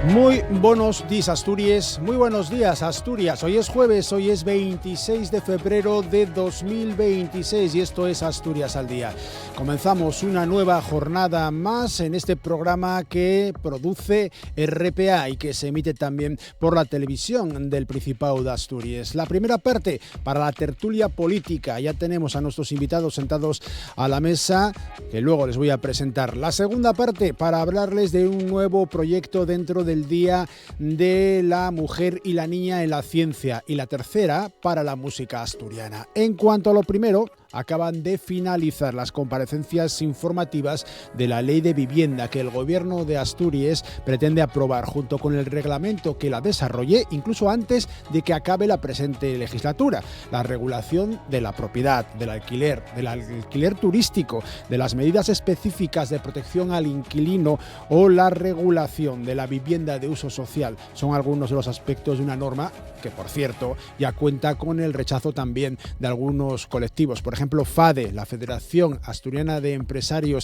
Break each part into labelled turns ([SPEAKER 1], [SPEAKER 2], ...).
[SPEAKER 1] Muy buenos días, Asturias. Muy buenos días, Asturias. Hoy es jueves, hoy es 26 de febrero de 2026 y esto es Asturias al Día. Comenzamos una nueva jornada más en este programa que produce RPA y que se emite también por la televisión del Principado de Asturias. La primera parte para la tertulia política. Ya tenemos a nuestros invitados sentados a la mesa que luego les voy a presentar. La segunda parte para hablarles de un nuevo proyecto dentro del Día de la Mujer y la Niña en la Ciencia, y la tercera para la música asturiana. En cuanto a lo primero, acaban de finalizar las comparecencias informativas de la Ley de Vivienda que el Gobierno de Asturias pretende aprobar junto con el reglamento que la desarrolle, incluso antes de que acabe la presente legislatura. La regulación de la propiedad, del alquiler turístico, de las medidas específicas de protección al inquilino o la regulación de la vivienda de uso social son algunos de los aspectos de una norma que, por cierto, ya cuenta con el rechazo también de algunos colectivos. Por ejemplo, FADE, la Federación Asturiana de Empresarios,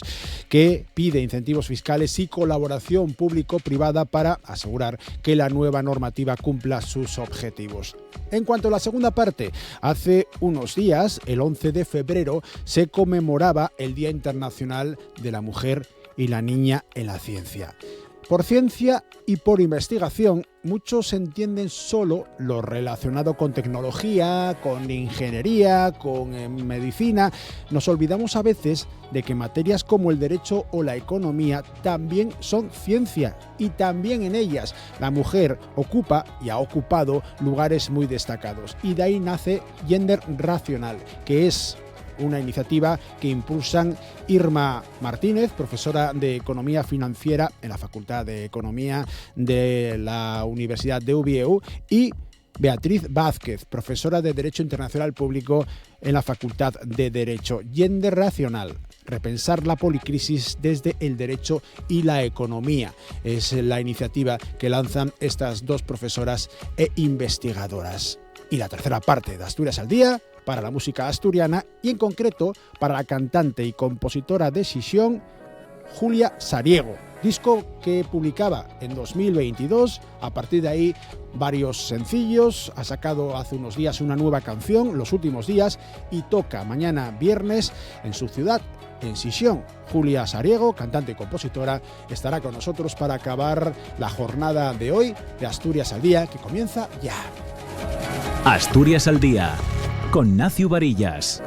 [SPEAKER 1] que pide incentivos fiscales y colaboración público-privada para asegurar que la nueva normativa cumpla sus objetivos. En cuanto a la segunda parte, hace unos días, el 11 de febrero, se conmemoraba el Día Internacional de la Mujer y la Niña en la Ciencia. Por ciencia y por investigación, muchos entienden solo lo relacionado con tecnología, con ingeniería, con medicina. Nos olvidamos a veces de que materias como el derecho o la economía también son ciencia, y también en ellas la mujer ocupa y ha ocupado lugares muy destacados. Y de ahí nace Gender Racional, que es una iniciativa que impulsan Irma Martínez, profesora de Economía Financiera en la Facultad de Economía de la Universidad de Oviedo, y Beatriz Vázquez, profesora de Derecho Internacional Público en la Facultad de Derecho. Gender Racional: repensar la policrisis desde el derecho y la economía. Es la iniciativa que lanzan estas dos profesoras e investigadoras. Y la tercera parte de Asturias al Día para la música asturiana, y en concreto para la cantante y compositora de Sisión, Julia Sariego. Disco que publicaba en 2022, a partir de ahí varios sencillos, ha sacado hace unos días una nueva canción, Los Últimos Días, y toca mañana viernes en su ciudad, en Sisión. Julia Sariego, cantante y compositora, estará con nosotros para acabar la jornada de hoy de Asturias al Día, que comienza ya.
[SPEAKER 2] Asturias al Día, con Nacio Varillas.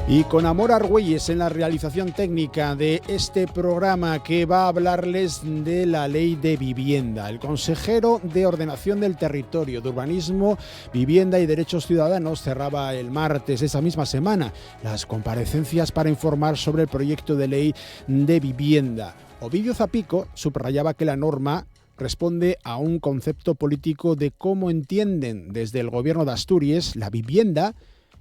[SPEAKER 1] Y con Amor Argüelles en la realización técnica de este programa, que va a hablarles de la Ley de Vivienda. El consejero de Ordenación del Territorio, de Urbanismo, Vivienda y Derechos Ciudadanos cerraba el martes de esa misma semana las comparecencias para informar sobre el proyecto de ley de vivienda. Ovidio Zapico subrayaba que la norma responde a un concepto político de cómo entienden desde el Gobierno de Asturias la vivienda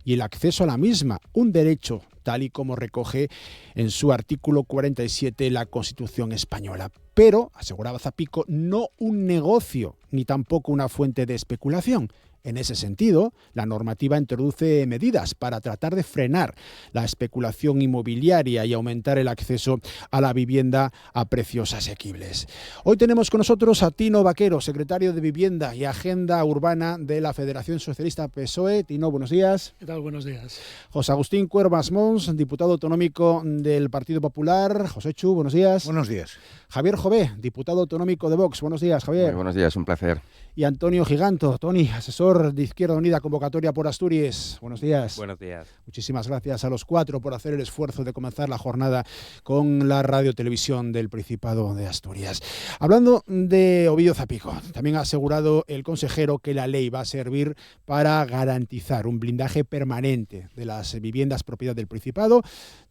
[SPEAKER 1] y el acceso a la misma, un derecho tal y como recoge en su artículo 47 la Constitución española. Pero, aseguraba Zapico, no un negocio ni tampoco una fuente de especulación. En ese sentido, la normativa introduce medidas para tratar de frenar la especulación inmobiliaria y aumentar el acceso a la vivienda a precios asequibles. Hoy tenemos con nosotros a Tino Vaquero, secretario de Vivienda y Agenda Urbana de la Federación Socialista PSOE. Tino, buenos días.
[SPEAKER 3] ¿Qué tal? Buenos días.
[SPEAKER 1] José Agustín Cuervas Mons, diputado autonómico del Partido Popular. José Chu, buenos días.
[SPEAKER 4] Buenos días.
[SPEAKER 1] Javier Jové, diputado autonómico de Vox. Buenos días, Javier.
[SPEAKER 5] Muy buenos días, un placer.
[SPEAKER 1] Y Antonio Giganto, Tony, asesor de Izquierda Unida, convocatoria por Asturias. Buenos días.
[SPEAKER 6] Buenos días.
[SPEAKER 1] Muchísimas gracias a los cuatro por hacer el esfuerzo de comenzar la jornada con la radio-televisión del Principado de Asturias. Hablando de Ovidio Zapico, también ha asegurado el consejero que la ley va a servir para garantizar un blindaje permanente de las viviendas propiedad del Principado,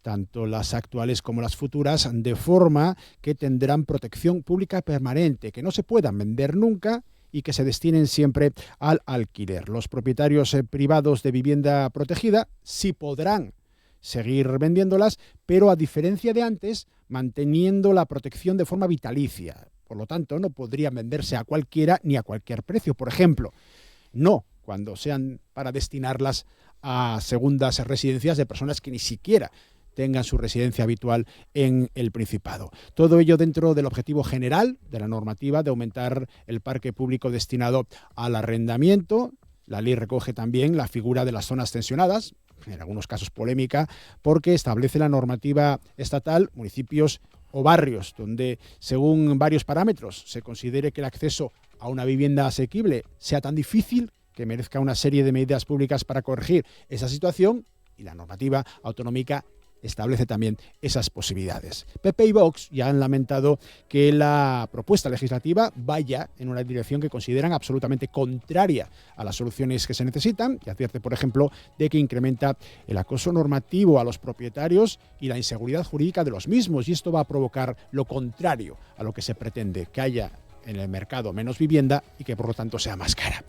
[SPEAKER 1] tanto las actuales como las futuras, de forma que tendrán protección pública permanente, que no se puedan vender nunca y que se destinen siempre al alquiler. Los propietarios privados de vivienda protegida sí podrán seguir vendiéndolas, pero a diferencia de antes, manteniendo la protección de forma vitalicia. Por lo tanto, no podrían venderse a cualquiera ni a cualquier precio. Por ejemplo, no cuando sean para destinarlas a segundas residencias de personas que ni siquiera tengan su residencia habitual en el Principado. Todo ello dentro del objetivo general de la normativa de aumentar el parque público destinado al arrendamiento. La ley recoge también la figura de las zonas tensionadas, en algunos casos polémica, porque establece la normativa estatal municipios o barrios donde, según varios parámetros, se considere que el acceso a una vivienda asequible sea tan difícil que merezca una serie de medidas públicas para corregir esa situación, y la normativa autonómica establece también esas posibilidades. PP y Vox ya han lamentado que la propuesta legislativa vaya en una dirección que consideran absolutamente contraria a las soluciones que se necesitan, y advierte, por ejemplo, de que incrementa el acoso normativo a los propietarios y la inseguridad jurídica de los mismos, y esto va a provocar lo contrario a lo que se pretende, que haya en el mercado menos vivienda y que por lo tanto sea más cara.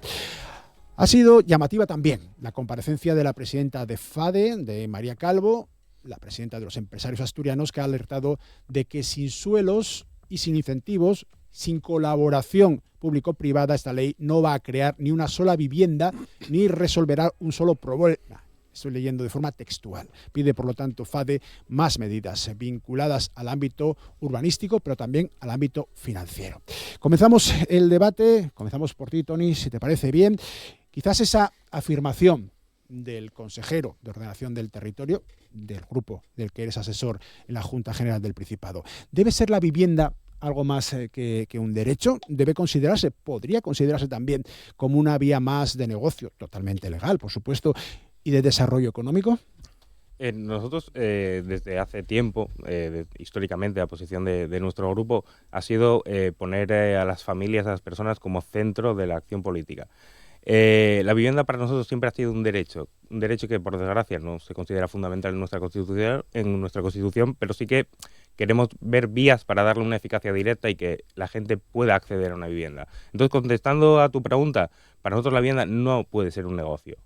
[SPEAKER 1] Ha sido llamativa también la comparecencia de la presidenta de FADE, de María Calvo, la presidenta de los empresarios asturianos, que ha alertado de que sin suelos y sin incentivos, sin colaboración público-privada, esta ley no va a crear ni una sola vivienda ni resolverá un solo problema. Estoy leyendo de forma textual. Pide, por lo tanto, FADE más medidas vinculadas al ámbito urbanístico, pero también al ámbito financiero. Comenzamos el debate, comenzamos por ti, Toni, si te parece bien. Quizás esa afirmación del consejero de Ordenación del Territorio, del grupo del que eres asesor en la Junta General del Principado. ¿Debe ser la vivienda algo más que un derecho? Podría considerarse también como una vía más de negocio, totalmente legal, por supuesto, y de desarrollo económico.
[SPEAKER 3] Nosotros, desde hace tiempo, históricamente, la posición de nuestro grupo ha sido poner a las familias, a las personas como centro de la acción política. La vivienda para nosotros siempre ha sido un derecho que, por desgracia, no se considera fundamental en nuestra Constitución, pero sí que queremos ver vías para darle una eficacia directa y que la gente pueda acceder a una vivienda. Entonces, contestando a tu pregunta, para nosotros la vivienda no puede ser un negocio.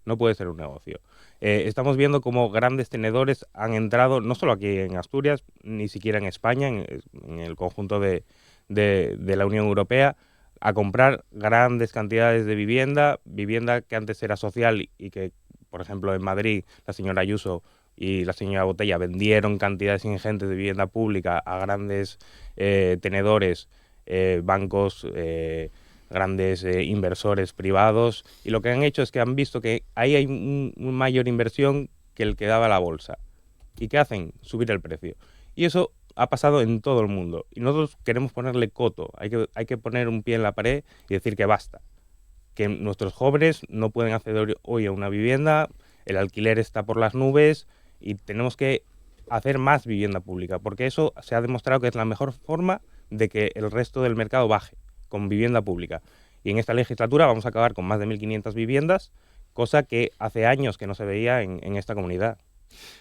[SPEAKER 3] No puede ser un negocio. Estamos viendo cómo grandes tenedores han entrado, no solo aquí en Asturias, ni siquiera en España, en el conjunto de la Unión Europea, a comprar grandes cantidades de vivienda que antes era social y que, por ejemplo, en Madrid, la señora Ayuso y la señora Botella vendieron cantidades ingentes de vivienda pública a grandes tenedores, bancos, grandes inversores privados, y lo que han hecho es que han visto que ahí hay una mayor inversión que el que daba la bolsa. ¿Y qué hacen? Subir el precio. Y eso ha pasado en todo el mundo. Y nosotros queremos ponerle coto. Hay que poner un pie en la pared y decir que basta. Que nuestros jóvenes no pueden acceder hoy a una vivienda, el alquiler está por las nubes y tenemos que hacer más vivienda pública, porque eso se ha demostrado que es la mejor forma de que el resto del mercado baje, con vivienda pública. Y en esta legislatura vamos a acabar con más de 1.500 viviendas, cosa que hace años que no se veía en esta comunidad.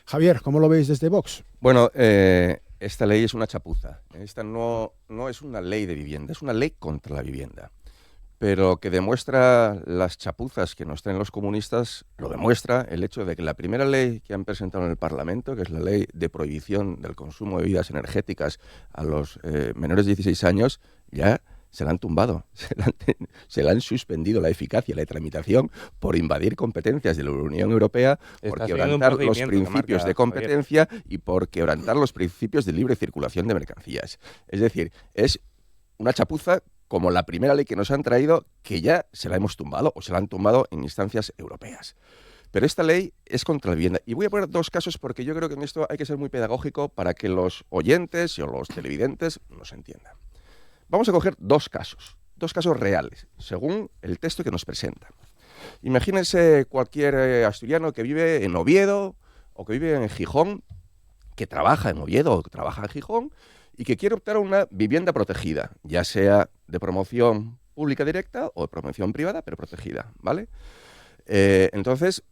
[SPEAKER 1] Javier, ¿cómo lo veis desde Vox?
[SPEAKER 4] Bueno, esta ley es una chapuza. Esta no es una ley de vivienda, es una ley contra la vivienda. Pero que demuestra las chapuzas que nos traen los comunistas, lo demuestra el hecho de que la primera ley que han presentado en el Parlamento, que es la ley de prohibición del consumo de bebidas energéticas a los menores de 16 años, ya se la han tumbado, se la han suspendido la eficacia, la tramitación, por invadir competencias de la Unión Europea, por quebrantar los principios de competencia y por quebrantar los principios de libre circulación de mercancías. Es decir, es una chapuza como la primera ley que nos han traído, que ya se la hemos tumbado o se la han tumbado en instancias europeas. Pero esta ley es contra la vivienda. Y voy a poner dos casos porque yo creo que en esto hay que ser muy pedagógico para que los oyentes o los televidentes nos entiendan. Vamos a coger dos casos reales, según el texto que nos presenta. Imagínense cualquier asturiano que vive en Oviedo o que vive en Gijón, que trabaja en Oviedo o que trabaja en Gijón y que quiere optar a una vivienda protegida, ya sea de promoción pública directa o de promoción privada, pero protegida, ¿vale? Entonces,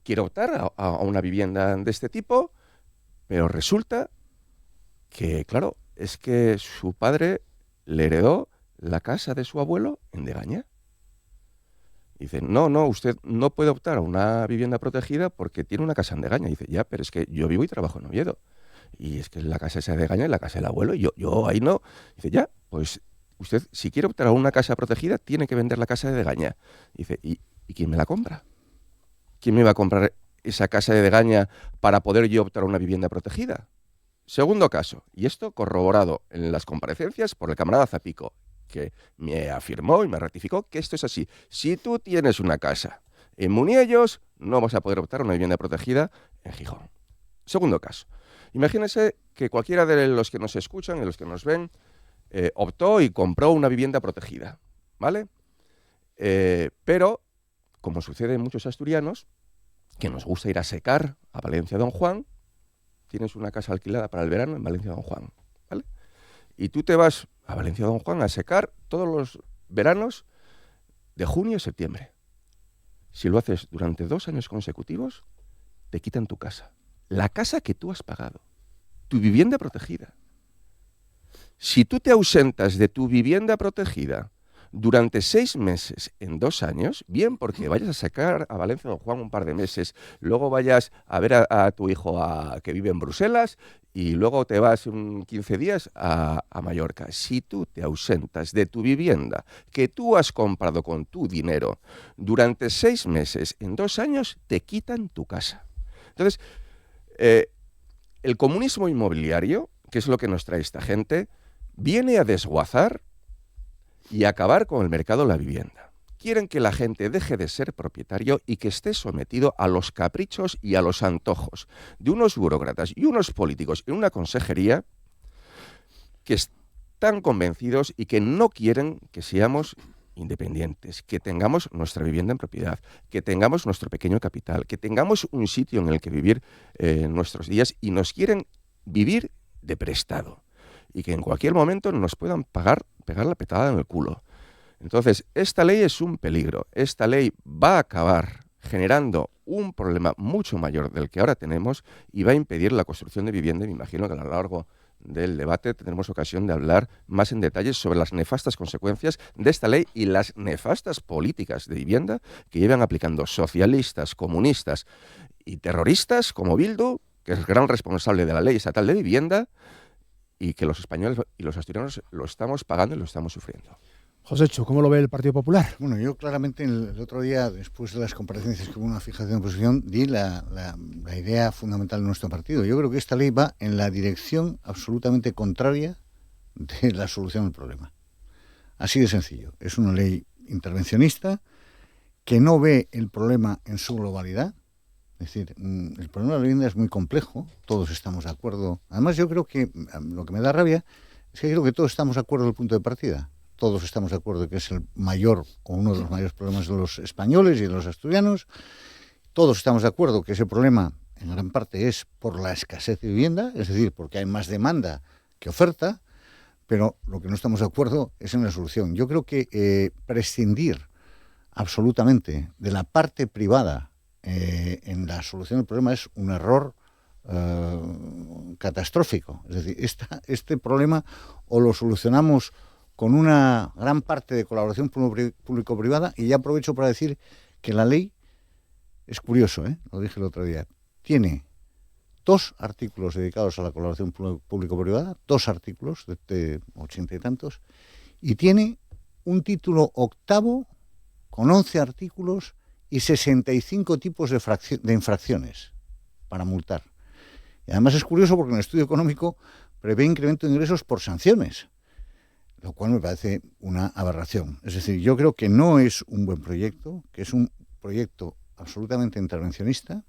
[SPEAKER 4] quiere optar a una vivienda de este tipo, pero resulta que, claro, es que su padre le heredó la casa de su abuelo en Degaña. Dice, no, usted no puede optar a una vivienda protegida porque tiene una casa en Degaña. Dice, ya, pero es que yo vivo y trabajo en Oviedo. Y es que la casa esa de Degaña es la casa del abuelo y yo ahí no. Dice, ya, pues usted si quiere optar a una casa protegida tiene que vender la casa de Degaña. Dice, ¿y quién me la compra? ¿Quién me va a comprar esa casa de Degaña para poder yo optar a una vivienda protegida? Segundo caso, y esto corroborado en las comparecencias por el camarada Zapico, que me afirmó y me ratificó que esto es así. Si tú tienes una casa en Muniellos, no vas a poder optar a una vivienda protegida en Gijón. Segundo caso, imagínense que cualquiera de los que nos escuchan y los que nos ven optó y compró una vivienda protegida, ¿vale? Pero, como sucede en muchos asturianos, que nos gusta ir a secar a Valencia Don Juan, tienes una casa alquilada para el verano en Valencia Don Juan, ¿vale? Y tú te vas a Valencia Don Juan a secar todos los veranos de junio a septiembre. Si lo haces durante 2 años consecutivos, te quitan tu casa. La casa que tú has pagado. Tu vivienda protegida. Si tú te ausentas de tu vivienda protegida durante 6 meses en 2 años, bien porque vayas a sacar a Valencia Don Juan un par de meses, luego vayas a ver a tu hijo que vive en Bruselas y luego te vas 15 días a Mallorca. Si tú te ausentas de tu vivienda que tú has comprado con tu dinero durante 6 meses en 2 años, te quitan tu casa. Entonces, el comunismo inmobiliario, que es lo que nos trae esta gente, viene a desguazar y acabar con el mercado de la vivienda. Quieren que la gente deje de ser propietario y que esté sometido a los caprichos y a los antojos de unos burócratas y unos políticos en una consejería que están convencidos y que no quieren que seamos independientes, que tengamos nuestra vivienda en propiedad, que tengamos nuestro pequeño capital, que tengamos un sitio en el que vivir nuestros días, y nos quieren vivir de prestado y que en cualquier momento nos puedan pegar la petada en el culo. Entonces, esta ley es un peligro. Esta ley va a acabar generando un problema mucho mayor del que ahora tenemos y va a impedir la construcción de vivienda. Me imagino que a lo largo del debate tendremos ocasión de hablar más en detalle sobre las nefastas consecuencias de esta ley y las nefastas políticas de vivienda que llevan aplicando socialistas, comunistas y terroristas como Bildu, que es el gran responsable de la ley estatal de vivienda, y que los españoles y los asturianos lo estamos pagando y lo estamos sufriendo.
[SPEAKER 1] Joséchu, ¿cómo lo ve el Partido Popular?
[SPEAKER 5] Bueno, yo claramente el otro día, después de las comparecencias que hubo una fijación de posición, di la idea fundamental de nuestro partido. Yo creo que esta ley va en la dirección absolutamente contraria de la solución del problema. Así de sencillo. Es una ley intervencionista que no ve el problema en su globalidad. Es decir, el problema de la vivienda es muy complejo, todos estamos de acuerdo. Además, yo creo que lo que me da rabia es que creo que todos estamos de acuerdo del punto de partida. Todos estamos de acuerdo que es el mayor o uno de los mayores problemas de los españoles y de los asturianos. Todos estamos de acuerdo que ese problema, en gran parte, es por la escasez de vivienda, es decir, porque hay más demanda que oferta, pero lo que no estamos de acuerdo es en la solución. Yo creo que prescindir absolutamente de la parte privada en la solución del problema es un error catastrófico. Es decir, este problema o lo solucionamos con una gran parte de colaboración público-privada, y ya aprovecho para decir que la ley, es curioso, lo dije el otro día, tiene 2 artículos dedicados a la colaboración público-privada, 2 artículos de 80 y tantos, y tiene un título 8º con 11 artículos y 65 tipos de infracciones para multar. Y además es curioso porque en el estudio económico prevé incremento de ingresos por sanciones, lo cual me parece una aberración. Es decir, yo creo que no es un buen proyecto, que es un proyecto absolutamente intervencionista,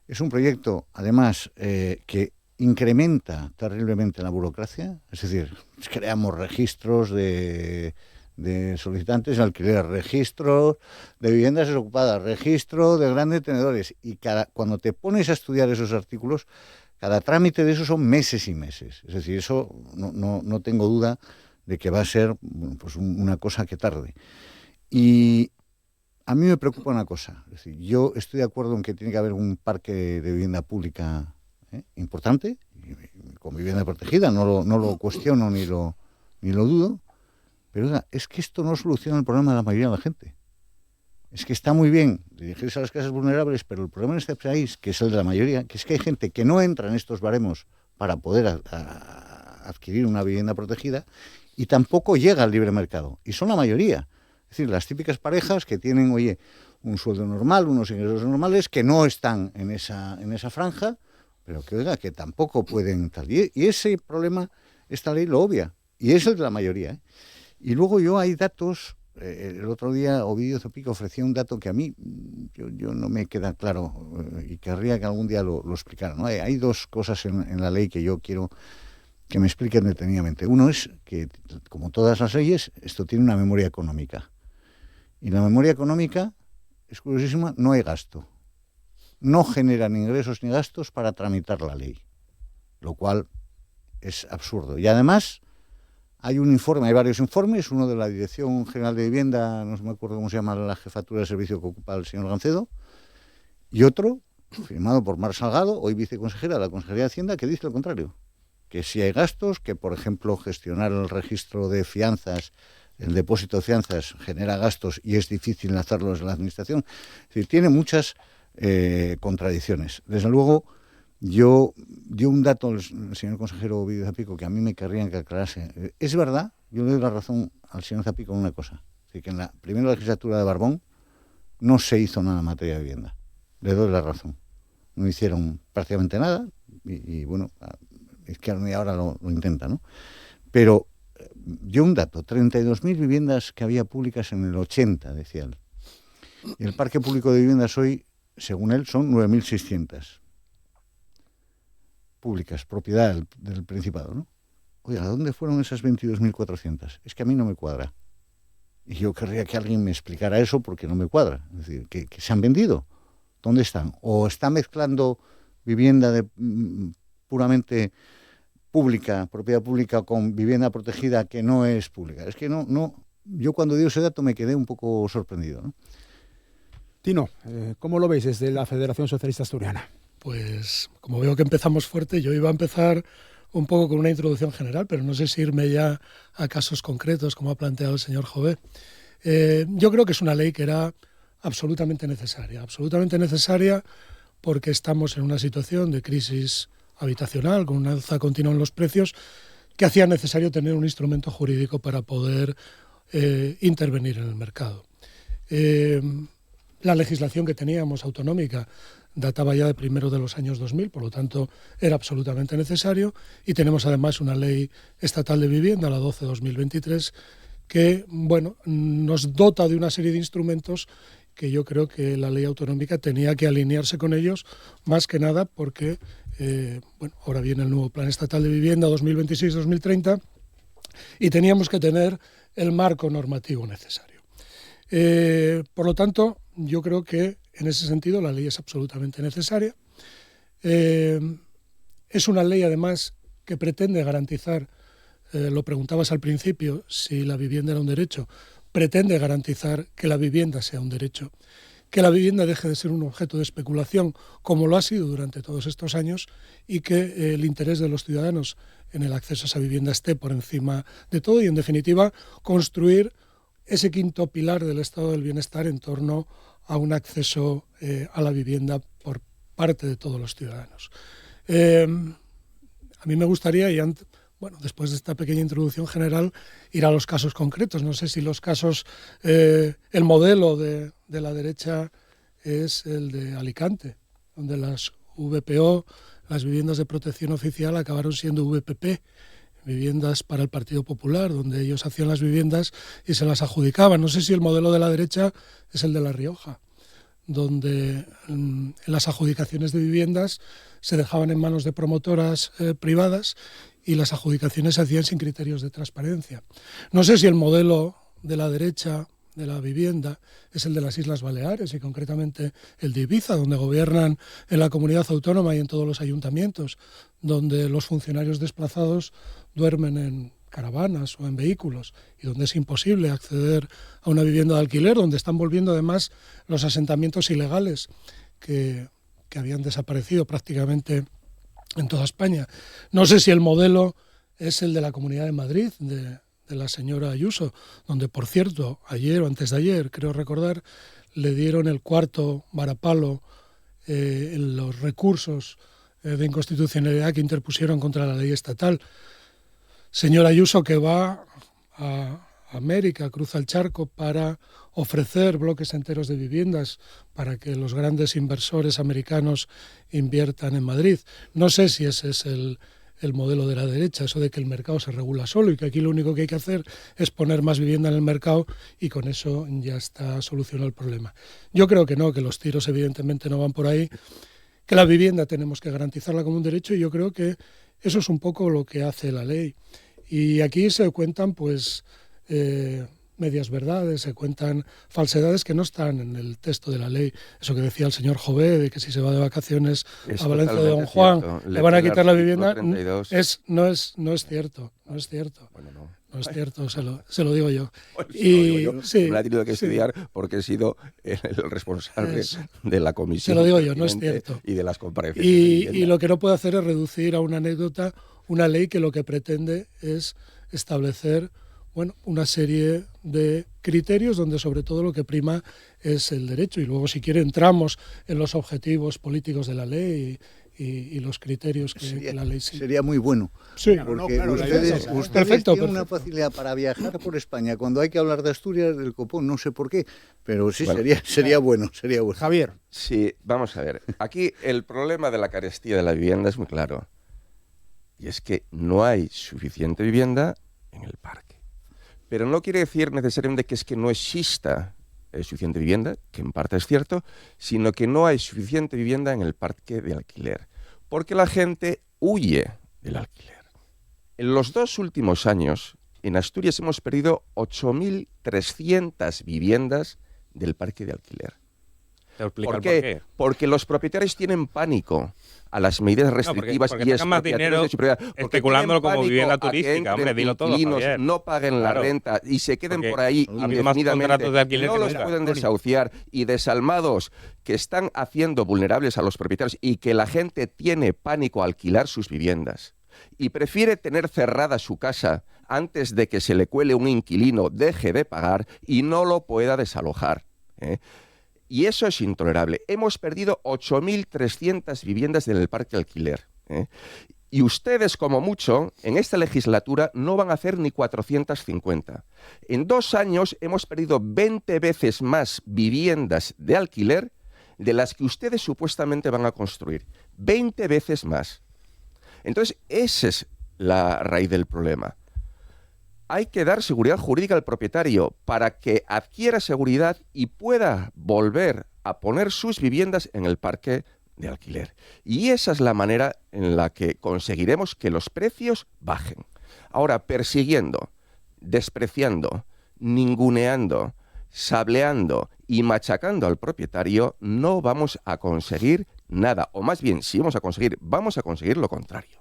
[SPEAKER 5] es un proyecto, además, que incrementa terriblemente la burocracia, es decir, creamos registros de solicitantes de alquiler, registro de viviendas desocupadas, registro de grandes tenedores, y cuando te pones a estudiar esos artículos, cada trámite de esos son meses y meses. Es decir, eso no tengo duda de que va a ser pues una cosa que tarde. Y a mí me preocupa una cosa. Es decir, yo estoy de acuerdo en que tiene que haber un parque de vivienda pública importante, con vivienda protegida, no lo cuestiono ni lo dudo, pero es que esto no soluciona el problema de la mayoría de la gente. Es que está muy bien dirigirse a las casas vulnerables, pero el problema en este país, que es el de la mayoría, que es que hay gente que no entra en estos baremos para poder adquirir una vivienda protegida, y tampoco llega al libre mercado. Y son la mayoría. Es decir, las típicas parejas que tienen, un sueldo normal, unos ingresos normales, que no están en esa franja, pero que, oiga, que tampoco pueden tal. Y ese problema, esta ley lo obvia, y es el de la mayoría, ¿eh? Y luego hay datos, el otro día Ovidio Zopica ofrecía un dato que a mí yo no me queda claro y querría que algún día lo explicara, ¿no? Hay dos cosas en la ley que yo quiero que me expliquen detenidamente. Uno es que, como todas las leyes, esto tiene una memoria económica. Y la memoria económica, es curiosísima, no hay gasto. No generan ingresos ni gastos para tramitar la ley, lo cual es absurdo. Y además hay un informe, hay varios informes, uno de la Dirección General de Vivienda, no me acuerdo cómo se llama la jefatura de servicio que ocupa el señor Gancedo, y otro firmado por Mar Salgado, hoy viceconsejera de la Consejería de Hacienda, que dice lo contrario, que si hay gastos, que por ejemplo gestionar el registro de fianzas, el depósito de fianzas genera gastos y es difícil hacerlos en la administración. Es decir, tiene muchas contradicciones. Desde luego, yo dio un dato el señor consejero Ovidio Zapico que a mí me querrían que aclarase. Es verdad, yo le doy la razón al señor Zapico en una cosa, es decir, que en la primera legislatura de Barbón no se hizo nada en materia de vivienda. Le doy la razón. No hicieron prácticamente nada y bueno, Izquierda Unida ahora lo intenta, ¿no? Pero dio un dato, 32.000 viviendas que había públicas en el 80, decía él. Y el parque público de viviendas hoy, según él, son 9.600 públicas, propiedad del Principado, ¿no? Oiga, ¿dónde fueron esas 22.400? Es que a mí no me cuadra. Y yo querría que alguien me explicara eso porque no me cuadra. Es decir, que se han vendido. ¿Dónde están? ¿O está mezclando vivienda puramente pública, propiedad pública, con vivienda protegida que no es pública? Es que no. Yo cuando dio ese dato me quedé un poco sorprendido, ¿no?
[SPEAKER 1] Tino, ¿cómo lo veis desde la Federación Socialista Asturiana?
[SPEAKER 6] Pues como veo que empezamos fuerte, yo iba a empezar un poco con una introducción general, pero no sé si irme ya a casos concretos, como ha planteado el señor Jové. Yo creo que es una ley que era absolutamente necesaria porque estamos en una situación de crisis habitacional, con una alza continua en los precios, que hacía necesario tener un instrumento jurídico para poder intervenir en el mercado. La legislación que teníamos autonómica databa ya de primero de los años 2000, por lo tanto era absolutamente necesario, y tenemos además una ley estatal de vivienda, la 12/2023, que bueno, nos dota de una serie de instrumentos que yo creo que la ley autonómica tenía que alinearse con ellos, más que nada porque ahora viene el nuevo Plan Estatal de Vivienda 2026-2030 y teníamos que tener el marco normativo necesario. Por lo tanto, yo creo que en ese sentido la ley es absolutamente necesaria. Es una ley además que pretende garantizar, lo preguntabas al principio, si la vivienda era un derecho, pretende garantizar que la vivienda sea un derecho, que la vivienda deje de ser un objeto de especulación, como lo ha sido durante todos estos años, y que el interés de los ciudadanos en el acceso a esa vivienda esté por encima de todo y, en definitiva, construir ese quinto pilar del estado del bienestar en torno a un acceso a la vivienda por parte de todos los ciudadanos. A mí me gustaría, después de esta pequeña introducción general, ir a los casos concretos. No sé si los casos, el modelo de la derecha es el de Alicante, donde las VPO, las viviendas de protección oficial, acabaron siendo VPP, viviendas para el Partido Popular, donde ellos hacían las viviendas y se las adjudicaban. No sé si el modelo de la derecha es el de La Rioja, donde en las adjudicaciones de viviendas se dejaban en manos de promotoras privadas y las adjudicaciones se hacían sin criterios de transparencia. No sé si el modelo de la derecha de la vivienda es el de las Islas Baleares y concretamente el de Ibiza, donde gobiernan en la comunidad autónoma y en todos los ayuntamientos, donde los funcionarios desplazados duermen en caravanas o en vehículos y donde es imposible acceder a una vivienda de alquiler, donde están volviendo además los asentamientos ilegales que habían desaparecido prácticamente en toda España. No sé si el modelo es el de la Comunidad de Madrid, de la señora Ayuso, donde, por cierto, ayer o antes de ayer, creo recordar, le dieron el cuarto varapalo en los recursos de inconstitucionalidad que interpusieron contra la ley estatal. Señora Ayuso, que va a América, cruza el charco para ofrecer bloques enteros de viviendas para que los grandes inversores americanos inviertan en Madrid. No sé si ese es el modelo de la derecha, eso de que el mercado se regula solo y que aquí lo único que hay que hacer es poner más vivienda en el mercado y con eso ya está solucionado el problema. Yo creo que no, que los tiros evidentemente no van por ahí, que la vivienda tenemos que garantizarla como un derecho y yo creo que eso es un poco lo que hace la ley. Y aquí se cuentan pues medias verdades, se cuentan falsedades que no están en el texto de la ley. Eso que decía el señor Jové, de que si se va de vacaciones a Valencia de Don Juan le van a quitar la vivienda, no es cierto, no es cierto.
[SPEAKER 4] Bueno, no.
[SPEAKER 6] No es cierto, se lo digo yo.
[SPEAKER 4] Bueno,
[SPEAKER 6] Y
[SPEAKER 4] yo
[SPEAKER 6] sí,
[SPEAKER 4] me la he tenido que
[SPEAKER 6] sí.
[SPEAKER 4] estudiar porque he sido el responsable de la comisión.
[SPEAKER 6] Se lo digo yo, no es cierto.
[SPEAKER 4] Y de las comparecencias.
[SPEAKER 6] Y lo que no puede hacer es reducir a una anécdota una ley que lo que pretende es establecer una serie de criterios donde sobre todo lo que prima es el derecho. Y luego, si quiere, entramos en los objetivos políticos de la ley y los criterios que la ley sigue.
[SPEAKER 5] Sería muy bueno.
[SPEAKER 6] Sí,
[SPEAKER 5] Porque
[SPEAKER 1] claro,
[SPEAKER 5] ustedes
[SPEAKER 6] perfecto,
[SPEAKER 5] tienen una
[SPEAKER 6] perfecto.
[SPEAKER 5] facilidad para viajar por España. Cuando hay que hablar de Asturias, del copón, no sé por qué, pero sí,
[SPEAKER 4] Bueno.
[SPEAKER 5] sería bueno.
[SPEAKER 1] Javier,
[SPEAKER 4] Sí, vamos a ver. Aquí el problema de la carestía de la vivienda es muy claro. Y es que no hay suficiente vivienda en el parque. Pero no quiere decir necesariamente que es que no exista suficiente vivienda, que en parte es cierto, sino que no hay suficiente vivienda en el parque de alquiler. Porque la gente huye del alquiler. En los 2 últimos años, en Asturias hemos perdido 8.300 viviendas del parque de alquiler.
[SPEAKER 3] Te explica
[SPEAKER 4] ¿Por
[SPEAKER 3] el
[SPEAKER 4] qué? Porque los propietarios tienen pánico a las medidas restrictivas
[SPEAKER 3] porque
[SPEAKER 4] y
[SPEAKER 3] sacan más
[SPEAKER 4] expropiatorias
[SPEAKER 3] dinero
[SPEAKER 4] de su propiedad. Porque
[SPEAKER 3] especulándolo
[SPEAKER 4] tienen
[SPEAKER 3] como
[SPEAKER 4] pánico
[SPEAKER 3] vivienda
[SPEAKER 4] a que
[SPEAKER 3] turística.
[SPEAKER 4] entren
[SPEAKER 3] Hombre, dilo todo,
[SPEAKER 4] inquilinos,
[SPEAKER 3] Javier.
[SPEAKER 4] no paguen la
[SPEAKER 3] Claro.
[SPEAKER 4] renta y se queden
[SPEAKER 3] Porque
[SPEAKER 4] por ahí
[SPEAKER 3] ha habido más
[SPEAKER 4] indefinidamente.
[SPEAKER 3] contratos de alquiler
[SPEAKER 4] No
[SPEAKER 3] que
[SPEAKER 4] los
[SPEAKER 3] nunca.
[SPEAKER 4] pueden desahuciar y desalmados que están haciendo vulnerables a los propietarios y que la gente tiene pánico a alquilar sus viviendas y prefiere tener cerrada su casa antes de que se le cuele un inquilino, deje de pagar y no lo pueda desalojar. Y eso es intolerable. Hemos perdido 8.300 viviendas en el parque alquiler. Y ustedes, como mucho, en esta legislatura no van a hacer ni 450. En 2 años hemos perdido 20 veces más viviendas de alquiler de las que ustedes supuestamente van a construir. 20 veces más. Entonces, esa es la raíz del problema. Hay que dar seguridad jurídica al propietario para que adquiera seguridad y pueda volver a poner sus viviendas en el parque de alquiler. Y esa es la manera en la que conseguiremos que los precios bajen. Ahora, persiguiendo, despreciando, ninguneando, sableando y machacando al propietario, no vamos a conseguir nada. O más bien, si vamos a conseguir lo contrario.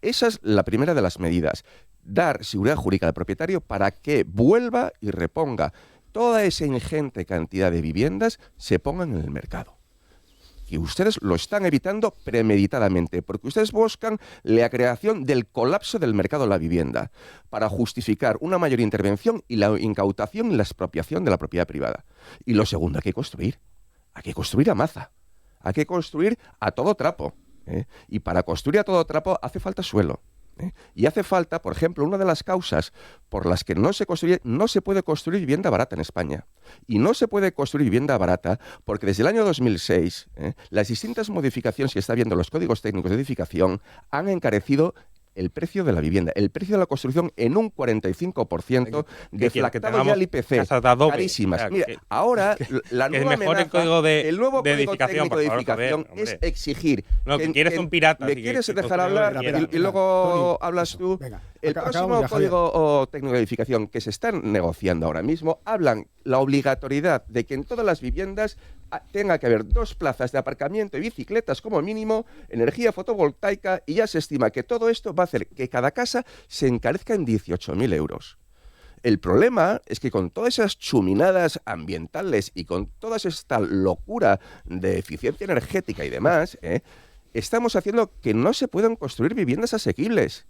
[SPEAKER 4] Esa es la primera de las medidas. Dar seguridad jurídica al propietario para que vuelva y reponga toda esa ingente cantidad de viviendas se pongan en el mercado. Y ustedes lo están evitando premeditadamente, porque ustedes buscan la creación del colapso del mercado de la vivienda para justificar una mayor intervención y la incautación y la expropiación de la propiedad privada. Y lo segundo, hay que construir a maza, hay que construir a todo trapo. Y para construir a todo trapo hace falta suelo. Y hace falta, por ejemplo, una de las causas por las que no se puede construir vivienda barata en España. Y no se puede construir vivienda barata porque desde el año 2006 las distintas modificaciones que está habiendo los códigos técnicos de edificación han encarecido el precio de la vivienda, el precio de la construcción en un 45%, deflactado ya el IPC. Carísimas.
[SPEAKER 3] O sea,
[SPEAKER 4] Mira, ahora la nueva
[SPEAKER 3] mejore el
[SPEAKER 4] amenaza,
[SPEAKER 3] código de
[SPEAKER 4] técnico
[SPEAKER 3] edificación, por
[SPEAKER 4] de
[SPEAKER 3] favor,
[SPEAKER 4] edificación
[SPEAKER 3] Javier,
[SPEAKER 4] es
[SPEAKER 3] hombre.
[SPEAKER 4] exigir.
[SPEAKER 3] No, que quieres un pirata.
[SPEAKER 4] ¿Me
[SPEAKER 3] así
[SPEAKER 4] quieres
[SPEAKER 3] que
[SPEAKER 4] dejar
[SPEAKER 3] construye lo
[SPEAKER 4] hablar?
[SPEAKER 3] que quieras.
[SPEAKER 4] Y luego hablas
[SPEAKER 1] eso,
[SPEAKER 4] tú.
[SPEAKER 1] venga.
[SPEAKER 4] El
[SPEAKER 1] Acabamos
[SPEAKER 4] próximo
[SPEAKER 1] ya, Javier.
[SPEAKER 4] código técnico de edificación que se está negociando ahora mismo hablan la obligatoriedad de que en todas las viviendas tenga que haber 2 plazas de aparcamiento y bicicletas como mínimo, energía fotovoltaica, y ya se estima que todo esto va a hacer que cada casa se encarezca en 18.000 euros. El problema es que con todas esas chuminadas ambientales y con toda esta locura de eficiencia energética y demás, estamos haciendo que no se puedan construir viviendas asequibles.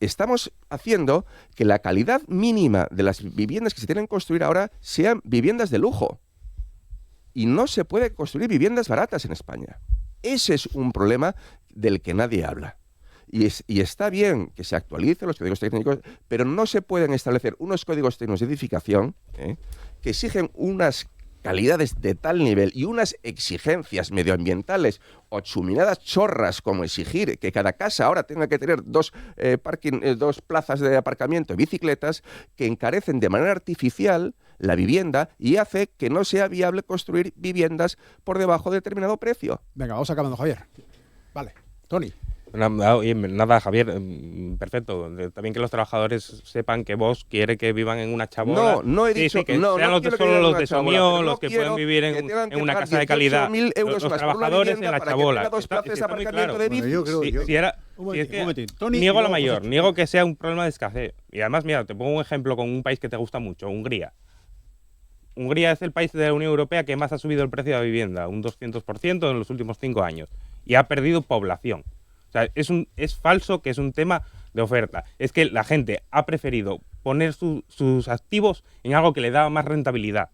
[SPEAKER 4] Estamos haciendo que la calidad mínima de las viviendas que se tienen que construir ahora sean viviendas de lujo. Y no se puede construir viviendas baratas en España. Ese es un problema del que nadie habla. Y está bien que se actualicen los códigos técnicos, pero no se pueden establecer unos códigos técnicos de edificación que exigen unas calidades de tal nivel y unas exigencias medioambientales o chuminadas chorras, como exigir que cada casa ahora tenga que tener dos plazas de aparcamiento de bicicletas, que encarecen de manera artificial la vivienda y hace que no sea viable construir viviendas por debajo de determinado precio.
[SPEAKER 1] Venga, vamos acabando, Javier. Vale, Toni.
[SPEAKER 3] Nada, Javier, perfecto. También que los trabajadores sepan que vos quiere que vivan en una chabola.
[SPEAKER 4] No he dicho
[SPEAKER 3] que sean solo los de Somió los que pueden vivir en una casa de calidad. Los trabajadores en la chabola. Está muy claro. Niego la mayor, niego que sea un problema de escasez. Y además, mira, te pongo un ejemplo con un país que te gusta mucho, Hungría. Hungría es el país de la Unión Europea que más ha subido el precio de la vivienda, un 200% en los últimos 5 años. Y ha perdido población. O sea, es falso que es un tema de oferta. Es que la gente ha preferido poner sus activos en algo que le da más rentabilidad,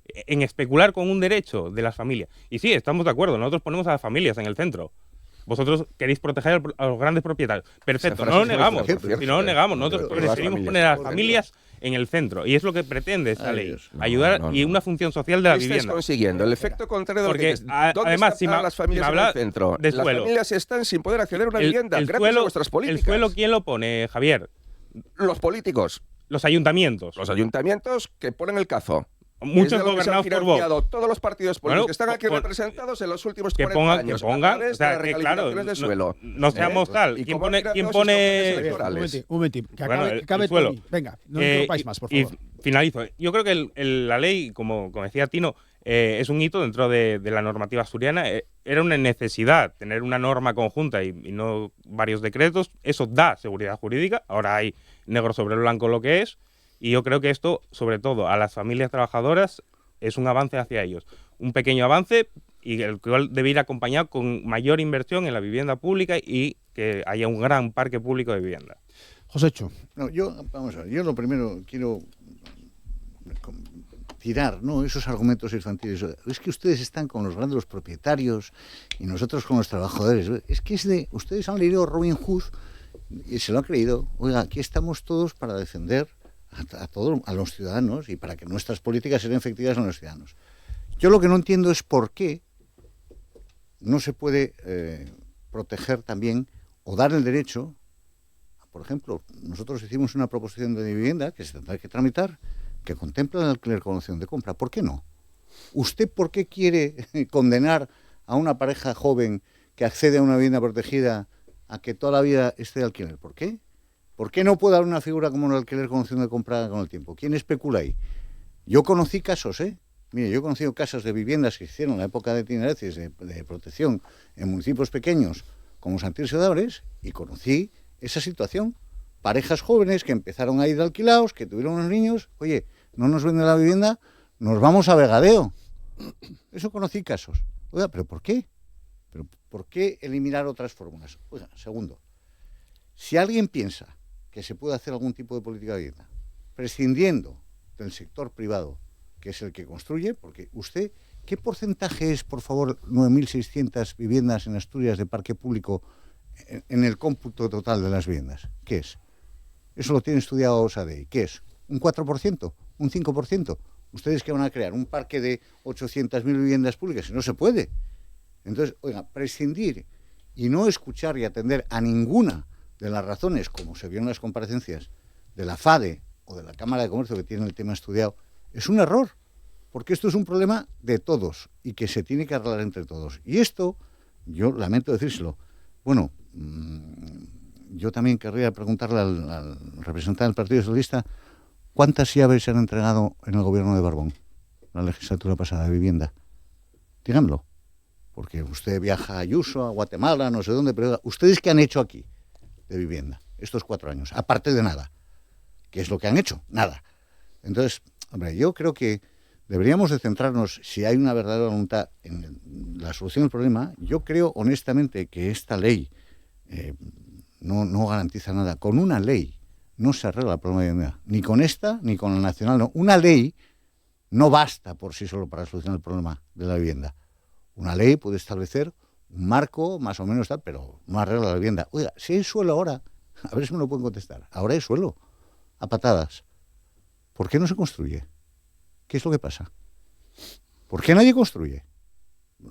[SPEAKER 3] en especular con un derecho de las familias. Y sí, estamos de acuerdo, nosotros ponemos a las familias en el centro. Vosotros queréis proteger a los grandes propietarios. Perfecto, no lo negamos. Si no lo negamos, nosotros preferimos poner a las familias en el centro. Y es lo que pretende esta ley. Ayudar y una función social de la vivienda.
[SPEAKER 4] Estáis consiguiendo el efecto contrario de lo que
[SPEAKER 3] además, si
[SPEAKER 4] las familias en el centro. Las familias están sin poder acceder a una vivienda gracias a vuestras políticas.
[SPEAKER 3] ¿El suelo quién lo pone, Javier?
[SPEAKER 4] Los políticos.
[SPEAKER 3] Los ayuntamientos.
[SPEAKER 4] Los ayuntamientos que ponen el cazo.
[SPEAKER 3] Muchos gobernados por Vox.
[SPEAKER 4] Todos los partidos políticos que están aquí representados en los últimos 40 años.
[SPEAKER 3] Que pongan, o sea, que claro, no seamos tal. ¿Quién pone
[SPEAKER 1] un momentito, que acabe el suelo? Venga, no interrumpáis más, por favor.
[SPEAKER 3] Y finalizo. Yo creo que la ley, como decía Tino, es un hito dentro de la normativa asturiana. Era una necesidad tener una norma conjunta y no varios decretos. Eso da seguridad jurídica. Ahora hay negro sobre blanco lo que es. Y yo creo que esto, sobre todo a las familias trabajadoras, es un avance hacia ellos. Un pequeño avance y el cual debe ir acompañado con mayor inversión en la vivienda pública y que haya un gran parque público de vivienda.
[SPEAKER 1] Josécho.
[SPEAKER 5] No, vamos a ver, yo lo primero quiero tirar, ¿no?, esos argumentos infantiles. Es que ustedes están con los grandes propietarios y nosotros con los trabajadores. Es que ustedes han leído Robin Hood y se lo han creído. Oiga, aquí estamos todos para defender a los ciudadanos y para que nuestras políticas sean efectivas en los ciudadanos. Yo lo que no entiendo es por qué no se puede proteger también o dar el derecho. Por ejemplo, nosotros hicimos una proposición de vivienda que se tendrá que tramitar que contempla el alquiler con opción de compra. ¿Por qué no? ¿Usted por qué quiere condenar a una pareja joven que accede a una vivienda protegida a que toda la vida esté de alquiler? ¿Por qué? ¿Por qué no puede haber una figura como el alquiler con opción de compra con el tiempo? ¿Quién especula ahí? Yo conocí casos, Mire, yo he conocido casas de viviendas que hicieron en la época de Tinareces de protección en municipios pequeños como Santirso de Abres y conocí esa situación. Parejas jóvenes que empezaron a ir alquilados, que tuvieron unos niños, oye, no nos venden la vivienda, nos vamos a Vegadeo. Eso conocí casos. Oiga, ¿pero por qué? ¿Pero por qué eliminar otras fórmulas? Oiga, segundo, si alguien piensa que se puede hacer algún tipo de política de vivienda, prescindiendo del sector privado, que es el que construye, porque usted, ¿qué porcentaje es, por favor, 9.600 viviendas en Asturias de parque público en el cómputo total de las viviendas? ¿Qué es? Eso lo tiene estudiado Osadei. ¿Qué es? ¿Un 4%? ¿Un 5%? ¿Ustedes que van a crear un parque de 800.000 viviendas públicas? No se puede. Entonces, oiga, prescindir y no escuchar y atender a ninguna de las razones, como se vio en las comparecencias de la FADE o de la Cámara de Comercio que tiene el tema estudiado, es un error, porque esto es un problema de todos y que se tiene que arreglar entre todos. Y esto, yo lamento decírselo, bueno, yo también querría preguntarle al representante del Partido Socialista cuántas llaves se han entregado en el gobierno de Barbón, la legislatura pasada de vivienda. Díganlo, porque usted viaja a Ayuso, a Guatemala, no sé dónde, pero ¿ustedes qué han hecho aquí de vivienda estos 4 años? Aparte de nada. ¿Qué es lo que han hecho? Nada. Entonces, hombre, yo creo que deberíamos de centrarnos, si hay una verdadera voluntad en la solución del problema. Yo creo honestamente que esta ley no garantiza nada. Con una ley no se arregla el problema de vivienda, ni con esta ni con la nacional. No. Una ley no basta por sí solo para solucionar el problema de la vivienda. Una ley puede establecer un marco más o menos tal, pero no arregla la vivienda. Oiga, si hay suelo ahora, a ver si me lo pueden contestar, ahora hay suelo, a patadas. ¿Por qué no se construye? ¿Qué es lo que pasa? ¿Por qué nadie construye?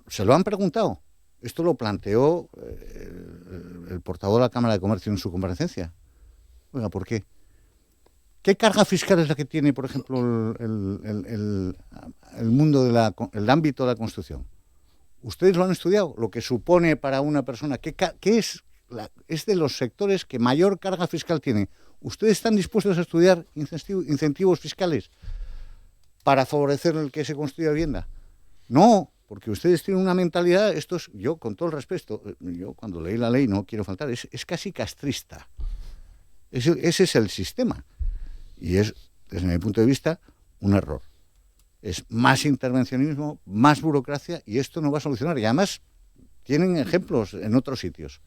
[SPEAKER 5] ¿Se lo han preguntado? Esto lo planteó el portavoz de la Cámara de Comercio en su comparecencia. Oiga, ¿por qué? ¿Qué carga fiscal es la que tiene, por ejemplo, el mundo el ámbito de la construcción? ¿Ustedes lo han estudiado? Lo que supone para una persona, ¿qué es? Es de los sectores que mayor carga fiscal tiene. ¿Ustedes están dispuestos a estudiar incentivos fiscales para favorecer el que se construya vivienda? No, porque ustedes tienen una mentalidad, yo con todo el respeto, yo cuando leí la ley, no quiero faltar, es casi castrista. Ese es el sistema. Y es, desde mi punto de vista, un error. Es más intervencionismo, más burocracia, y esto no va a solucionar. Y además tienen ejemplos en otros sitios.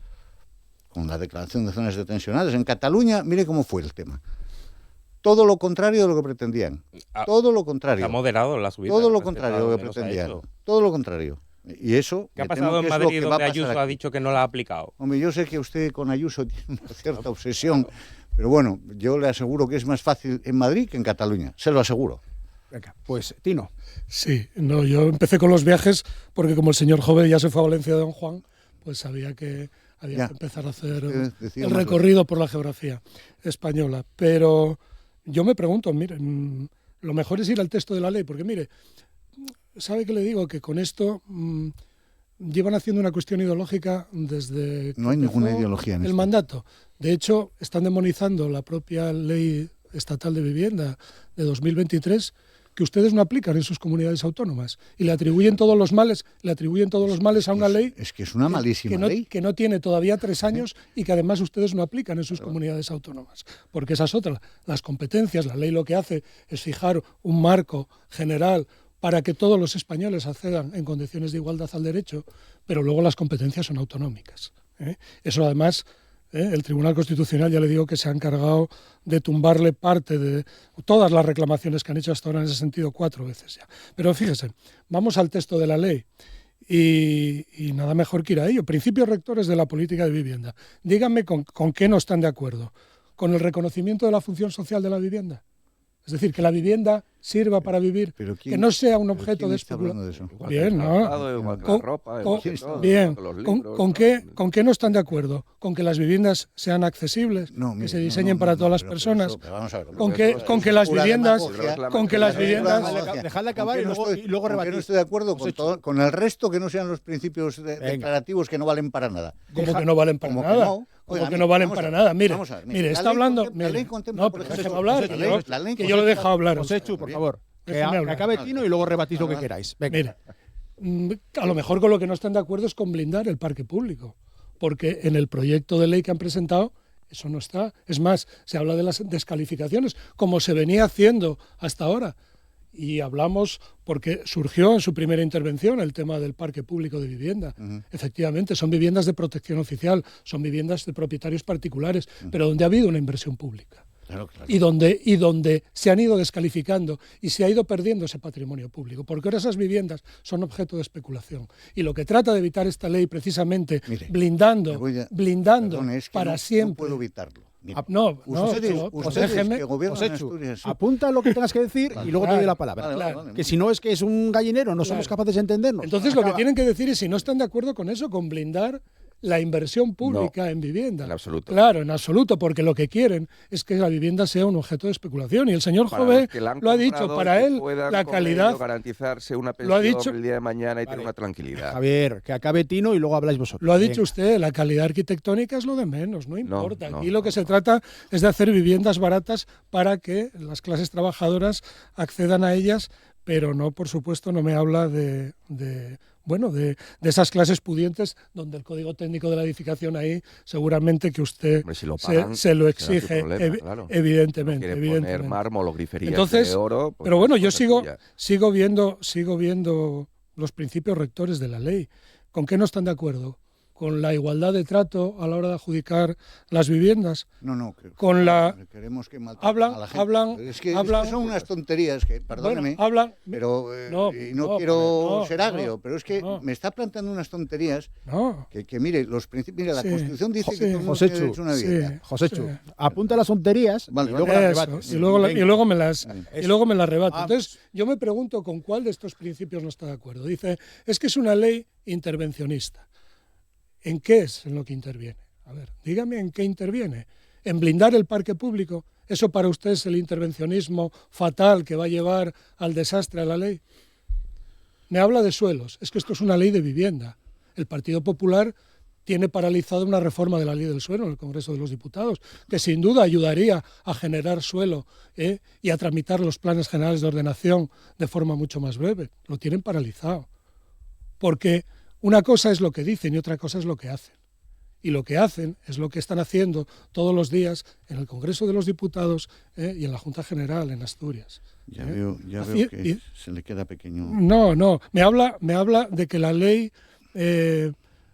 [SPEAKER 5] Con la declaración de zonas detencionadas. En Cataluña, mire cómo fue el tema. Todo lo contrario de lo que pretendían. Todo lo contrario.
[SPEAKER 3] Ha moderado la subida.
[SPEAKER 5] Todo lo contrario de lo que pretendían. Todo lo contrario. Y eso...
[SPEAKER 3] ¿Qué ha pasado en Madrid donde Ayuso ha dicho que no la ha aplicado?
[SPEAKER 5] Hombre, yo sé que usted con Ayuso tiene una cierta obsesión, pero bueno, yo le aseguro que es más fácil en Madrid que en Cataluña. Se lo aseguro.
[SPEAKER 1] Venga, pues Tino.
[SPEAKER 6] Sí, no, yo empecé con los viajes porque como el señor joven ya se fue a Valencia de Don Juan, pues sabía que había que empezar a hacer el recorrido por la geografía española. Pero yo me pregunto, mire, lo mejor es ir al texto de la ley, porque mire, ¿sabe qué le digo? Que con esto llevan haciendo una cuestión ideológica desde
[SPEAKER 5] no hay ninguna ideología en
[SPEAKER 6] el mandato. De hecho, están demonizando la propia ley estatal de vivienda de 2023 que ustedes no aplican en sus comunidades autónomas y le atribuyen todos los males a una ley
[SPEAKER 5] es que es una malísima ley
[SPEAKER 6] que no tiene todavía 3 años y que además ustedes no aplican en sus comunidades autónomas, porque esa es otra, las competencias. La ley lo que hace es fijar un marco general para que todos los españoles accedan en condiciones de igualdad al derecho, pero luego las competencias son autonómicas. Eso además, el Tribunal Constitucional, ya le digo que se ha encargado de tumbarle parte de todas las reclamaciones que han hecho hasta ahora en ese sentido 4 veces ya. Pero fíjese, vamos al texto de la ley y nada mejor que ir a ello. Principios rectores de la política de vivienda. Díganme con qué no están de acuerdo. ¿Con el reconocimiento de la función social de la vivienda? Es decir, que la vivienda sirva para vivir, que no sea un objeto de especulación. Bien, ¿no? Bien, ¿con qué no están de acuerro? ¿Con que las viviendas sean accesibles, que se diseñen para todas las personas? ¿Con que las viviendas...
[SPEAKER 1] Dejadle acabar y luego rebatir.
[SPEAKER 5] No estoy de acuerdo con el resto que no sean los principios declarativos que no valen para nada.
[SPEAKER 6] ¿Cómo que no valen para nada? Como que no valen para nada. Mire, está hablando...
[SPEAKER 5] La ley contempla, por ejemplo,
[SPEAKER 6] hablar, que yo lo he dejado hablar.
[SPEAKER 1] Joséchu, por favor. Que acabe Tino y luego rebatís lo que queráis. Venga.
[SPEAKER 6] Mire, a lo mejor con lo que no están de acuerdo es con blindar el parque público, porque en el proyecto de ley que han presentado eso no está. Es más, se habla de las descalificaciones, como se venía haciendo hasta ahora. Y hablamos, porque surgió en su primera intervención el tema del parque público de vivienda. Efectivamente, son viviendas de protección oficial, son viviendas de propietarios particulares, pero donde ha habido una inversión pública. Claro. Y donde se han ido descalificando y se ha ido perdiendo ese patrimonio público, porque ahora esas viviendas son objeto de especulación. Y lo que trata de evitar esta ley, precisamente, blindando para siempre.
[SPEAKER 5] No puedo evitarlo.
[SPEAKER 6] Déjeme.
[SPEAKER 1] Apunta lo que tengas que decir y luego te doy la palabra. Claro. Que si no es que es un gallinero, no somos capaces de entendernos.
[SPEAKER 6] Entonces lo que tienen que decir es si no están de acuerdo con eso, con blindar la inversión pública en vivienda.
[SPEAKER 4] En absoluto.
[SPEAKER 6] Claro, en absoluto, porque lo que quieren es que la vivienda sea un objeto de especulación. Y el señor Jové lo ha dicho, para él la calidad...
[SPEAKER 4] garantizarse una pensión el día de mañana y tener una tranquilidad.
[SPEAKER 1] Javier, que acabe Tino y luego habláis vosotros.
[SPEAKER 6] Lo ha dicho usted, la calidad arquitectónica es lo de menos, no importa. Aquí lo que se trata es de hacer viviendas baratas para que las clases trabajadoras accedan a ellas, pero no, por supuesto, no me habla de esas clases pudientes donde el código técnico de la edificación ahí seguramente que usted se lo exige, evidentemente.
[SPEAKER 4] No quiere poner mármol o griferías.
[SPEAKER 6] Entonces,
[SPEAKER 4] de oro.
[SPEAKER 6] Pero bueno, yo sigo viendo los principios rectores de la ley. ¿Con qué no están de acuerdo? con la igualdad de trato a la hora de adjudicar las viviendas.
[SPEAKER 5] No,
[SPEAKER 6] con la
[SPEAKER 5] queremos que maltraten a la gente. Es que son unas tonterías que, perdóneme, pero no quiero ser agrio, pero es que me está planteando unas tonterías que mire, los principios, mire, la Constitución dice que todo el mundo tiene derecho a una vivienda.
[SPEAKER 1] Joséchu, apunta las tonterías y luego las rebates.
[SPEAKER 6] Y luego me las rebato. Entonces, yo me pregunto con cuál de estos principios no está de acuerdo. Dice, es que es una ley intervencionista. ¿En qué es en lo que interviene? A ver, dígame en qué interviene. ¿En blindar el parque público? ¿Eso para usted es el intervencionismo fatal que va a llevar al desastre a la ley? Me habla de suelos. Es que esto es una ley de vivienda. El Partido Popular tiene paralizada una reforma de la ley del suelo en el Congreso de los Diputados, que sin duda ayudaría a generar suelo y a tramitar los planes generales de ordenación de forma mucho más breve. Lo tienen paralizado. Porque una cosa es lo que dicen y otra cosa es lo que hacen. Y lo que hacen es lo que están haciendo todos los días en el Congreso de los Diputados y en la Junta General en Asturias.
[SPEAKER 5] Ya veo que se le queda pequeño.
[SPEAKER 6] No. Me habla de que la ley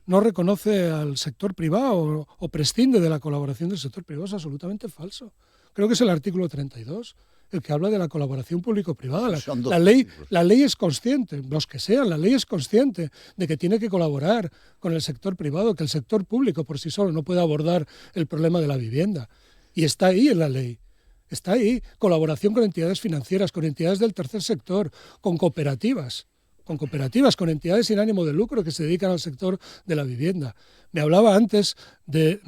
[SPEAKER 6] no reconoce al sector privado o prescinde de la colaboración del sector privado. Es absolutamente falso. Creo que es el artículo 32. El que habla de la colaboración público-privada. La ley es consciente, los que sean, la ley es consciente de que tiene que colaborar con el sector privado, que el sector público por sí solo no puede abordar el problema de la vivienda. Y está ahí en la ley. Está ahí. Colaboración con entidades financieras, con entidades del tercer sector, con cooperativas, con entidades sin ánimo de lucro que se dedican al sector de la vivienda. Me hablaba antes de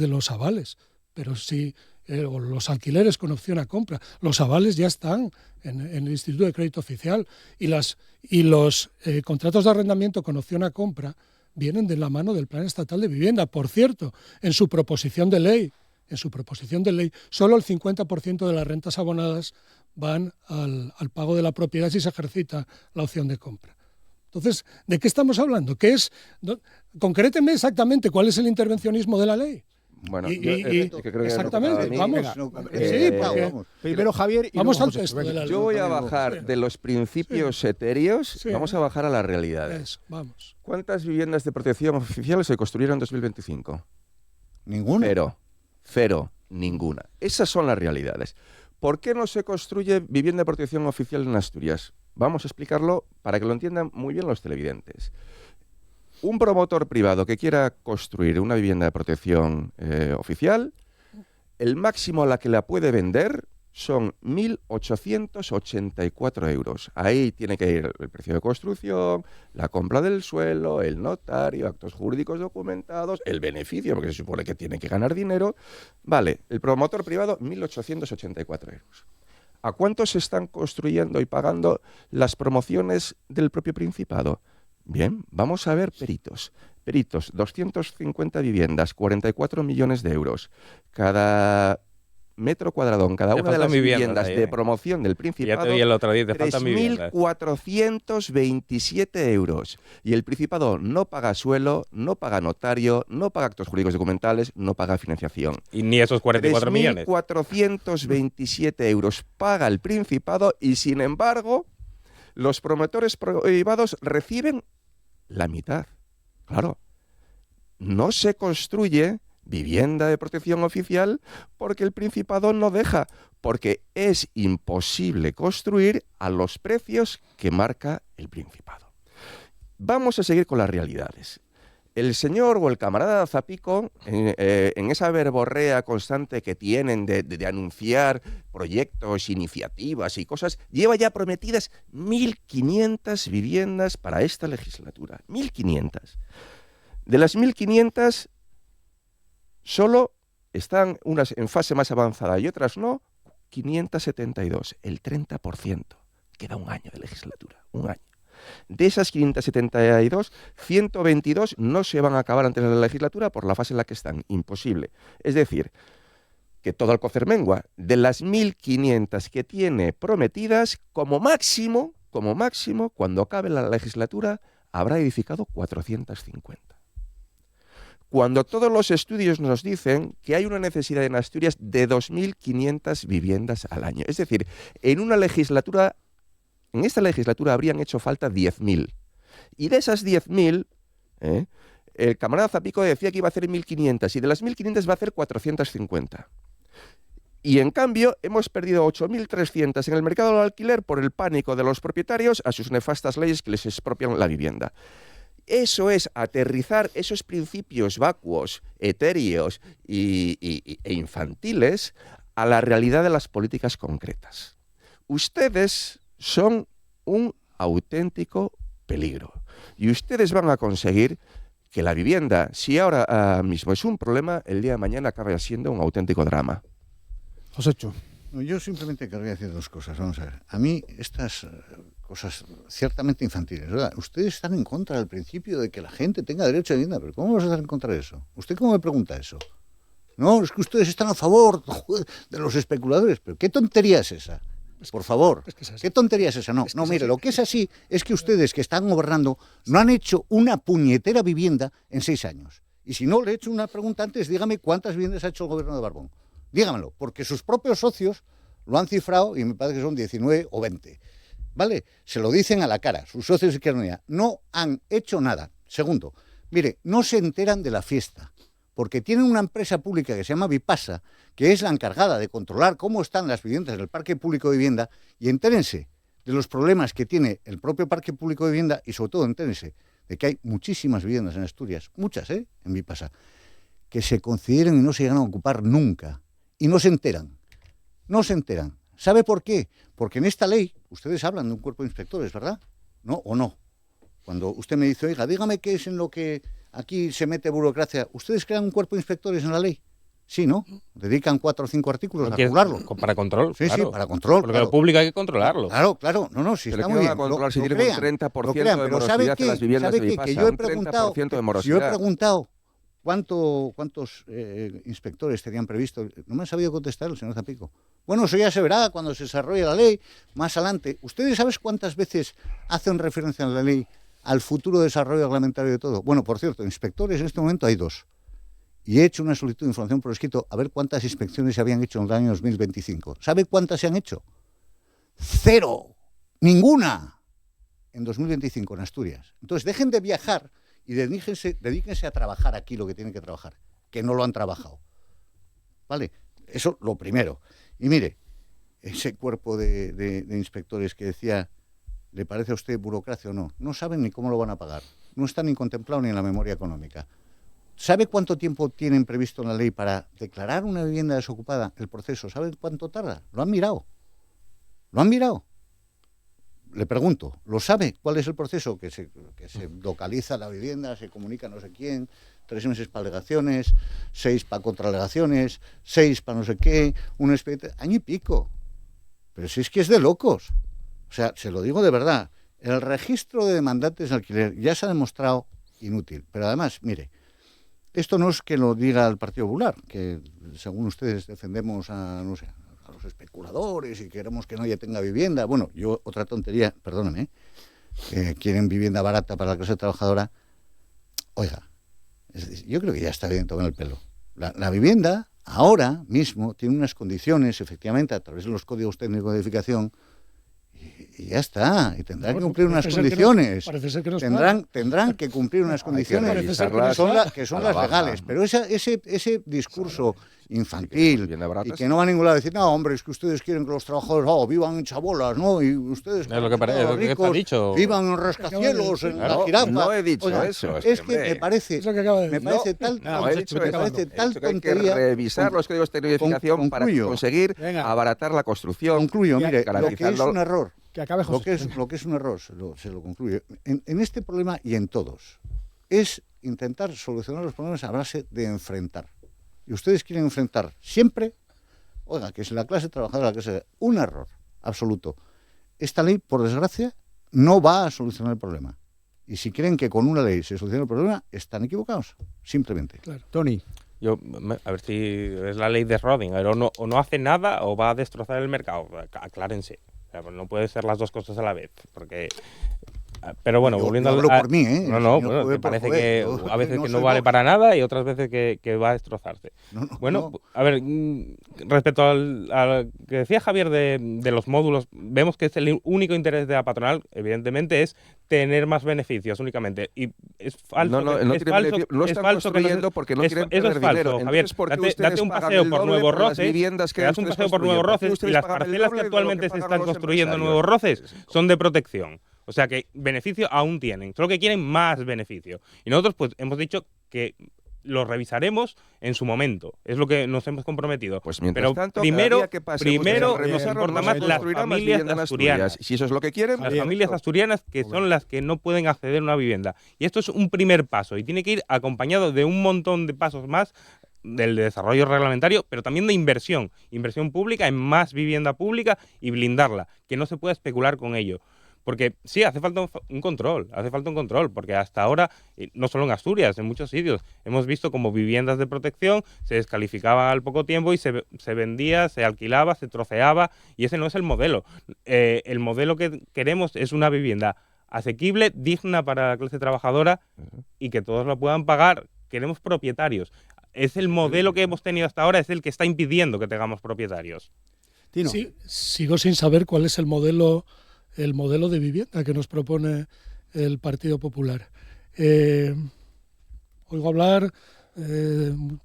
[SPEAKER 6] los avales, pero sí... o los alquileres con opción a compra. Los avales ya están en el Instituto de Crédito Oficial y los contratos de arrendamiento con opción a compra vienen de la mano del Plan Estatal de Vivienda. Por cierto, en su proposición de ley, solo el 50% de las rentas abonadas van al pago de la propiedad si se ejercita la opción de compra. Entonces, ¿de qué estamos hablando? Concréteme exactamente cuál es el intervencionismo de la ley.
[SPEAKER 4] Bueno,
[SPEAKER 6] exactamente, vamos.
[SPEAKER 1] Primero Javier y
[SPEAKER 6] vamos
[SPEAKER 1] luego
[SPEAKER 6] al texto de la ley.
[SPEAKER 4] Yo voy a bajar de los principios etéreos, vamos a bajar a la realidad.
[SPEAKER 6] Vamos.
[SPEAKER 4] ¿Cuántas viviendas de protección oficial se construyeron en 2025?
[SPEAKER 5] ¿Ninguna?
[SPEAKER 4] Cero, ninguna. Esas son las realidades. ¿Por qué no se construye vivienda de protección oficial en Asturias? Vamos a explicarlo para que lo entiendan muy bien los televidentes. Un promotor privado que quiera construir una vivienda de protección oficial, el máximo a la que la puede vender son 1.884 euros. Ahí tiene que ir el precio de construcción, la compra del suelo, el notario, actos jurídicos documentados, el beneficio, porque se supone que tiene que ganar dinero. Vale, el promotor privado, 1.884 euros. ¿A cuánto se están construyendo y pagando las promociones del propio Principado? Bien, vamos a ver peritos. Peritos, 250 viviendas, 44 millones de euros. Cada metro cuadrado en cada una de las viviendas de promoción del Principado, 3.427 euros. Y el Principado no paga suelo, no paga notario, no paga actos jurídicos documentales, no paga financiación.
[SPEAKER 3] Y ni esos 44 millones.
[SPEAKER 4] 3.427 euros paga el Principado y, sin embargo, los promotores privados reciben la mitad. Claro, no se construye vivienda de protección oficial porque el Principado no deja, porque es imposible construir a los precios que marca el Principado. Vamos a seguir con las realidades. El señor o el camarada Zapico, en esa verborrea constante que tienen de anunciar proyectos, iniciativas y cosas, lleva ya prometidas 1.500 viviendas para esta legislatura. 1.500. De las 1.500, solo están unas en fase más avanzada y otras no, 572, el 30%. Queda un año de legislatura, un año. De esas 572, 122 no se van a acabar antes de la legislatura por la fase en la que están. Imposible. Es decir, que todo Alcocer mengua. De las 1.500 que tiene prometidas, como máximo, cuando acabe la legislatura, habrá edificado 450. Cuando todos los estudios nos dicen que hay una necesidad en Asturias de 2.500 viviendas al año. Es decir, en esta legislatura habrían hecho falta 10.000. Y de esas 10.000, El camarada Zapico decía que iba a hacer 1.500 y de las 1.500 va a hacer 450. Y en cambio hemos perdido 8.300 en el mercado del alquiler por el pánico de los propietarios a sus nefastas leyes que les expropian la vivienda. Eso es aterrizar esos principios vacuos, etéreos e infantiles a la realidad de las políticas concretas. Ustedes son un auténtico peligro y ustedes van a conseguir que la vivienda, si ahora mismo es un problema, el día de mañana acabe siendo un auténtico drama.
[SPEAKER 1] Josécho.
[SPEAKER 5] No, yo simplemente querría decir dos cosas. Vamos a ver. A mí estas cosas ciertamente infantiles, ¿verdad? Ustedes están en contra del principio de que la gente tenga derecho a vivienda, pero ¿cómo vas a estar en contra de eso? ¿Usted cómo me pregunta eso? No, es que ustedes están a favor de los especuladores. ¿Pero qué tontería es esa? Por favor, ¿qué tontería es esa? No, mire, lo que es así es que ustedes que están gobernando no han hecho una puñetera vivienda en 6 años. Y si no, le he hecho una pregunta antes, dígame cuántas viviendas ha hecho el gobierno de Barbón. Dígamelo, porque sus propios socios lo han cifrado y me parece que son 19 o 20. ¿Vale? Se lo dicen a la cara, sus socios de Izquierda Unida. No han hecho nada. Segundo, mire, no se enteran de la fiesta, porque tienen una empresa pública que se llama Vipasa, que es la encargada de controlar cómo están las viviendas del parque público de vivienda, y entérense de los problemas que tiene el propio parque público de vivienda y sobre todo entérense de que hay muchísimas viviendas en Asturias, muchas, en Vipasa, que se consideren y no se llegan a ocupar nunca. Y no se enteran. No se enteran. ¿Sabe por qué? Porque en esta ley, ustedes hablan de un cuerpo de inspectores, ¿verdad? ¿No o no? Cuando usted me dice, oiga, dígame qué es en lo que aquí se mete burocracia, ¿ustedes crean un cuerpo de inspectores en la ley? Sí, ¿no? Dedican 4 o 5 artículos a regularlo.
[SPEAKER 3] Para control.
[SPEAKER 4] Sí,
[SPEAKER 3] claro.
[SPEAKER 4] sí, para control.
[SPEAKER 3] Porque lo público hay que controlarlo.
[SPEAKER 5] Claro. No, sí, está muy bien.
[SPEAKER 4] Controlar si tienen un 30% de
[SPEAKER 5] pero
[SPEAKER 4] morosidad en las viviendas de Vipasa.
[SPEAKER 5] Que yo he preguntado ¿cuántos inspectores tenían previsto? No me ha sabido contestar el señor Zapico. Bueno, eso ya se verá cuando se desarrolle la ley más adelante. ¿Ustedes saben cuántas veces hacen referencia en la ley al futuro desarrollo reglamentario de todo? Bueno, por cierto, inspectores en este momento hay 2. Y he hecho una solicitud de información por escrito a ver cuántas inspecciones se habían hecho en el año 2025. ¿Sabe cuántas se han hecho? 0. Ninguna. En 2025 en Asturias. Entonces, dejen de viajar y dedíquense a trabajar aquí lo que tienen que trabajar, que no lo han trabajado. ¿Vale? Eso lo primero. Y mire, ese cuerpo de inspectores que decía, ¿le parece a usted burocracia o no? No saben ni cómo lo van a pagar. No está ni contemplado ni en la memoria económica. ¿Sabe cuánto tiempo tienen previsto en la ley para declarar una vivienda desocupada? El proceso, ¿sabe cuánto tarda? ¿Lo han mirado? Le pregunto, ¿lo sabe? ¿Cuál es el proceso? Que se localiza la vivienda, se comunica no sé quién, 3 meses para alegaciones, 6 para contraalegaciones, 6 para no sé qué, un expediente, año y pico. Pero si es que es de locos. O sea, se lo digo de verdad, el registro de demandantes de alquiler ya se ha demostrado inútil. Pero además, mire, esto no es que lo diga el Partido Popular, que según ustedes defendemos a los especuladores y queremos que nadie tenga vivienda. Bueno, yo otra tontería, perdóname, quieren vivienda barata para la clase trabajadora. Oiga, yo creo que ya está bien tomar el pelo. La vivienda ahora mismo tiene unas condiciones, efectivamente, a través de los códigos técnicos de edificación, y ya está, y tendrán que cumplir unas condiciones. Tendrán que cumplir unas condiciones que son las legales. Pero ese discurso infantil y que no va a ningún lado a decir, no, hombre, es que ustedes quieren que los trabajadores vivan en chabolas, ¿no? Y ustedes,
[SPEAKER 3] es lo que parece,
[SPEAKER 5] los ricos,
[SPEAKER 3] dicho.
[SPEAKER 5] vivan en rascacielos, en la jirafa.
[SPEAKER 4] No he dicho
[SPEAKER 5] Oiga,
[SPEAKER 4] eso.
[SPEAKER 5] Es que me parece tal tontería.
[SPEAKER 4] Hay que revisar los códigos de edificación para conseguir abaratar la construcción.
[SPEAKER 5] Concluyo, mire, lo que es un error.
[SPEAKER 1] Que acabe José.
[SPEAKER 5] Lo que es un error, se lo concluyo. En este problema y en todos, es intentar solucionar los problemas a base de enfrentar. Y ustedes quieren enfrentar siempre, oiga, que es la clase trabajadora, que es un error absoluto. Esta ley, por desgracia, no va a solucionar el problema. Y si creen que con una ley se soluciona el problema, están equivocados, simplemente.
[SPEAKER 1] Claro. Tony.
[SPEAKER 3] Yo, a ver si es la ley de Schrödinger, o no hace nada o va a destrozar el mercado. Aclárense. O sea, no puede ser las dos cosas a la vez, porque Pero bueno,
[SPEAKER 5] Yo
[SPEAKER 3] volviendo
[SPEAKER 5] hablo
[SPEAKER 3] a...
[SPEAKER 5] por mí, ¿eh?
[SPEAKER 3] No,
[SPEAKER 5] Señor
[SPEAKER 3] bueno,
[SPEAKER 5] Jover,
[SPEAKER 3] que parece
[SPEAKER 5] por
[SPEAKER 3] que
[SPEAKER 5] Jover,
[SPEAKER 3] a veces
[SPEAKER 5] no
[SPEAKER 3] que
[SPEAKER 5] soy
[SPEAKER 3] no vale
[SPEAKER 5] Vox.
[SPEAKER 3] para nada y otras veces que va a destrozarse.
[SPEAKER 5] No,
[SPEAKER 3] Bueno,
[SPEAKER 5] no.
[SPEAKER 3] a ver, respecto al que decía Javier de los módulos, vemos que el único interés de la patronal, evidentemente, es tener más beneficios únicamente. Y es falso.
[SPEAKER 4] No
[SPEAKER 3] es
[SPEAKER 4] tiene
[SPEAKER 3] falso,
[SPEAKER 4] beneficio, no
[SPEAKER 3] es
[SPEAKER 4] están
[SPEAKER 3] falso que no
[SPEAKER 4] construyendo porque no quieren
[SPEAKER 3] eso es
[SPEAKER 4] perder
[SPEAKER 3] falso,
[SPEAKER 4] dinero.
[SPEAKER 3] Javier.
[SPEAKER 4] Entonces, ¿por qué
[SPEAKER 3] Date
[SPEAKER 4] ustedes
[SPEAKER 3] un
[SPEAKER 4] pagan
[SPEAKER 3] paseo
[SPEAKER 4] el
[SPEAKER 3] por
[SPEAKER 4] doble
[SPEAKER 3] Nuevos
[SPEAKER 4] por las
[SPEAKER 3] Roces,
[SPEAKER 4] viviendas que
[SPEAKER 3] te das un
[SPEAKER 4] ustedes
[SPEAKER 3] paseo por
[SPEAKER 4] construyen?
[SPEAKER 3] Nuevos
[SPEAKER 4] ¿Por qué
[SPEAKER 3] Roces y
[SPEAKER 4] ustedes
[SPEAKER 3] las
[SPEAKER 4] pagan el
[SPEAKER 3] parcelas
[SPEAKER 4] doble
[SPEAKER 3] que
[SPEAKER 4] de lo que
[SPEAKER 3] actualmente se
[SPEAKER 4] pagan
[SPEAKER 3] están
[SPEAKER 4] los
[SPEAKER 3] construyendo en
[SPEAKER 4] empresarios?
[SPEAKER 3] Nuevos Roces son de protección. O sea que beneficio aún tienen, solo que quieren más beneficio. Y nosotros pues hemos dicho que lo revisaremos en su momento, es lo que nos hemos comprometido.
[SPEAKER 4] Pues mientras
[SPEAKER 3] pero
[SPEAKER 4] tanto,
[SPEAKER 3] primero,
[SPEAKER 4] cada día que pase,
[SPEAKER 3] primero
[SPEAKER 4] ustedes
[SPEAKER 3] nos
[SPEAKER 4] revisarlo,
[SPEAKER 3] importa
[SPEAKER 4] no
[SPEAKER 3] más
[SPEAKER 4] se
[SPEAKER 3] las
[SPEAKER 4] construirá más
[SPEAKER 3] familias
[SPEAKER 4] vivienda en
[SPEAKER 3] asturianas.
[SPEAKER 4] Asturias. Si eso es lo que quieren,
[SPEAKER 3] Las familias asturianas que son las que no pueden acceder a una vivienda. Y esto es un primer paso y tiene que ir acompañado de un montón de pasos más del desarrollo reglamentario, pero también de inversión pública en más vivienda pública y blindarla, que no se pueda especular con ello. Porque sí, hace falta un control, porque hasta ahora, no solo en Asturias, en muchos sitios, hemos visto como viviendas de protección se descalificaban al poco tiempo y se vendía, se alquilaba, se troceaba, y ese no es el modelo. El modelo que queremos es una vivienda asequible, digna para la clase trabajadora y que todos la puedan pagar. Queremos propietarios. Es el modelo que hemos tenido hasta ahora, es el que está impidiendo que tengamos propietarios.
[SPEAKER 1] Tino.
[SPEAKER 6] Sí, sigo sin saber cuál es el modelo de vivienda que nos propone el Partido Popular. Oigo hablar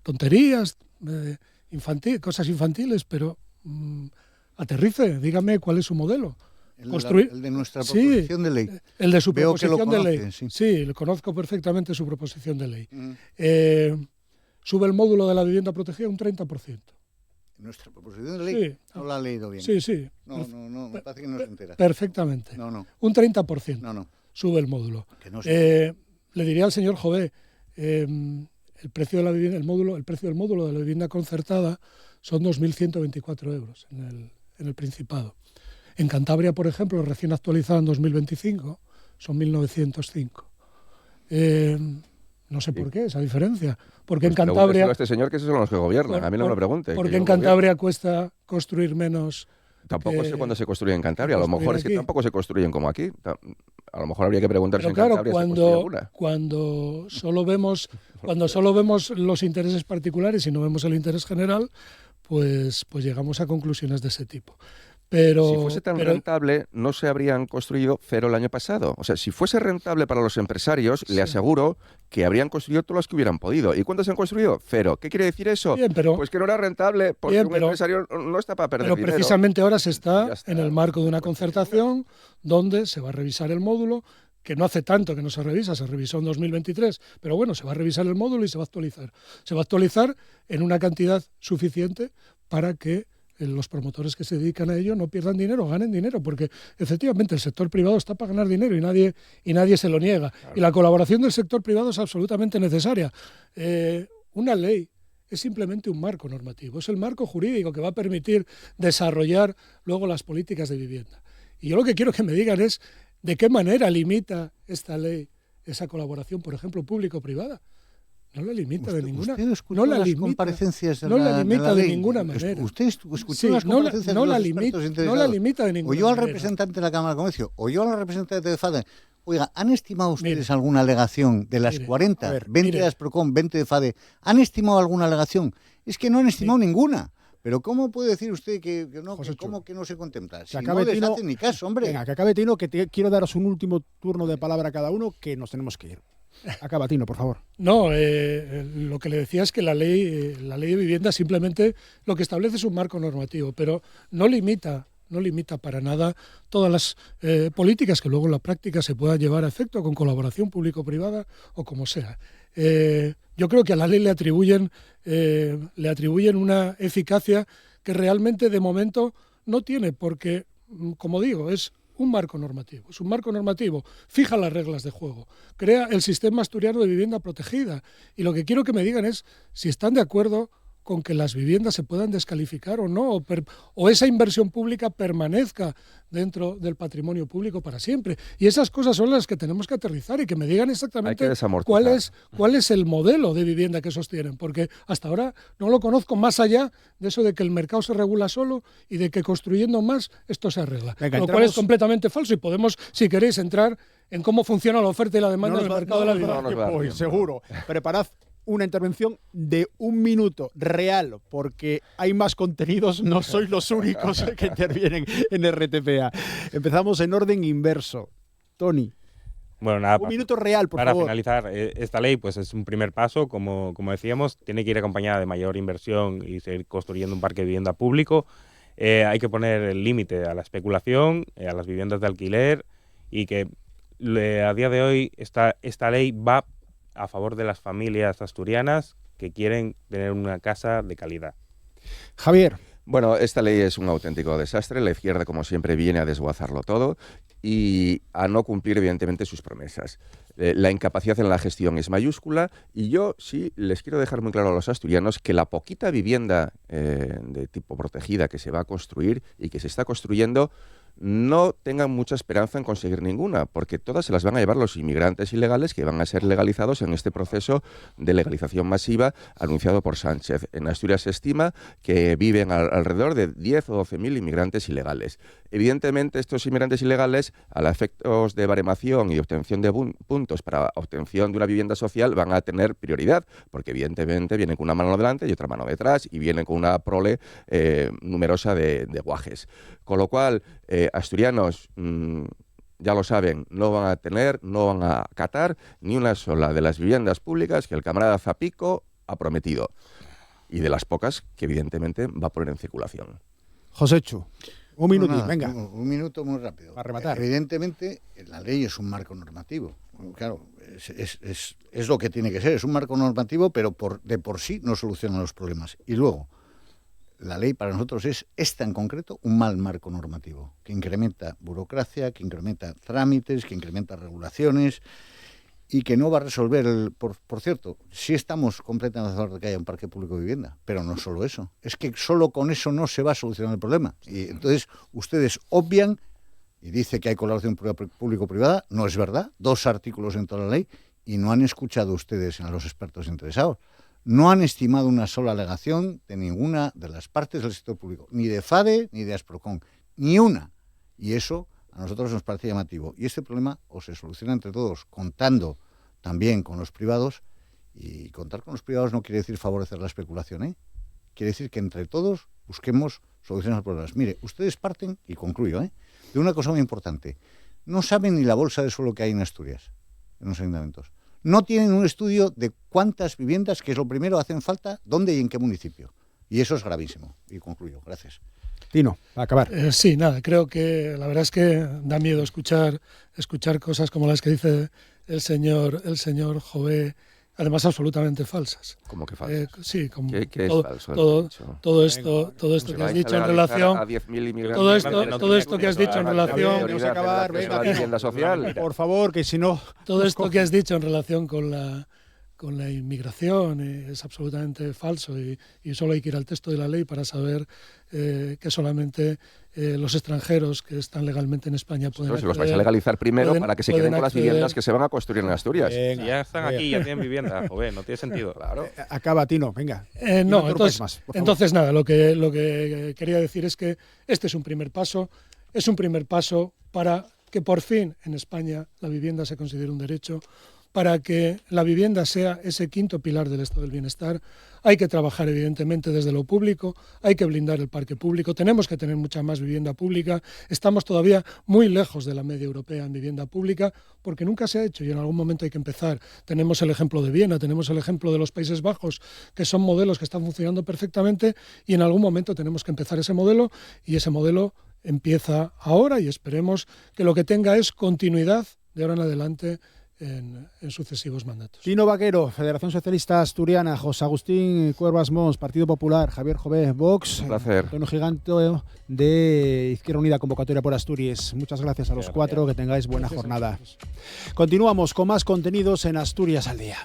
[SPEAKER 6] tonterías, cosas infantiles, pero aterrice, dígame cuál es su modelo.
[SPEAKER 5] El de nuestra proposición de ley.
[SPEAKER 6] El de su
[SPEAKER 5] Veo que
[SPEAKER 6] proposición
[SPEAKER 5] lo
[SPEAKER 6] de ley.
[SPEAKER 5] conoce,
[SPEAKER 6] Sí, lo conozco perfectamente su proposición de ley. Sube el módulo de la vivienda protegida un 30%.
[SPEAKER 5] Nuestra proposición de ley no la ha leído bien.
[SPEAKER 6] Sí.
[SPEAKER 5] No, me parece que no se entera.
[SPEAKER 6] Perfectamente.
[SPEAKER 5] No.
[SPEAKER 6] Un 30%.
[SPEAKER 5] No.
[SPEAKER 6] Sube el módulo.
[SPEAKER 5] Que no sé.
[SPEAKER 6] Le diría al señor Jové, el precio de la vivienda, el precio del módulo de la vivienda concertada son 2.124 euros en el Principado. En Cantabria, por ejemplo, recién actualizada en 2025, son 1.905. No sé por qué esa diferencia. Porque en Cantabria...
[SPEAKER 4] a este señor que esos son los que gobiernan, a mí no me lo pregunte.
[SPEAKER 6] Porque en Cantabria cuesta construir menos...
[SPEAKER 4] Tampoco sé cuándo se construye en Cantabria, a lo mejor es que tampoco se construyen como aquí. A lo mejor habría que preguntar si en Cantabria se construye alguna.
[SPEAKER 6] Cuando solo vemos los intereses particulares y no vemos el interés general, pues llegamos a conclusiones de ese tipo. Pero,
[SPEAKER 4] si fuese tan rentable, no se habrían construido cero el año pasado. O sea, si fuese rentable para los empresarios, le aseguro que habrían construido todos los que hubieran podido. ¿Y cuántos se han construido? Cero. ¿Qué quiere decir eso?
[SPEAKER 6] Bien,
[SPEAKER 4] pues que no era rentable porque un empresario no está para perder dinero.
[SPEAKER 6] Pero precisamente ahora se está en el marco de una concertación donde se va a revisar el módulo, que no hace tanto que no se revisó en 2023, pero bueno, se va a revisar el módulo y se va a actualizar. Se va a actualizar en una cantidad suficiente para que los promotores que se dedican a ello no pierdan dinero, ganen dinero, porque efectivamente el sector privado está para ganar dinero y nadie se lo niega. Claro. Y la colaboración del sector privado es absolutamente necesaria. Una ley es simplemente un marco normativo, es el marco jurídico que va a permitir desarrollar luego las políticas de vivienda. Y yo lo que quiero que me digan es de qué manera limita esta ley esa colaboración, por ejemplo, público-privada. No la limita de ninguna manera.
[SPEAKER 5] No la limita. Comparecencias de la
[SPEAKER 6] de
[SPEAKER 5] ley.
[SPEAKER 6] ninguna manera.
[SPEAKER 5] Usted escuchó las comparecencias
[SPEAKER 6] no
[SPEAKER 5] de
[SPEAKER 6] la
[SPEAKER 5] los expertos interesados.
[SPEAKER 6] No la limita de ninguna manera.
[SPEAKER 5] O yo al representante de la Cámara de Comercio, o yo al representante de FADE. Oiga, ¿han estimado ustedes alguna alegación de las 40, 20 de Asprocom, 20 de FADE? ¿Han estimado alguna alegación? Es que no han estimado ninguna. Pero ¿cómo puede decir usted que no se contempla? Si no les hacen ni caso, hombre.
[SPEAKER 1] Venga, que acabe Tino, que quiero daros un último turno de palabra a cada uno, que nos tenemos que ir. Acaba, Tino, por favor.
[SPEAKER 6] No, lo que le decía es que la ley de vivienda simplemente lo que establece es un marco normativo, pero no limita para nada todas las políticas que luego en la práctica se puedan llevar a efecto con colaboración público-privada o como sea. Yo creo que a la ley le atribuyen una eficacia que realmente de momento no tiene, porque, como digo, es un marco normativo, fija las reglas de juego, crea el sistema asturiano de vivienda protegida, y lo que quiero que me digan es si están de acuerdo con que las viviendas se puedan descalificar o no, o esa inversión pública permanezca dentro del patrimonio público para siempre. Y esas cosas son las que tenemos que aterrizar y que me digan exactamente cuál es el modelo de vivienda que sostienen, porque hasta ahora no lo conozco más allá de eso de que el mercado se regula solo y de que construyendo más esto se arregla. Venga, lo cual es completamente falso, y podemos, si queréis, entrar en cómo funciona la oferta y la demanda del mercado de la vivienda.
[SPEAKER 1] Seguro. Preparad una intervención de 1 minuto real, porque hay más contenidos, no sois los únicos que intervienen en RTPA. Empezamos en orden inverso. Tony.
[SPEAKER 3] Bueno, nada,
[SPEAKER 1] 1 minuto real, por favor.
[SPEAKER 3] Para finalizar, esta ley pues es un primer paso, como decíamos, tiene que ir acompañada de mayor inversión y seguir construyendo un parque de vivienda público. Hay que poner el límite a la especulación, a las viviendas de alquiler, y que a día de hoy esta ley va a favor de las familias asturianas que quieren tener una casa de calidad.
[SPEAKER 1] Javier.
[SPEAKER 4] Bueno, esta ley es un auténtico desastre. La izquierda, como siempre, viene a desguazarlo todo y a no cumplir, evidentemente, sus promesas. La incapacidad en la gestión es mayúscula, y yo sí les quiero dejar muy claro a los asturianos que la poquita vivienda de tipo protegida que se va a construir y que se está construyendo, no tengan mucha esperanza en conseguir ninguna, porque todas se las van a llevar los inmigrantes ilegales que van a ser legalizados en este proceso de legalización masiva anunciado por Sánchez. En Asturias se estima que viven alrededor de 10 o 12.000 inmigrantes ilegales. Evidentemente, estos inmigrantes ilegales, a los efectos de baremación y obtención de puntos para obtención de una vivienda social, van a tener prioridad, porque evidentemente vienen con una mano delante y otra mano detrás, y vienen con una prole numerosa de guajes. Con lo cual, asturianos, ya lo saben, no van a acatar ni una sola de las viviendas públicas que el camarada Zapico ha prometido, y de las pocas que evidentemente va a poner en circulación.
[SPEAKER 1] Joséchu, 1 minuto, venga.
[SPEAKER 5] Un minuto muy rápido.
[SPEAKER 1] Para rematar.
[SPEAKER 5] Evidentemente, la ley es un marco normativo. Claro, es lo que tiene que ser, es un marco normativo, pero de por sí no soluciona los problemas. Y luego, la ley para nosotros es esta en concreto un mal marco normativo, que incrementa burocracia, que incrementa trámites, que incrementa regulaciones y que no va a resolver por cierto, sí estamos completamente a favor de que haya un parque público de vivienda, pero no solo eso, es que solo con eso no se va a solucionar el problema. Y entonces ustedes obvian y dice que hay colaboración público-privada, no es verdad, 2 artículos en toda la ley, y no han escuchado ustedes a los expertos interesados. No han estimado una sola alegación de ninguna de las partes del sector público, ni de FADE ni de Asprocon, ni una. Y eso a nosotros nos parece llamativo. Y este problema o se soluciona entre todos, contando también con los privados, y contar con los privados no quiere decir favorecer la especulación, ¿eh? Quiere decir que entre todos busquemos soluciones a los problemas. Mire, ustedes parten, y concluyo, de una cosa muy importante. No saben ni la bolsa de suelo que hay en Asturias, en los ayuntamientos. No tienen un estudio de cuántas viviendas, que es lo primero, hacen falta, dónde y en qué municipio. Y eso es gravísimo. Y concluyo. Gracias.
[SPEAKER 1] Tino, a acabar.
[SPEAKER 6] Sí, nada, creo que la verdad es que da miedo escuchar cosas como las que dice el señor Jové, además absolutamente falsas.
[SPEAKER 4] ¿Cómo que falsas?
[SPEAKER 6] Sí, como
[SPEAKER 4] ¿Qué es falso?
[SPEAKER 6] Todo esto que has dicho en relación
[SPEAKER 4] a 10.000 inmigrantes.
[SPEAKER 6] Todo esto que has dicho en relación.
[SPEAKER 1] Vamos a acabar, venga,
[SPEAKER 4] vivienda social.
[SPEAKER 1] Por favor, que si no.
[SPEAKER 6] Todo esto que has dicho en relación con la inmigración es absolutamente falso, y solo hay que ir al texto de la ley para saber que solamente los extranjeros que están legalmente en España pueden acceder.
[SPEAKER 4] Si los vais a legalizar primero para que se queden con las viviendas que se van a construir en Asturias.
[SPEAKER 3] Si ya están aquí, ya tienen vivienda, joder, no tiene sentido. Claro.
[SPEAKER 1] Acaba, Tino, venga.
[SPEAKER 6] No, entonces nada, lo que quería decir es que este es un primer paso para que por fin en España la vivienda se considere un derecho, para que la vivienda sea ese quinto pilar del estado del bienestar. Hay que trabajar evidentemente desde lo público, hay que blindar el parque público, tenemos que tener mucha más vivienda pública, estamos todavía muy lejos de la media europea en vivienda pública, porque nunca se ha hecho y en algún momento hay que empezar. Tenemos el ejemplo de Viena, tenemos el ejemplo de los Países Bajos, que son modelos que están funcionando perfectamente, y en algún momento tenemos que empezar ese modelo, y ese modelo empieza ahora, y esperemos que lo que tenga es continuidad de ahora en adelante en sucesivos mandatos.
[SPEAKER 1] Tino Vaquero, Federación Socialista Asturiana, José Agustín Cuervas Mons, Partido Popular, Javier Jové, Vox,
[SPEAKER 4] un placer.
[SPEAKER 1] Antonio Gigante de Izquierda Unida, Convocatoria por Asturias. Muchas gracias a los cuatro, que tengáis buena jornada. Continuamos con más contenidos en Asturias al Día.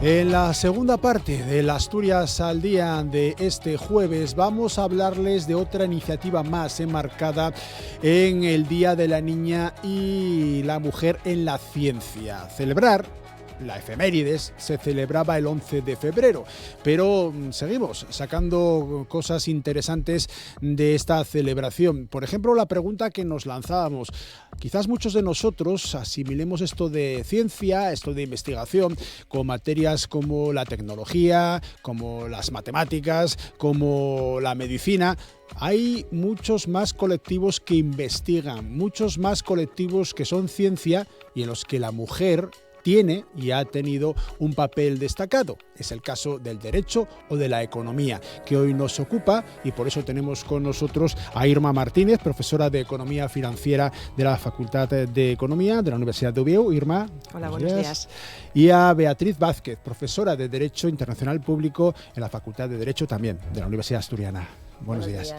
[SPEAKER 1] En la segunda parte del Asturias al Día de este jueves vamos a hablarles de otra iniciativa más enmarcada en el Día de la Niña y la Mujer en la Ciencia. Celebrar la efemérides se celebraba el 11 de febrero, pero seguimos sacando cosas interesantes de esta celebración. Por ejemplo, la pregunta que nos lanzábamos. Quizás muchos de nosotros asimilemos esto de ciencia, esto de investigación, con materias como la tecnología, como las matemáticas, como la medicina. Hay muchos más colectivos que investigan, muchos más colectivos que son ciencia y en los que la mujer tiene y ha tenido un papel destacado. Es el caso del derecho o de la economía, que hoy nos ocupa, y por eso tenemos con nosotros a Irma Martínez, profesora de Economía Financiera de la Facultad de Economía de la Universidad de Oviedo. Irma.
[SPEAKER 7] Hola, buenos días.
[SPEAKER 1] Y a Beatriz Vázquez, profesora de Derecho Internacional Público en la Facultad de Derecho también de la Universidad Asturiana. Buenos días.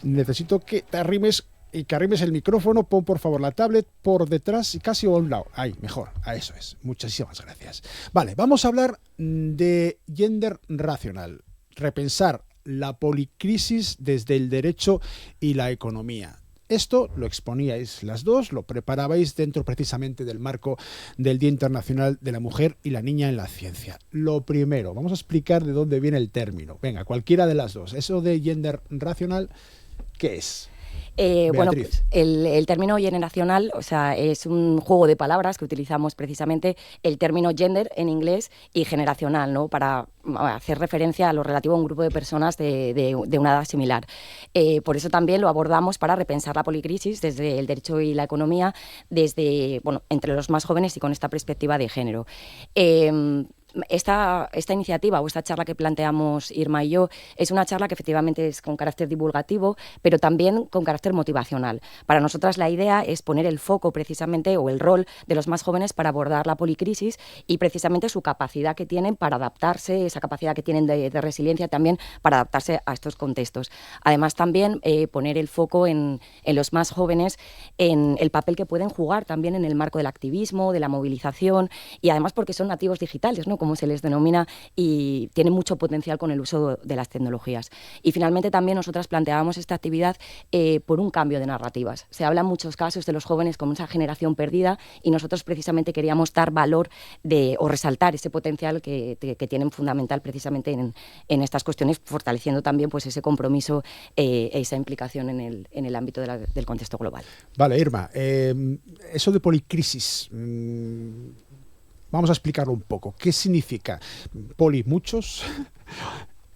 [SPEAKER 1] Necesito que te arrimes y que arrimes el micrófono. Pon por favor la tablet por detrás y casi a un lado. Ahí, mejor. A eso es. Muchísimas gracias. Vale, vamos a hablar de gender racional. Repensar la policrisis desde el derecho y la economía. Esto lo exponíais las dos, lo preparabais dentro precisamente del marco del Día Internacional de la Mujer y la Niña en la Ciencia. Lo primero, vamos a explicar de dónde viene el término. Venga, cualquiera de las dos. Eso de gender racional, ¿qué es?
[SPEAKER 7] Bueno, pues el término generacional, o sea, es un juego de palabras que utilizamos precisamente el término gender en inglés y generacional, ¿no? Para hacer referencia a lo relativo a un grupo de personas de una edad similar. Por eso también lo abordamos para repensar la policrisis desde el derecho y la economía, desde, bueno, entre los más jóvenes y con esta perspectiva de género. Esta iniciativa o esta charla que planteamos Irma y yo es una charla que efectivamente es con carácter divulgativo, pero también con carácter motivacional. Para nosotras la idea es poner el foco precisamente o el rol de los más jóvenes para abordar la policrisis y precisamente su capacidad que tienen para adaptarse, esa capacidad que tienen de resiliencia también para adaptarse a estos contextos. Además también poner el foco en los más jóvenes, en el papel que pueden jugar también en el marco del activismo, de la movilización y además porque son nativos digitales, ¿no? Como se les denomina, y tienen mucho potencial con el uso de las tecnologías. Y finalmente también nosotras planteábamos esta actividad por un cambio de narrativas. Se habla en muchos casos de los jóvenes como esa generación perdida y nosotros precisamente queríamos dar valor o resaltar ese potencial que tienen fundamental precisamente en estas cuestiones, fortaleciendo también pues ese compromiso, esa implicación en el ámbito del contexto global.
[SPEAKER 1] Vale, Irma, eso de policrisis, vamos a explicarlo un poco. ¿Qué significa? Poli, muchos.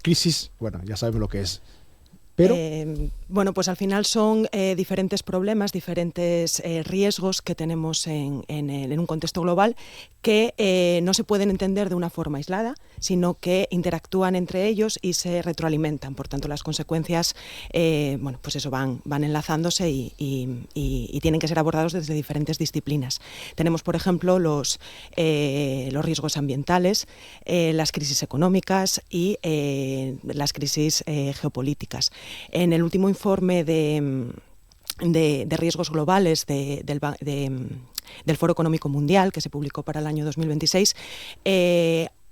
[SPEAKER 1] Crisis, bueno, ya sabemos lo que es. Pero
[SPEAKER 8] bueno, pues al final son diferentes problemas, diferentes riesgos que tenemos en un contexto global que no se pueden entender de una forma aislada, sino que interactúan entre ellos y se retroalimentan. Por tanto, las consecuencias bueno, pues eso van enlazándose y tienen que ser abordados desde diferentes disciplinas. Tenemos, por ejemplo, los riesgos ambientales, las crisis económicas y las crisis geopolíticas. En el último informe de riesgos globales del Foro Económico Mundial, que se publicó para el año 2026,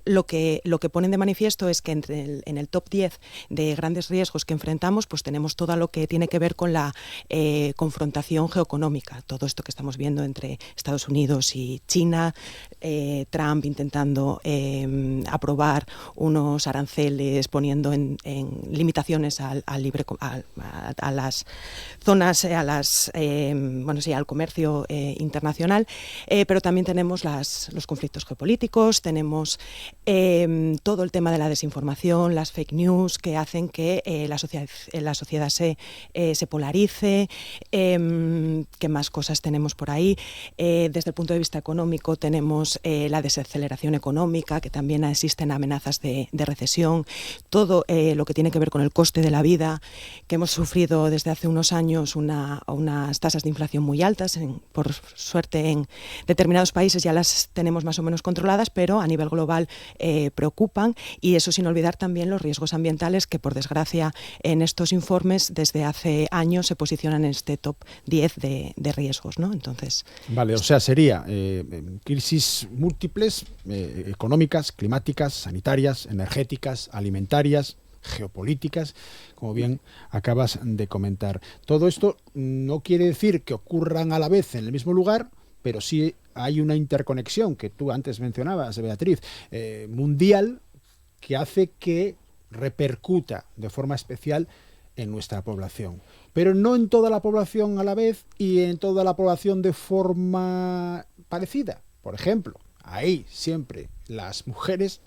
[SPEAKER 8] lo que ponen de manifiesto es que en el top 10 de grandes riesgos que enfrentamos, pues tenemos todo lo que tiene que ver con la confrontación geoeconómica, todo esto que estamos viendo entre Estados Unidos y China, Trump intentando aprobar unos aranceles, poniendo en limitaciones a las zonas, al comercio internacional, pero también tenemos los conflictos geopolíticos, tenemos todo el tema de la desinformación, las fake news que hacen que la sociedad se polarice. ¿Qué más cosas tenemos por ahí? Desde el punto de vista económico tenemos la desaceleración económica, que también existen amenazas de recesión, todo lo que tiene que ver con el coste de la vida, que hemos sufrido desde hace unos años unas tasas de inflación muy altas. Por suerte en determinados países ya las tenemos más o menos controladas, pero a nivel global preocupan, y eso sin olvidar también los riesgos ambientales que, por desgracia, en estos informes desde hace años se posicionan en este top 10 de riesgos, ¿no? Entonces,
[SPEAKER 1] vale, o sea, sería crisis múltiples, económicas, climáticas, sanitarias, energéticas, alimentarias, geopolíticas, como bien acabas de comentar. Todo esto no quiere decir que ocurran a la vez en el mismo lugar, pero sí hay una interconexión que tú antes mencionabas, Beatriz, mundial, que hace que repercuta de forma especial en nuestra población. Pero no en toda la población a la vez y en toda la población de forma parecida. Por ejemplo, ahí siempre las mujeres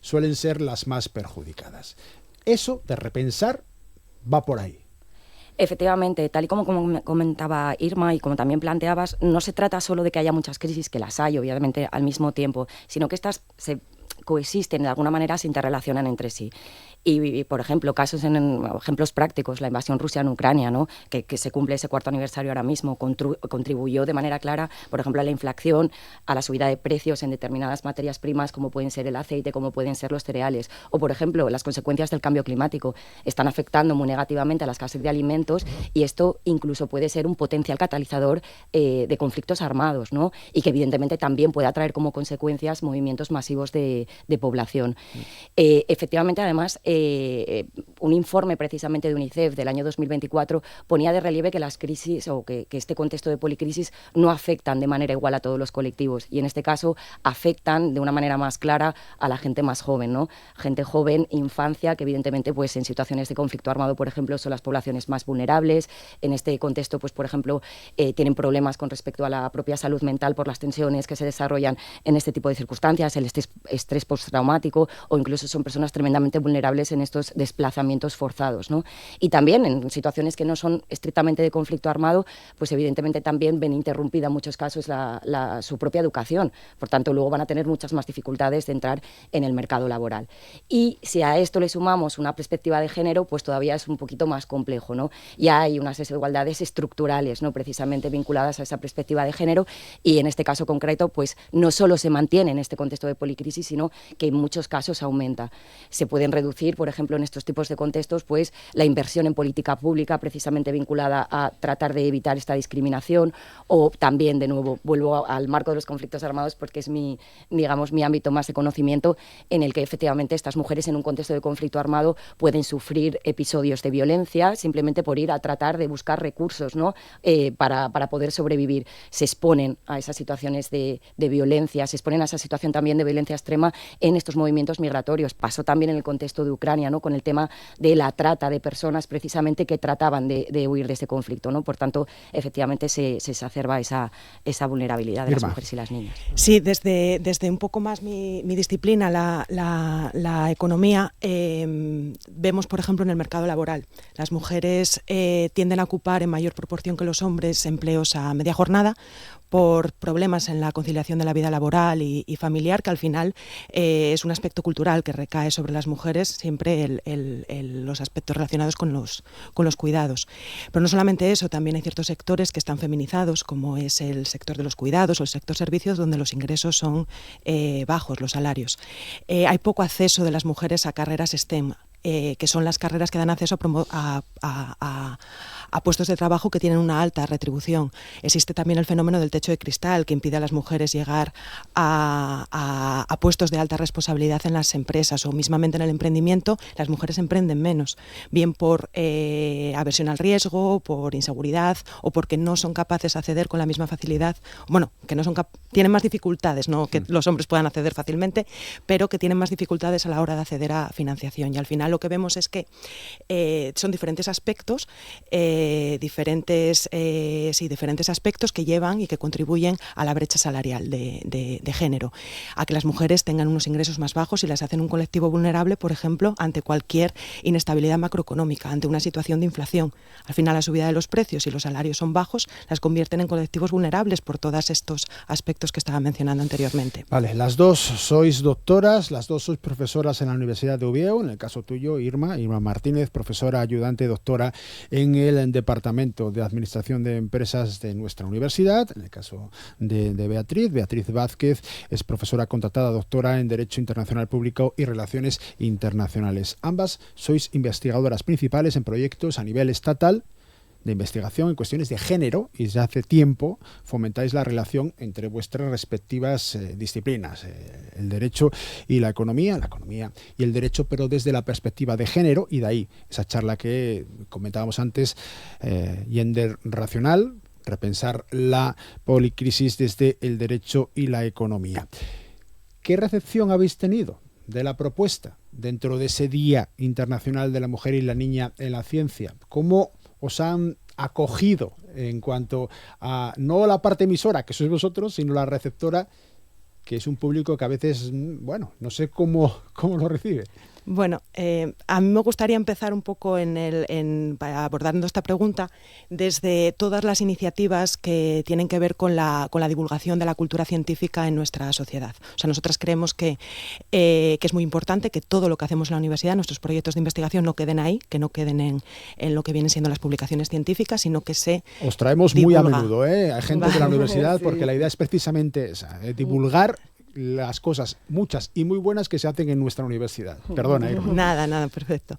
[SPEAKER 1] suelen ser las más perjudicadas. Eso de repensar va por ahí.
[SPEAKER 7] Efectivamente, tal y como comentaba Irma y como también planteabas, no se trata solo de que haya muchas crisis, que las hay obviamente al mismo tiempo, sino que estas se coexisten, de alguna manera se interrelacionan entre sí. Y por ejemplo, ejemplos prácticos, la invasión rusa en Ucrania, ¿no? que se cumple ese 4º aniversario ahora mismo, contribuyó de manera clara, por ejemplo, a la inflación, a la subida de precios en determinadas materias primas, como pueden ser el aceite, como pueden ser los cereales. O, por ejemplo, las consecuencias del cambio climático están afectando muy negativamente a la escasez de alimentos, y esto incluso puede ser un potencial catalizador de conflictos armados, ¿no? Y que evidentemente también puede traer como consecuencias movimientos masivos de población. Efectivamente, además, un informe precisamente de UNICEF del año 2024 ponía de relieve que las crisis o que este contexto de policrisis no afectan de manera igual a todos los colectivos, y en este caso afectan de una manera más clara a la gente más joven, ¿no? Gente joven, infancia, que evidentemente pues en situaciones de conflicto armado, por ejemplo, son las poblaciones más vulnerables. En este contexto, pues por ejemplo, tienen problemas con respecto a la propia salud mental por las tensiones que se desarrollan en este tipo de circunstancias, el estrés postraumático, o incluso son personas tremendamente vulnerables en estos desplazamientos forzados, ¿no? Y también en situaciones que no son estrictamente de conflicto armado, pues evidentemente también ven interrumpida en muchos casos su propia educación. Por tanto, luego van a tener muchas más dificultades de entrar en el mercado laboral. Y si a esto le sumamos una perspectiva de género, pues todavía es un poquito más complejo, ¿no? Ya hay unas desigualdades estructurales, ¿no? Precisamente vinculadas a esa perspectiva de género, y en este caso concreto, pues no solo se mantiene en este contexto de policrisis, sino que en muchos casos aumenta. Se pueden reducir, por ejemplo, en estos tipos de contextos, pues la inversión en política pública precisamente vinculada a tratar de evitar esta discriminación, o también, de nuevo, vuelvo al marco de los conflictos armados porque es mi ámbito más de conocimiento, en el que efectivamente estas mujeres en un contexto de conflicto armado pueden sufrir episodios de violencia simplemente por ir a tratar de buscar recursos, ¿no? Para poder sobrevivir. Se exponen a esas situaciones de violencia, se exponen a esa situación también de violencia extrema en estos movimientos migratorios. Pasó también en el contexto de Ucrania, ¿no? Con el tema de la trata de personas precisamente que trataban de huir de este conflicto, ¿no? Por tanto, efectivamente se exacerba esa vulnerabilidad de las mujeres y las niñas.
[SPEAKER 8] Sí, desde un poco más mi disciplina, la economía, vemos, por ejemplo, en el mercado laboral. Las mujeres tienden a ocupar en mayor proporción que los hombres empleos a media jornada, por problemas en la conciliación de la vida laboral y familiar, que al final es un aspecto cultural que recae sobre las mujeres, siempre los aspectos relacionados con los cuidados. Pero no solamente eso, también hay ciertos sectores que están feminizados, como es el sector de los cuidados o el sector servicios, donde los ingresos son bajos, los salarios. Hay poco acceso de las mujeres a carreras STEM, que son las carreras que dan acceso a puestos de trabajo que tienen una alta retribución. Existe también el fenómeno del techo de cristal, que impide a las mujeres llegar a puestos de alta responsabilidad en las empresas, o mismamente en el emprendimiento. Las mujeres emprenden menos, bien por aversión al riesgo, por inseguridad, o porque no son capaces de acceder con la misma facilidad, bueno, que tienen más dificultades, no que los hombres puedan acceder fácilmente, pero que tienen más dificultades a la hora de acceder a financiación. Y al final lo que vemos es que son diferentes aspectos, diferentes aspectos que llevan y que contribuyen a la brecha salarial de género, a que las mujeres tengan unos ingresos más bajos y las hacen un colectivo vulnerable, por ejemplo, ante cualquier inestabilidad macroeconómica, ante una situación de inflación. Al final, la subida de los precios y los salarios son bajos, las convierten en colectivos vulnerables por todos estos aspectos que estaba mencionando anteriormente.
[SPEAKER 1] Vale, las dos sois doctoras, las dos sois profesoras en la Universidad de Oviedo, en el caso tuyo tuyo, Irma Martínez, profesora ayudante doctora en el Departamento de Administración de Empresas de nuestra universidad. En el caso de Beatriz Vázquez es profesora contratada doctora en Derecho Internacional Público y Relaciones Internacionales. Ambas sois investigadoras principales en proyectos a nivel estatal de investigación en cuestiones de género y desde hace tiempo fomentáis la relación entre vuestras respectivas disciplinas, el derecho y la economía y el derecho, pero desde la perspectiva de género, y de ahí esa charla que comentábamos antes, gender racional, repensar la policrisis desde el derecho y la economía. ¿Qué recepción habéis tenido de la propuesta dentro de ese Día Internacional de la Mujer y la Niña en la Ciencia? ¿Cómo os han acogido en cuanto a no la parte emisora, que sois vosotros, sino la receptora, que es un público que a veces, bueno, no sé cómo lo recibe?
[SPEAKER 8] Bueno, a mí me gustaría empezar un poco abordando esta pregunta desde todas las iniciativas que tienen que ver con la divulgación de la cultura científica en nuestra sociedad. O sea, nosotras creemos que es muy importante que todo lo que hacemos en la universidad, nuestros proyectos de investigación, no queden ahí, que no queden en lo que vienen siendo las publicaciones científicas, sino que se
[SPEAKER 1] Os traemos
[SPEAKER 8] divulga.
[SPEAKER 1] Muy a menudo, a gente de la universidad, sí. Porque la idea es precisamente esa, divulgar las cosas, muchas y muy buenas que se hacen en nuestra universidad. Perdona, Irma.
[SPEAKER 8] Nada, perfecto.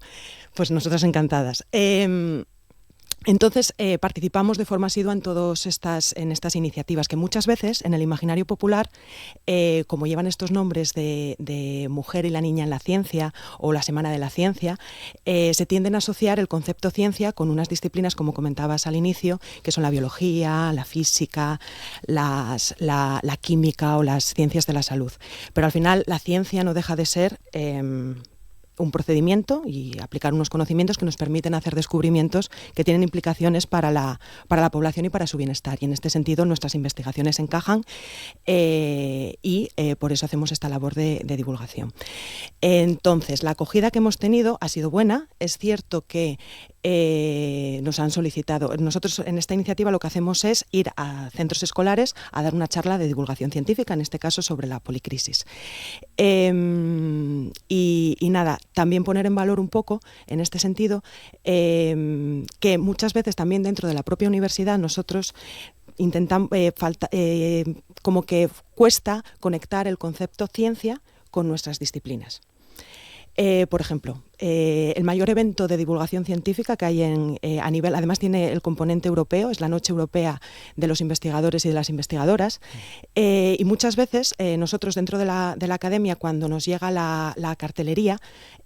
[SPEAKER 8] Pues nosotras encantadas. Entonces, participamos de forma asidua en en estas iniciativas que muchas veces en el imaginario popular, como llevan estos nombres de Mujer y la Niña en la Ciencia o la Semana de la Ciencia, se tienden a asociar el concepto ciencia con unas disciplinas, como comentabas al inicio, que son la biología, la física, la química o las ciencias de la salud. Pero al final la ciencia no deja de ser un procedimiento y aplicar unos conocimientos que nos permiten hacer descubrimientos que tienen implicaciones para la población y para su bienestar. Y en este sentido nuestras investigaciones encajan y por eso hacemos esta labor de divulgación. Entonces, la acogida que hemos tenido ha sido buena. Es cierto que nos han solicitado. Nosotros en esta iniciativa lo que hacemos es ir a centros escolares a dar una charla de divulgación científica, en este caso sobre la policrisis. Y nada, también poner en valor un poco, en este sentido, que muchas veces también dentro de la propia universidad nosotros intentamos, como que cuesta conectar el concepto ciencia con nuestras disciplinas. Por ejemplo, el mayor evento de divulgación científica que hay a nivel, además tiene el componente europeo, es la Noche Europea de los Investigadores y de las Investigadoras, y muchas veces nosotros dentro de la academia, cuando nos llega la cartelería,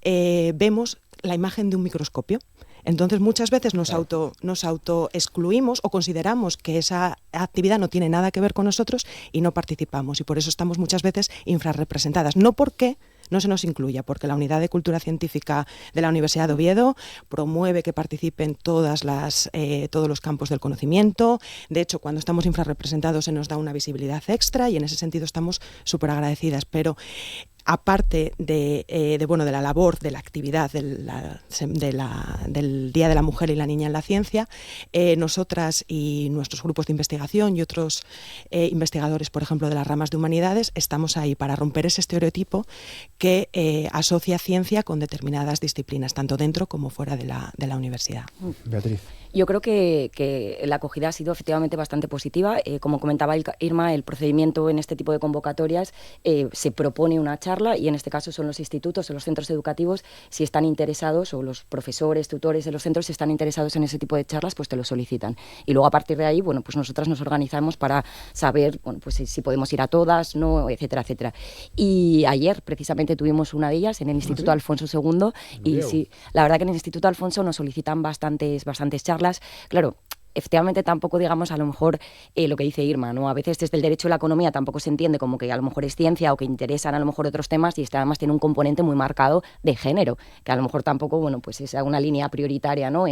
[SPEAKER 8] vemos la imagen de un microscopio. Entonces muchas veces nos autoexcluimos o consideramos que esa actividad no tiene nada que ver con nosotros y no participamos, y por eso estamos muchas veces infrarrepresentadas. No porque no se nos incluya, porque la Unidad de Cultura Científica de la Universidad de Oviedo promueve que participen todos los campos del conocimiento. De hecho, cuando estamos infrarrepresentados se nos da una visibilidad extra y en ese sentido estamos súper agradecidas. Pero aparte de la labor, de la actividad del Día de la Mujer y la Niña en la Ciencia, nosotras y nuestros grupos de investigación y otros investigadores, por ejemplo, de las ramas de humanidades, estamos ahí para romper ese estereotipo que asocia ciencia con determinadas disciplinas, tanto dentro como fuera de la universidad.
[SPEAKER 1] Beatriz.
[SPEAKER 7] Yo creo que la acogida ha sido efectivamente bastante positiva. Como comentaba Irma, el procedimiento en este tipo de convocatorias se propone una charla y en este caso son los institutos o los centros educativos, si están interesados, o los profesores, tutores de los centros, si están interesados en ese tipo de charlas, pues te lo solicitan. Y luego a partir de ahí, bueno, pues nosotras nos organizamos para saber, bueno, pues si podemos ir a todas, no, etcétera, etcétera. Y ayer precisamente tuvimos una de ellas en el Instituto Alfonso II y sí, la verdad que en el Instituto Alfonso nos solicitan bastantes charlas. Claro, efectivamente tampoco, digamos, a lo mejor lo que dice Irma, ¿no? A veces desde el derecho y la economía tampoco se entiende como que a lo mejor es ciencia o que interesan a lo mejor otros temas, y además tiene un componente muy marcado de género, que a lo mejor tampoco, bueno, pues es una línea prioritaria, ¿no?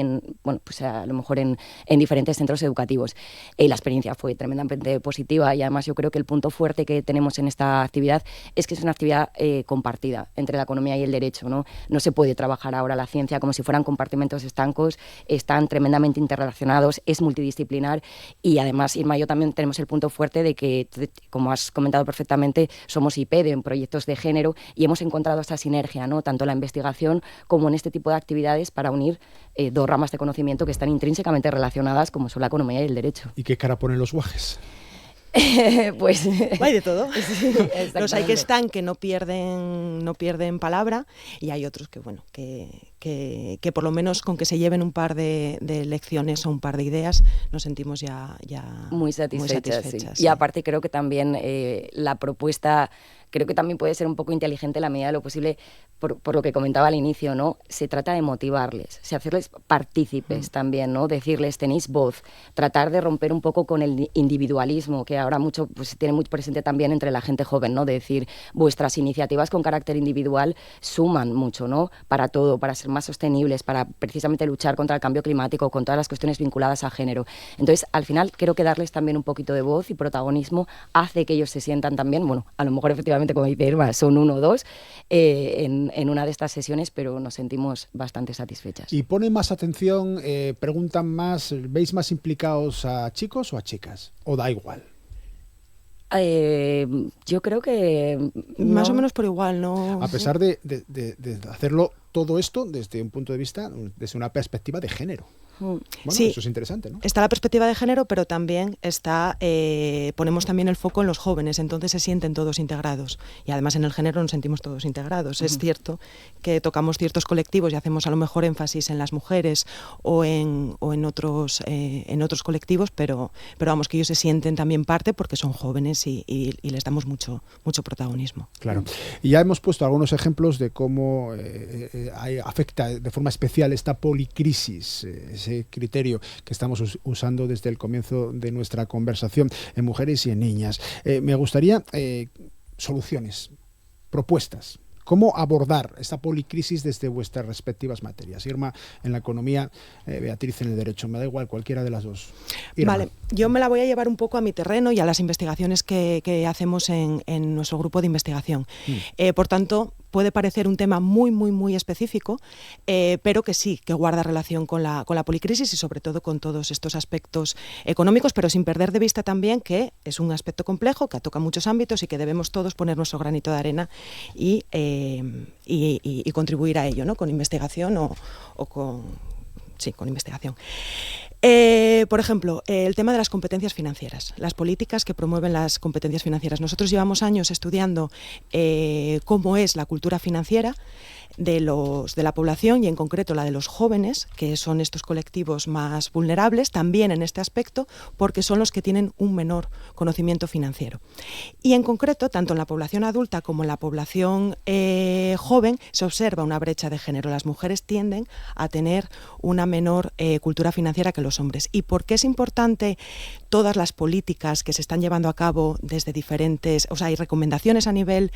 [SPEAKER 7] Pues a lo mejor en diferentes centros educativos. La experiencia fue tremendamente positiva y además yo creo que el punto fuerte que tenemos en esta actividad es que es una actividad compartida entre la economía y el derecho, ¿no? No se puede trabajar ahora la ciencia como si fueran compartimentos estancos, están tremendamente interrelacionados. es multidisciplinar y además Irma y yo también tenemos el punto fuerte de que, como has comentado perfectamente, somos IP en proyectos de género y hemos encontrado esta sinergia, ¿no? Tanto en la investigación como en este tipo de actividades para unir dos ramas de conocimiento que están intrínsecamente relacionadas, como son la economía y el derecho.
[SPEAKER 1] ¿Y qué cara ponen los guajes?
[SPEAKER 7] Pues
[SPEAKER 8] hay de todo.
[SPEAKER 7] Sí,
[SPEAKER 8] los hay que están que no pierden palabra y hay otros que bueno que por lo menos con que se lleven un par de lecciones o un par de ideas nos sentimos ya
[SPEAKER 7] muy satisfechas.
[SPEAKER 8] Sí.
[SPEAKER 7] Y aparte creo que también la propuesta creo que también puede ser un poco inteligente en la medida de lo posible, por lo que comentaba al inicio, ¿no? Se trata de motivarles, hacerles partícipes también, ¿no? Decirles, tenéis voz, tratar de romper un poco con el individualismo, que ahora mucho pues, se tiene muy presente también entre la gente joven, ¿no? De decir, vuestras iniciativas con carácter individual suman mucho, ¿no? Para todo, para ser más sostenibles, para precisamente luchar contra el cambio climático, con todas las cuestiones vinculadas a género. Entonces, al final, creo que darles también un poquito de voz y protagonismo hace que ellos se sientan también, bueno, a lo mejor efectivamente, como dice Irma, son 1 o 2 en una de estas sesiones, pero nos sentimos bastante satisfechas.
[SPEAKER 1] ¿Y ponen más atención, preguntan más, veis más implicados a chicos o a chicas? ¿O da igual?
[SPEAKER 7] Yo creo que
[SPEAKER 8] más o menos por igual, ¿no?
[SPEAKER 1] A pesar de hacerlo todo esto desde un punto de vista, desde una perspectiva de género. Bueno,
[SPEAKER 8] sí,
[SPEAKER 1] eso es interesante, ¿no?
[SPEAKER 8] Está la perspectiva de género, pero también ponemos también el foco en los jóvenes, entonces se sienten todos integrados. Y además en el género nos sentimos todos integrados. Es cierto que tocamos ciertos colectivos y hacemos a lo mejor énfasis en las mujeres o en otros colectivos, pero vamos, que ellos se sienten también parte porque son jóvenes y les damos mucho protagonismo.
[SPEAKER 1] Claro. Y ya hemos puesto algunos ejemplos de cómo afecta de forma especial esta policrisis, ese criterio que estamos usando desde el comienzo de nuestra conversación en mujeres y en niñas. Me gustaría soluciones, propuestas. ¿Cómo abordar esta policrisis desde vuestras respectivas materias? Irma en la economía, Beatriz en el derecho. Me da igual cualquiera de las dos. Irma.
[SPEAKER 8] Vale, yo me la voy a llevar un poco a mi terreno y a las investigaciones que hacemos en nuestro grupo de investigación. Por tanto, puede parecer un tema muy específico, pero que sí, que guarda relación con la policrisis y sobre todo con todos estos aspectos económicos, pero sin perder de vista también que es un aspecto complejo, que toca muchos ámbitos y que debemos todos poner nuestro granito de arena y contribuir a ello, ¿no? Con investigación con investigación. Por ejemplo, el tema de las competencias financieras, las políticas que promueven las competencias financieras. Nosotros llevamos años estudiando cómo es la cultura financiera de la población y en concreto la de los jóvenes, que son estos colectivos más vulnerables, también en este aspecto, porque son los que tienen un menor conocimiento financiero. Y en concreto, tanto en la población adulta como en la población joven, se observa una brecha de género. Las mujeres tienden a tener una menor cultura financiera que los hombres. ¿Y por qué es importante todas las políticas que se están llevando a cabo desde diferentes, o sea, hay recomendaciones a nivel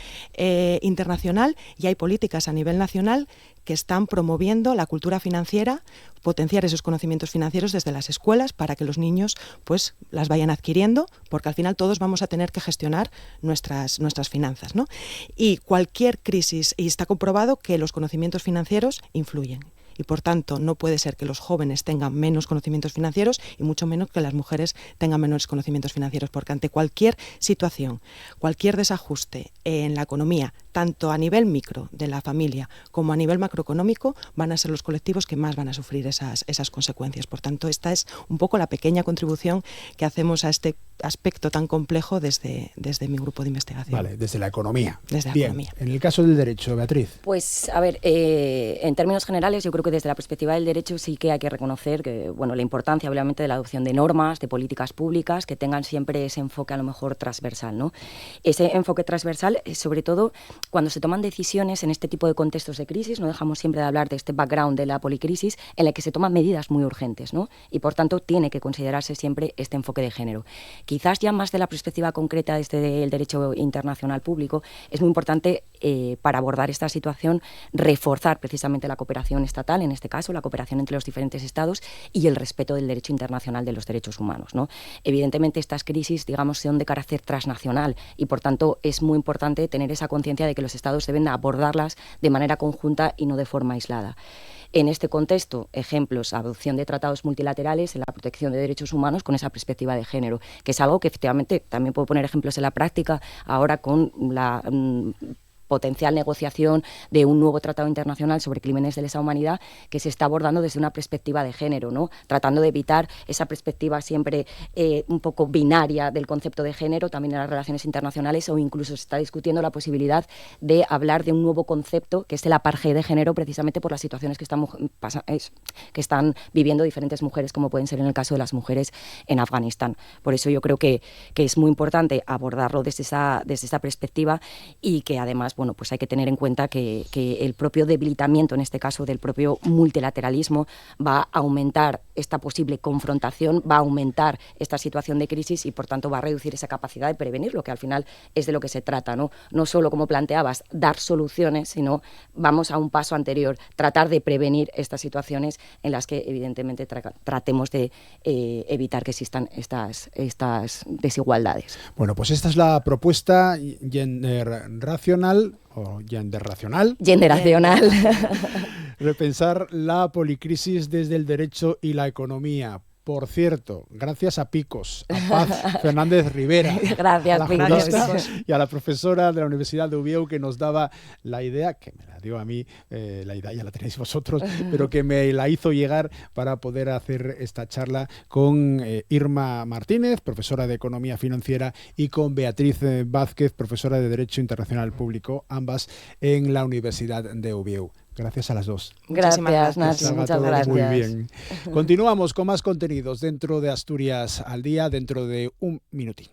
[SPEAKER 8] internacional y hay políticas a nivel nacional que están promoviendo la cultura financiera, potenciar esos conocimientos financieros desde las escuelas para que los niños pues las vayan adquiriendo, porque al final todos vamos a tener que gestionar nuestras finanzas, ¿no? Y cualquier crisis, y está comprobado que los conocimientos financieros influyen. Y por tanto no puede ser que los jóvenes tengan menos conocimientos financieros y mucho menos que las mujeres tengan menores conocimientos financieros, porque ante cualquier situación, cualquier desajuste en la economía, tanto a nivel micro de la familia como a nivel macroeconómico, van a ser los colectivos que más van a sufrir esas consecuencias. Por tanto, esta es un poco la pequeña contribución que hacemos a este aspecto tan complejo desde mi grupo de investigación.
[SPEAKER 1] Vale, desde la economía.
[SPEAKER 8] Desde la
[SPEAKER 1] Bien,
[SPEAKER 8] economía.
[SPEAKER 1] En el caso del derecho, Beatriz.
[SPEAKER 7] Pues, a ver, en términos generales, yo creo que desde la perspectiva del derecho sí que hay que reconocer que, bueno, la importancia, obviamente, de la adopción de normas, de políticas públicas que tengan siempre ese enfoque a lo mejor transversal, ¿no? Ese enfoque transversal, sobre todo cuando se toman decisiones en este tipo de contextos de crisis, no dejamos siempre de hablar de este background de la policrisis, en la que se toman medidas muy urgentes, ¿no? Y por tanto tiene que considerarse siempre este enfoque de género. Quizás ya más de la perspectiva concreta desde el derecho internacional público, es muy importante para abordar esta situación reforzar precisamente la cooperación estatal, en este caso la cooperación entre los diferentes estados y el respeto del derecho internacional de los derechos humanos, ¿no? Evidentemente estas crisis, digamos, son de carácter transnacional y por tanto es muy importante tener esa conciencia de que los estados deben abordarlas de manera conjunta y no de forma aislada. en este contexto, ejemplos, adopción de tratados multilaterales en la protección de derechos humanos con esa perspectiva de género, que es algo que efectivamente también puedo poner ejemplos en la práctica ahora con la potencial negociación de un nuevo tratado internacional sobre crímenes de lesa humanidad que se está abordando desde una perspectiva de género, ¿no? Tratando de evitar esa perspectiva siempre un poco binaria del concepto de género también en las relaciones internacionales, o incluso se está discutiendo la posibilidad de hablar de un nuevo concepto que es el apartheid de género, precisamente por las situaciones que están viviendo diferentes mujeres, como pueden ser en el caso de las mujeres en Afganistán. Por eso yo creo que es muy importante abordarlo desde esa perspectiva, y que además, bueno, pues hay que tener en cuenta que el propio debilitamiento, en este caso del propio multilateralismo, va a aumentar esta posible confrontación, va a aumentar esta situación de crisis y por tanto va a reducir esa capacidad de prevenir, lo que al final es de lo que se trata, ¿no? No solo, como planteabas, dar soluciones, sino vamos a un paso anterior, tratar de prevenir estas situaciones en las que evidentemente tratemos de evitar que existan estas desigualdades.
[SPEAKER 1] Bueno, pues esta es la propuesta genderracional o genderracional.
[SPEAKER 7] Generacional.
[SPEAKER 1] Repensar la policrisis desde el derecho y la economía. Por cierto, gracias a Picos, a Paz Fernández Rivera,
[SPEAKER 7] gracias,
[SPEAKER 1] a la jurista y a la profesora de la Universidad de Oviedo, que nos daba la idea, que me la dio a mí, la idea ya la tenéis vosotros, pero que me la hizo llegar para poder hacer esta charla con Irma Martínez, profesora de Economía Financiera, y con Beatriz Vázquez, profesora de Derecho Internacional Público, ambas en la Universidad de Oviedo. Gracias a las dos.
[SPEAKER 7] Gracias, Nati, muchas gracias.
[SPEAKER 1] Muy bien. Continuamos con más contenidos dentro de Asturias al Día, dentro de un minutín.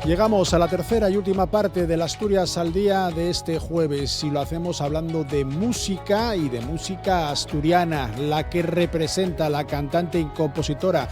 [SPEAKER 1] Llegamos a la tercera y última parte del Asturias al Día de este jueves, y lo hacemos hablando de música, y de música asturiana, la que representa la cantante y compositora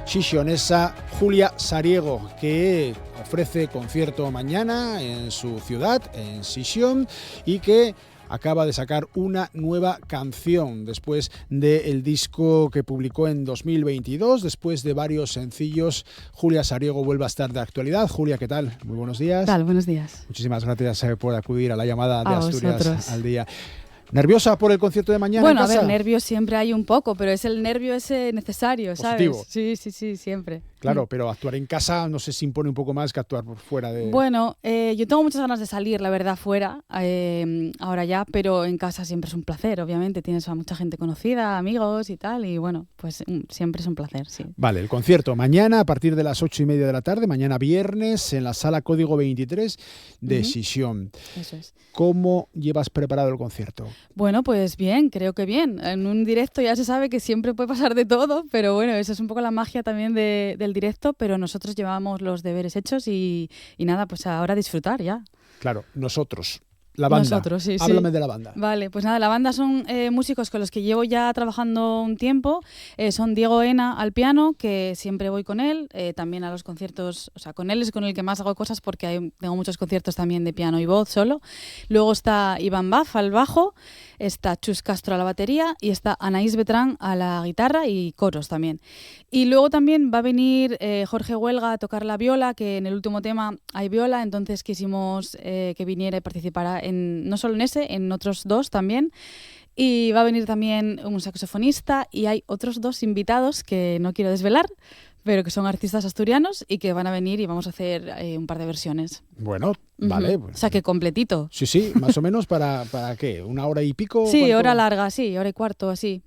[SPEAKER 1] xixionesa Julia Sariego, que ofrece concierto mañana en su ciudad, en Xixión, y que acaba de sacar una nueva canción después del disco que publicó en 2022. Después de varios sencillos, Julia Sariego vuelve a estar de actualidad. Julia, ¿qué tal? Muy buenos días.
[SPEAKER 9] ¿Qué tal? Buenos días.
[SPEAKER 1] Muchísimas gracias por acudir a la llamada de Asturias
[SPEAKER 9] vosotros.
[SPEAKER 1] al Día. ¿Nerviosa por el concierto de mañana?
[SPEAKER 9] Bueno,
[SPEAKER 1] en casa?
[SPEAKER 9] a ver, nervios siempre hay un poco, pero es el nervio ese necesario,
[SPEAKER 1] Positivo.
[SPEAKER 9] ¿sabes? Sí, siempre.
[SPEAKER 1] Claro, pero actuar en casa no sé si impone un poco más que actuar por fuera de...
[SPEAKER 9] Bueno, yo tengo muchas ganas de salir, la verdad, fuera, ahora ya, pero en casa siempre es un placer, obviamente. Tienes a mucha gente conocida, amigos y tal, y bueno, pues siempre es un placer, sí.
[SPEAKER 1] Vale, el concierto mañana a partir de las 8:30 de la tarde, mañana viernes, en la sala Código 23 de Xixión.
[SPEAKER 9] Eso es.
[SPEAKER 1] ¿Cómo llevas preparado el concierto?
[SPEAKER 9] Bueno, pues bien, creo que bien. En un directo ya se sabe que siempre puede pasar de todo, pero bueno, eso es un poco la magia también del directo, pero nosotros llevamos los deberes hechos y nada, pues ahora disfrutar ya.
[SPEAKER 1] Claro, nosotros. La banda.
[SPEAKER 9] Nosotros, sí.
[SPEAKER 1] Háblame de la banda.
[SPEAKER 9] Vale, pues nada, la banda son músicos con los que llevo ya trabajando un tiempo. Son Diego Ena al piano, que siempre voy con él, también a los conciertos, o sea, con él es con el que más hago cosas porque tengo muchos conciertos también de piano y voz solo. Luego está Iván Baf al bajo, está Chus Castro a la batería y está Anaís Betrán a la guitarra y coros también. Y luego también va a venir Jorge Huelga a tocar la viola, que en el último tema hay viola, entonces quisimos que viniera y participara no solo en ese, en otros dos también. Y va a venir también un saxofonista y hay otros dos invitados que no quiero desvelar, pero que son artistas asturianos y que van a venir y vamos a hacer un par de versiones.
[SPEAKER 1] Bueno, vale. Pues,
[SPEAKER 9] o sea, que completito.
[SPEAKER 1] Sí, más o menos para ¿qué? ¿1 hora y pico?
[SPEAKER 9] Sí,
[SPEAKER 1] ¿cuánto?
[SPEAKER 9] hora larga, sí, hora y cuarto, así,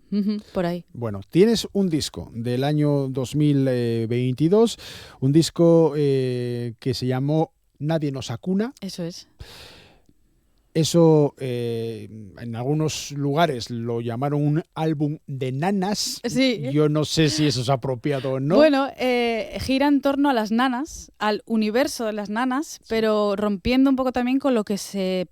[SPEAKER 9] por ahí.
[SPEAKER 1] Bueno, tienes un disco del año 2022, un disco que se llamó Nadie nos acuna.
[SPEAKER 9] Eso es.
[SPEAKER 1] Eso en algunos lugares lo llamaron un álbum de nanas.
[SPEAKER 9] Sí.
[SPEAKER 1] Yo no sé si eso es apropiado o no.
[SPEAKER 9] Bueno, gira en torno a las nanas, al universo de las nanas, pero rompiendo un poco también con lo que se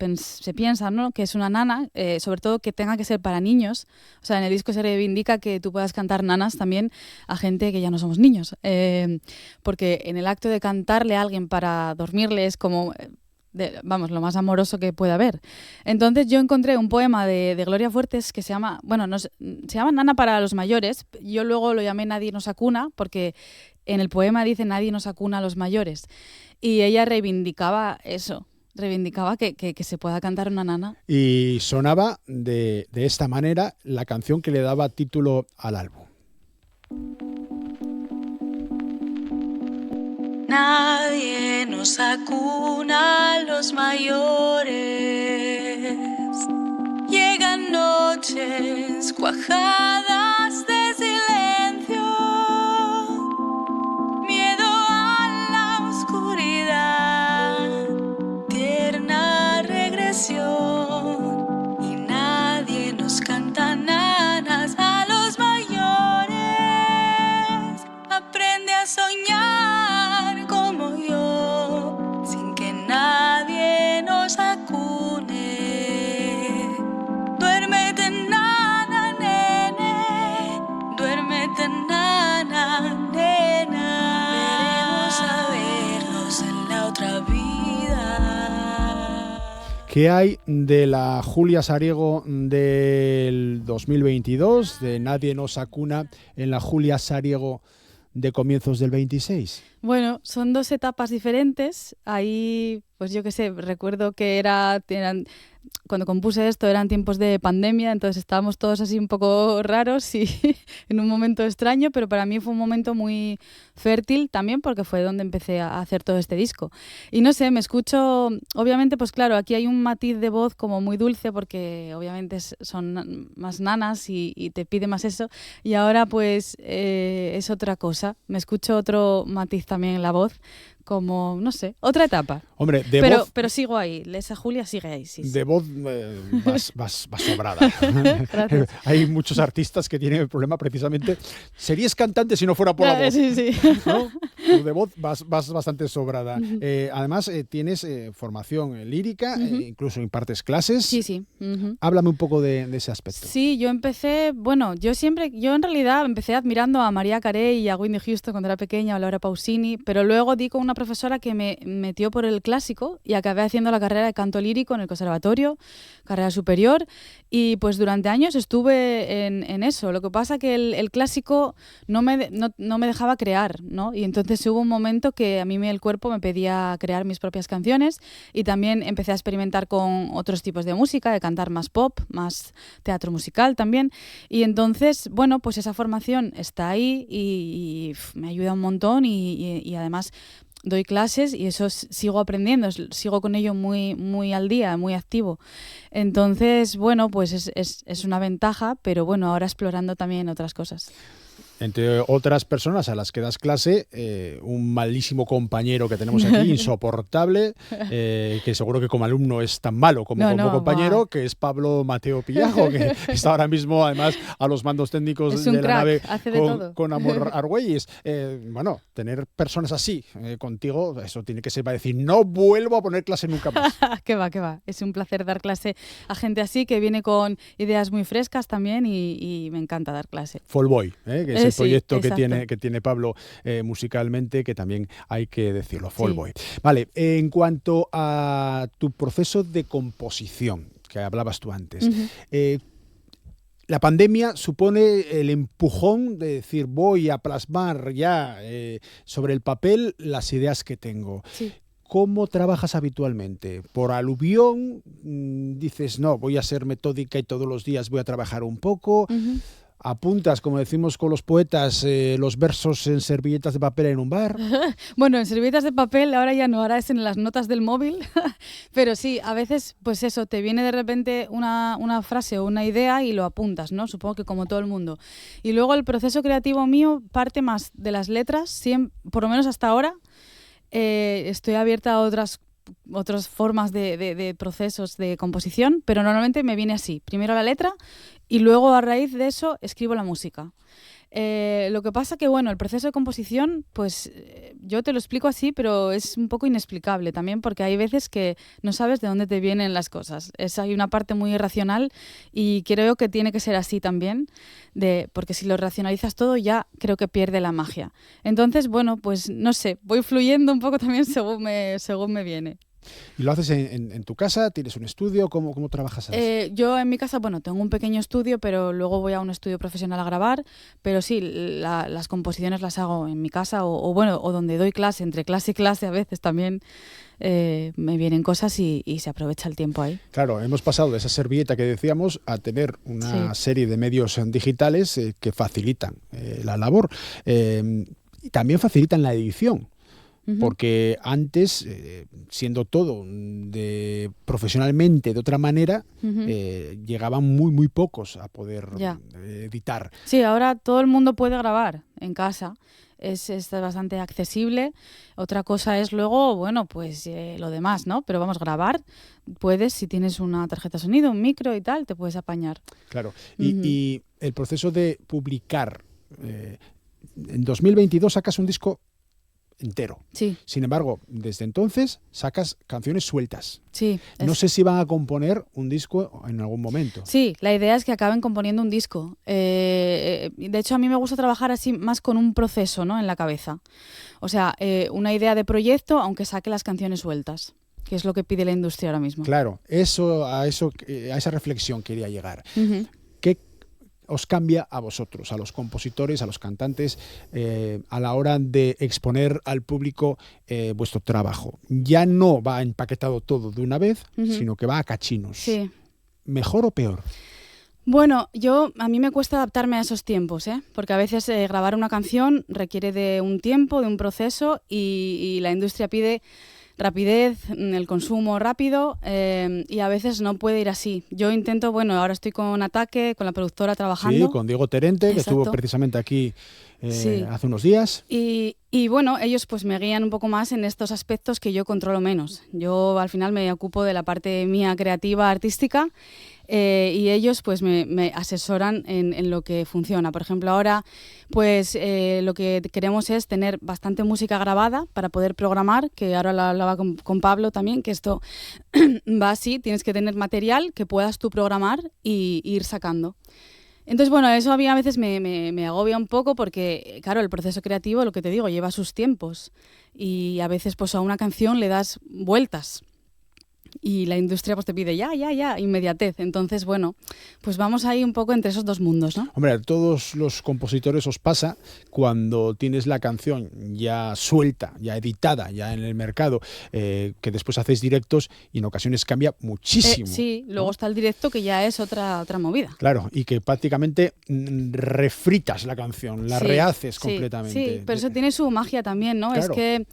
[SPEAKER 9] piensa, ¿no? Que es una nana, sobre todo que tenga que ser para niños. O sea, en el disco se reivindica que tú puedas cantar nanas también a gente que ya no somos niños. Porque en el acto de cantarle a alguien para dormirle es como... vamos, lo más amoroso que puede haber. Entonces yo encontré un poema de Gloria Fuertes que se llama, bueno, se llama Nana para los mayores. Yo luego lo llamé Nadie nos acuna, porque en el poema dice Nadie nos acuna a los mayores. Y ella reivindicaba eso, reivindicaba que se pueda cantar una nana.
[SPEAKER 1] Y sonaba de esta manera la canción que le daba título al álbum.
[SPEAKER 10] Nadie nos acuna a los mayores. Llegan noches cuajadas de silencio, miedo a la oscuridad, tierna regresión, y nadie nos canta nanas a los mayores. Aprende a soñar como yo, sin que nadie nos acune. Duérmete, nana, nene, duérmete, nana, nena. Veremos a vernos en la otra vida.
[SPEAKER 1] ¿Qué hay de la Julia Sariego del 2022, de Nadie nos acuna, en la Julia Sariego de comienzos del 26?
[SPEAKER 9] Bueno, son dos etapas diferentes. Ahí, pues yo qué sé, recuerdo que cuando compuse esto eran tiempos de pandemia, entonces estábamos todos así un poco raros y en un momento extraño, pero para mí fue un momento muy fértil también porque fue donde empecé a hacer todo este disco. Y no sé, me escucho, obviamente, pues claro, aquí hay un matiz de voz como muy dulce porque obviamente son más nanas y te pide más eso, y ahora pues es otra cosa. Me escucho otro matiz también en la voz, como, no sé, otra etapa.
[SPEAKER 1] Hombre,
[SPEAKER 9] pero sigo ahí, esa Julia sigue ahí. Sí.
[SPEAKER 1] De voz vas sobrada. Hay muchos artistas que tienen el problema precisamente. Serías cantante si no fuera por la voz.
[SPEAKER 9] Sí.
[SPEAKER 1] ¿No? Tú de voz vas bastante sobrada.
[SPEAKER 9] Uh-huh.
[SPEAKER 1] Además, tienes formación lírica,
[SPEAKER 9] uh-huh.
[SPEAKER 1] Incluso impartes clases.
[SPEAKER 9] Sí. Uh-huh.
[SPEAKER 1] Háblame un poco de ese aspecto.
[SPEAKER 9] Sí, yo empecé, yo en realidad empecé admirando a Mariah Carey y a Whitney Houston cuando era pequeña, o a Laura Pausini, pero luego di con una profesora que me metió por el clásico y acabé haciendo la carrera de canto lírico en el conservatorio, carrera superior, y pues durante años estuve en eso. Lo que pasa que el clásico no me dejaba crear, ¿no? Y entonces hubo un momento que a mí el cuerpo me pedía crear mis propias canciones, y también empecé a experimentar con otros tipos de música, de cantar más pop, más teatro musical también, y entonces, bueno, pues esa formación está ahí y me ayuda un montón y además doy clases y eso sigo aprendiendo, sigo con ello muy, muy al día, muy activo. Entonces, bueno, pues es una ventaja, pero bueno, ahora explorando también otras cosas.
[SPEAKER 1] Entre otras personas a las que das clase, un malísimo compañero que tenemos aquí, insoportable, que seguro que como alumno es tan malo como compañero, que es Pablo Mateo Pillajo, que está ahora mismo además a los mandos técnicos de la nave con Amor Argüelles. Bueno, tener personas así contigo, eso tiene que ser para decir, no vuelvo a poner clase nunca más.
[SPEAKER 9] ¿Qué va? Es un placer dar clase a gente así, que viene con ideas muy frescas también, y me encanta dar clase.
[SPEAKER 1] Fallboy, que es el proyecto
[SPEAKER 9] sí,
[SPEAKER 1] que tiene Pablo musicalmente, que también hay que decirlo, Fallboy. Sí. Vale, en cuanto a tu proceso de composición, que hablabas tú antes, uh-huh. La pandemia supone el empujón de decir, voy a plasmar ya sobre el papel las ideas que tengo.
[SPEAKER 9] Sí.
[SPEAKER 1] ¿Cómo trabajas habitualmente? ¿Por aluvión? Dices, no, voy a ser metódica y todos los días voy a trabajar un poco. Uh-huh. ¿Apuntas, como decimos con los poetas, los versos en servilletas de papel en un bar?
[SPEAKER 9] Bueno, en servilletas de papel ahora ya no, ahora es en las notas del móvil. Pero sí, a veces, pues eso, te viene de repente una frase o una idea y lo apuntas, ¿no? Supongo que como todo el mundo. Y luego el proceso creativo mío parte más de las letras, por lo menos hasta ahora. Estoy abierta a otras formas de procesos de composición, pero normalmente me viene así. Primero la letra y luego a raíz de eso escribo la música. Lo que pasa que, bueno, el proceso de composición, pues yo te lo explico así, pero es un poco inexplicable también, porque hay veces que no sabes de dónde te vienen las cosas. Hay una parte muy irracional y creo que tiene que ser así también, porque si lo racionalizas todo ya creo que pierde la magia. Entonces, bueno, pues no sé, voy fluyendo un poco también según me viene.
[SPEAKER 1] ¿Y lo haces en tu casa? ¿Tienes un estudio? ¿Cómo trabajas eso?
[SPEAKER 9] Yo en mi casa, bueno, tengo un pequeño estudio, pero luego voy a un estudio profesional a grabar, pero sí, las composiciones las hago en mi casa o donde doy clase, entre clase y clase a veces también me vienen cosas y se aprovecha el tiempo ahí.
[SPEAKER 1] Claro, hemos pasado de esa servilleta que decíamos a tener una serie de medios digitales que facilitan la labor y también facilitan la edición. Porque antes, siendo todo profesionalmente de otra manera, llegaban muy pocos a poder editar.
[SPEAKER 9] Sí, ahora todo el mundo puede grabar en casa. Es bastante accesible. Otra cosa es luego, bueno, pues lo demás, ¿no? Pero vamos, grabar puedes, si tienes una tarjeta de sonido, un micro y tal, te puedes apañar.
[SPEAKER 1] Claro. Y el proceso de publicar, en 2022 sacas un disco entero.
[SPEAKER 9] Sí.
[SPEAKER 1] Sin embargo, desde entonces sacas canciones sueltas.
[SPEAKER 9] Sí.
[SPEAKER 1] No sé si van a componer un disco en algún momento.
[SPEAKER 9] Sí, la idea es que acaben componiendo un disco. De hecho, a mí me gusta trabajar así más con un proceso, ¿no?, en la cabeza. O sea, una idea de proyecto, aunque saque las canciones sueltas, que es lo que pide la industria ahora mismo.
[SPEAKER 1] Claro, a esa reflexión quería llegar. ¿Qué os cambia a vosotros, a los compositores, a los cantantes, a la hora de exponer al público vuestro trabajo? Ya no va empaquetado todo de una vez, sino que va a cachinos.
[SPEAKER 9] Sí.
[SPEAKER 1] ¿Mejor o peor?
[SPEAKER 9] Bueno, a mí me cuesta adaptarme a esos tiempos, porque a veces grabar una canción requiere de un tiempo, de un proceso, y la industria pide rapidez, el consumo rápido, y a veces no puede ir así. Yo intento, bueno, ahora estoy con Ataque, con la productora trabajando.
[SPEAKER 1] Sí, con Diego Terente,
[SPEAKER 9] Exacto.
[SPEAKER 1] que estuvo precisamente aquí hace unos días.
[SPEAKER 9] Y bueno, ellos pues me guían un poco más en estos aspectos que yo controlo menos. Yo al final me ocupo de la parte mía creativa, artística, y ellos pues me asesoran en lo que funciona. Por ejemplo, ahora pues lo que queremos es tener bastante música grabada para poder programar, que ahora la hablaba con Pablo también, que esto va así, tienes que tener material que puedas tú programar y ir sacando. Entonces, bueno, eso a mí a veces me agobia un poco porque, claro, el proceso creativo, lo que te digo, lleva sus tiempos y a veces pues a una canción le das vueltas y la industria pues te pide ya, inmediatez. Entonces, bueno, pues vamos ahí un poco entre esos dos mundos, ¿no?
[SPEAKER 1] Hombre, a todos los compositores os pasa cuando tienes la canción ya suelta, ya editada, ya en el mercado, que después hacéis directos y en ocasiones cambia muchísimo.
[SPEAKER 9] Sí, luego está el directo que ya es otra movida.
[SPEAKER 1] Claro, y que prácticamente refritas la canción, la rehaces completamente.
[SPEAKER 9] Sí, pero eso tiene su magia también, ¿no?
[SPEAKER 1] Claro.
[SPEAKER 9] Es que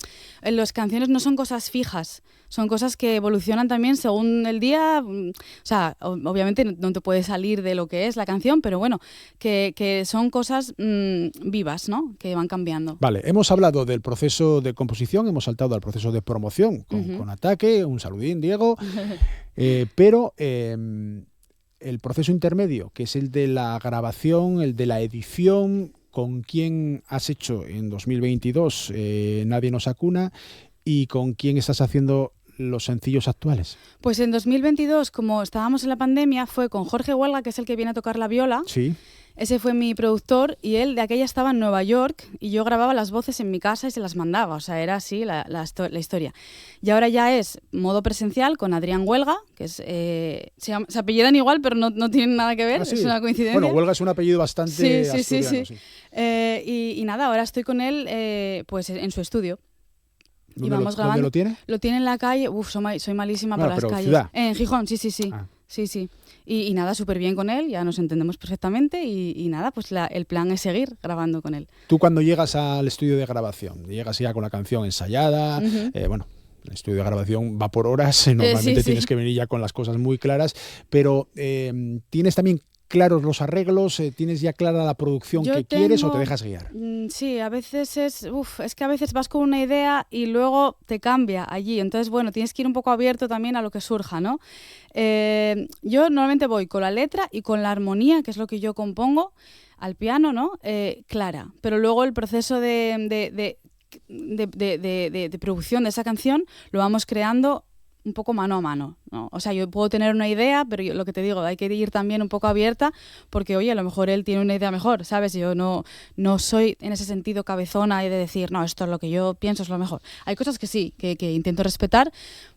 [SPEAKER 9] las canciones no son cosas fijas, son cosas que evolucionan también según el día. O sea, obviamente no te puedes salir de lo que es la canción, pero bueno, que son cosas vivas, ¿no?, que van cambiando.
[SPEAKER 1] Vale, hemos hablado del proceso de composición, hemos saltado al proceso de promoción con Ataque, un saludín, Diego, pero el proceso intermedio, que es el de la grabación, el de la edición, ¿con quién has hecho en 2022 Nadie nos acuna y con quién estás haciendo los sencillos actuales?
[SPEAKER 9] Pues en 2022, como estábamos en la pandemia, fue con Jorge Huelga, que es el que viene a tocar la viola.
[SPEAKER 1] Sí.
[SPEAKER 9] Ese fue mi productor y él de aquella estaba en Nueva York y yo grababa las voces en mi casa y se las mandaba. O sea, era así la historia. Y ahora ya es modo presencial con Adrián Huelga, que es se apellidan igual, pero no tienen nada que ver,
[SPEAKER 1] sí.
[SPEAKER 9] Es una coincidencia.
[SPEAKER 1] Bueno, Huelga es un apellido bastante asturiano.
[SPEAKER 9] Sí. Y nada, ahora estoy con él pues en su estudio. Y vamos grabando.
[SPEAKER 1] ¿Dónde lo tiene?
[SPEAKER 9] Lo tiene en la calle. Soy malísima para las calles.
[SPEAKER 1] ¿Ciudad?
[SPEAKER 9] En Gijón, sí.
[SPEAKER 1] Ah.
[SPEAKER 9] Sí. Y nada, súper bien con él, ya nos entendemos perfectamente y nada, pues el plan es seguir grabando con él.
[SPEAKER 1] Tú cuando llegas al estudio de grabación, llegas ya con la canción ensayada, bueno, el estudio de grabación va por horas, normalmente tienes que venir ya con las cosas muy claras, pero ¿tienes también claros los arreglos? ¿Tienes ya clara la producción que quieres o te dejas guiar?
[SPEAKER 9] Sí, a veces es que a veces vas con una idea y luego te cambia allí. Entonces, bueno, tienes que ir un poco abierto también a lo que surja, ¿no? Yo normalmente voy con la letra y con la armonía, que es lo que yo compongo, al piano, ¿no? Clara. Pero luego el proceso de producción de esa canción lo vamos creando un poco mano a mano, ¿no? O sea, yo puedo tener una idea, pero lo que te digo, hay que ir también un poco abierta porque, oye, a lo mejor él tiene una idea mejor, ¿sabes? Yo no soy en ese sentido cabezona y de decir, no, esto es lo que yo pienso es lo mejor. Hay cosas que sí, que intento respetar,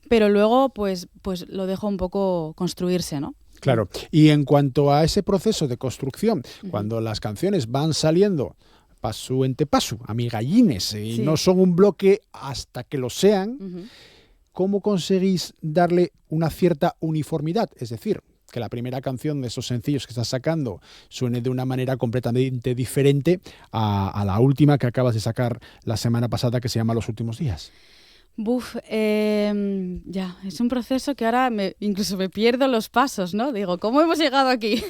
[SPEAKER 9] pero luego pues lo dejo un poco construirse, ¿no?
[SPEAKER 1] Claro. Y en cuanto a ese proceso de construcción, cuando las canciones van saliendo paso ente paso, amigallines, y no son un bloque hasta que lo sean, ¿cómo conseguís darle una cierta uniformidad? Es decir, que la primera canción de esos sencillos que estás sacando suene de una manera completamente diferente a la última que acabas de sacar la semana pasada, que se llama Los Últimos Días.
[SPEAKER 9] Ya, es un proceso que ahora incluso me pierdo los pasos, ¿no? Digo, ¿cómo hemos llegado aquí?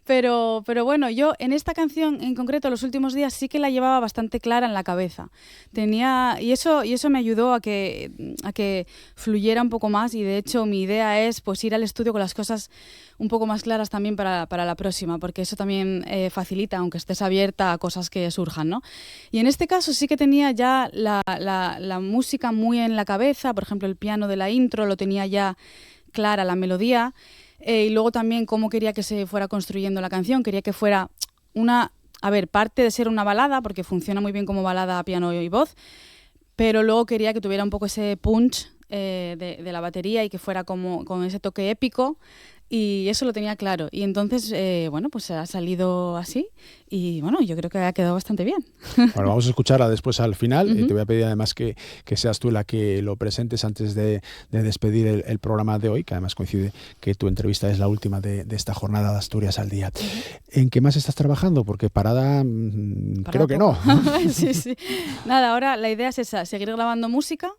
[SPEAKER 9] Pero bueno, yo en esta canción en concreto, Los Últimos Días, sí que la llevaba bastante clara en la cabeza. Y eso me ayudó a que fluyera un poco más, y de hecho mi idea es pues ir al estudio con las cosas un poco más claras también para la próxima, porque eso también facilita, aunque estés abierta a cosas que surjan, ¿no? Y en este caso sí que tenía ya la música muy en la cabeza, por ejemplo el piano de la intro lo tenía ya clara, la melodía, y luego también cómo quería que se fuera construyendo la canción. Quería que fuera parte de ser una balada, porque funciona muy bien como balada a piano y voz, pero luego quería que tuviera un poco ese punch de la batería y que fuera como con ese toque épico. Y eso lo tenía claro. Y entonces, pues ha salido así. Y bueno, yo creo que ha quedado bastante bien.
[SPEAKER 1] Bueno, vamos a escucharla después al final. Y te voy a pedir además que seas tú la que lo presentes antes de despedir el programa de hoy, que además coincide que tu entrevista es la última de esta jornada de Asturias al Día. ¿En qué más estás trabajando? Porque parada creo que no.
[SPEAKER 9] Sí. Nada, ahora la idea es esa, seguir grabando música.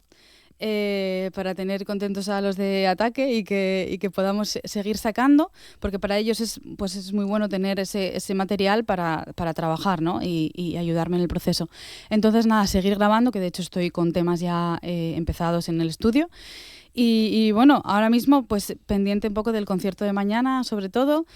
[SPEAKER 9] Para tener contentos a los de Ataque y que podamos seguir sacando, porque para ellos es muy bueno tener ese material para trabajar, ¿no? y ayudarme en el proceso. Entonces nada, seguir grabando, que de hecho estoy con temas ya empezados en el estudio. Y bueno, ahora mismo pues pendiente un poco del concierto de mañana, sobre todo,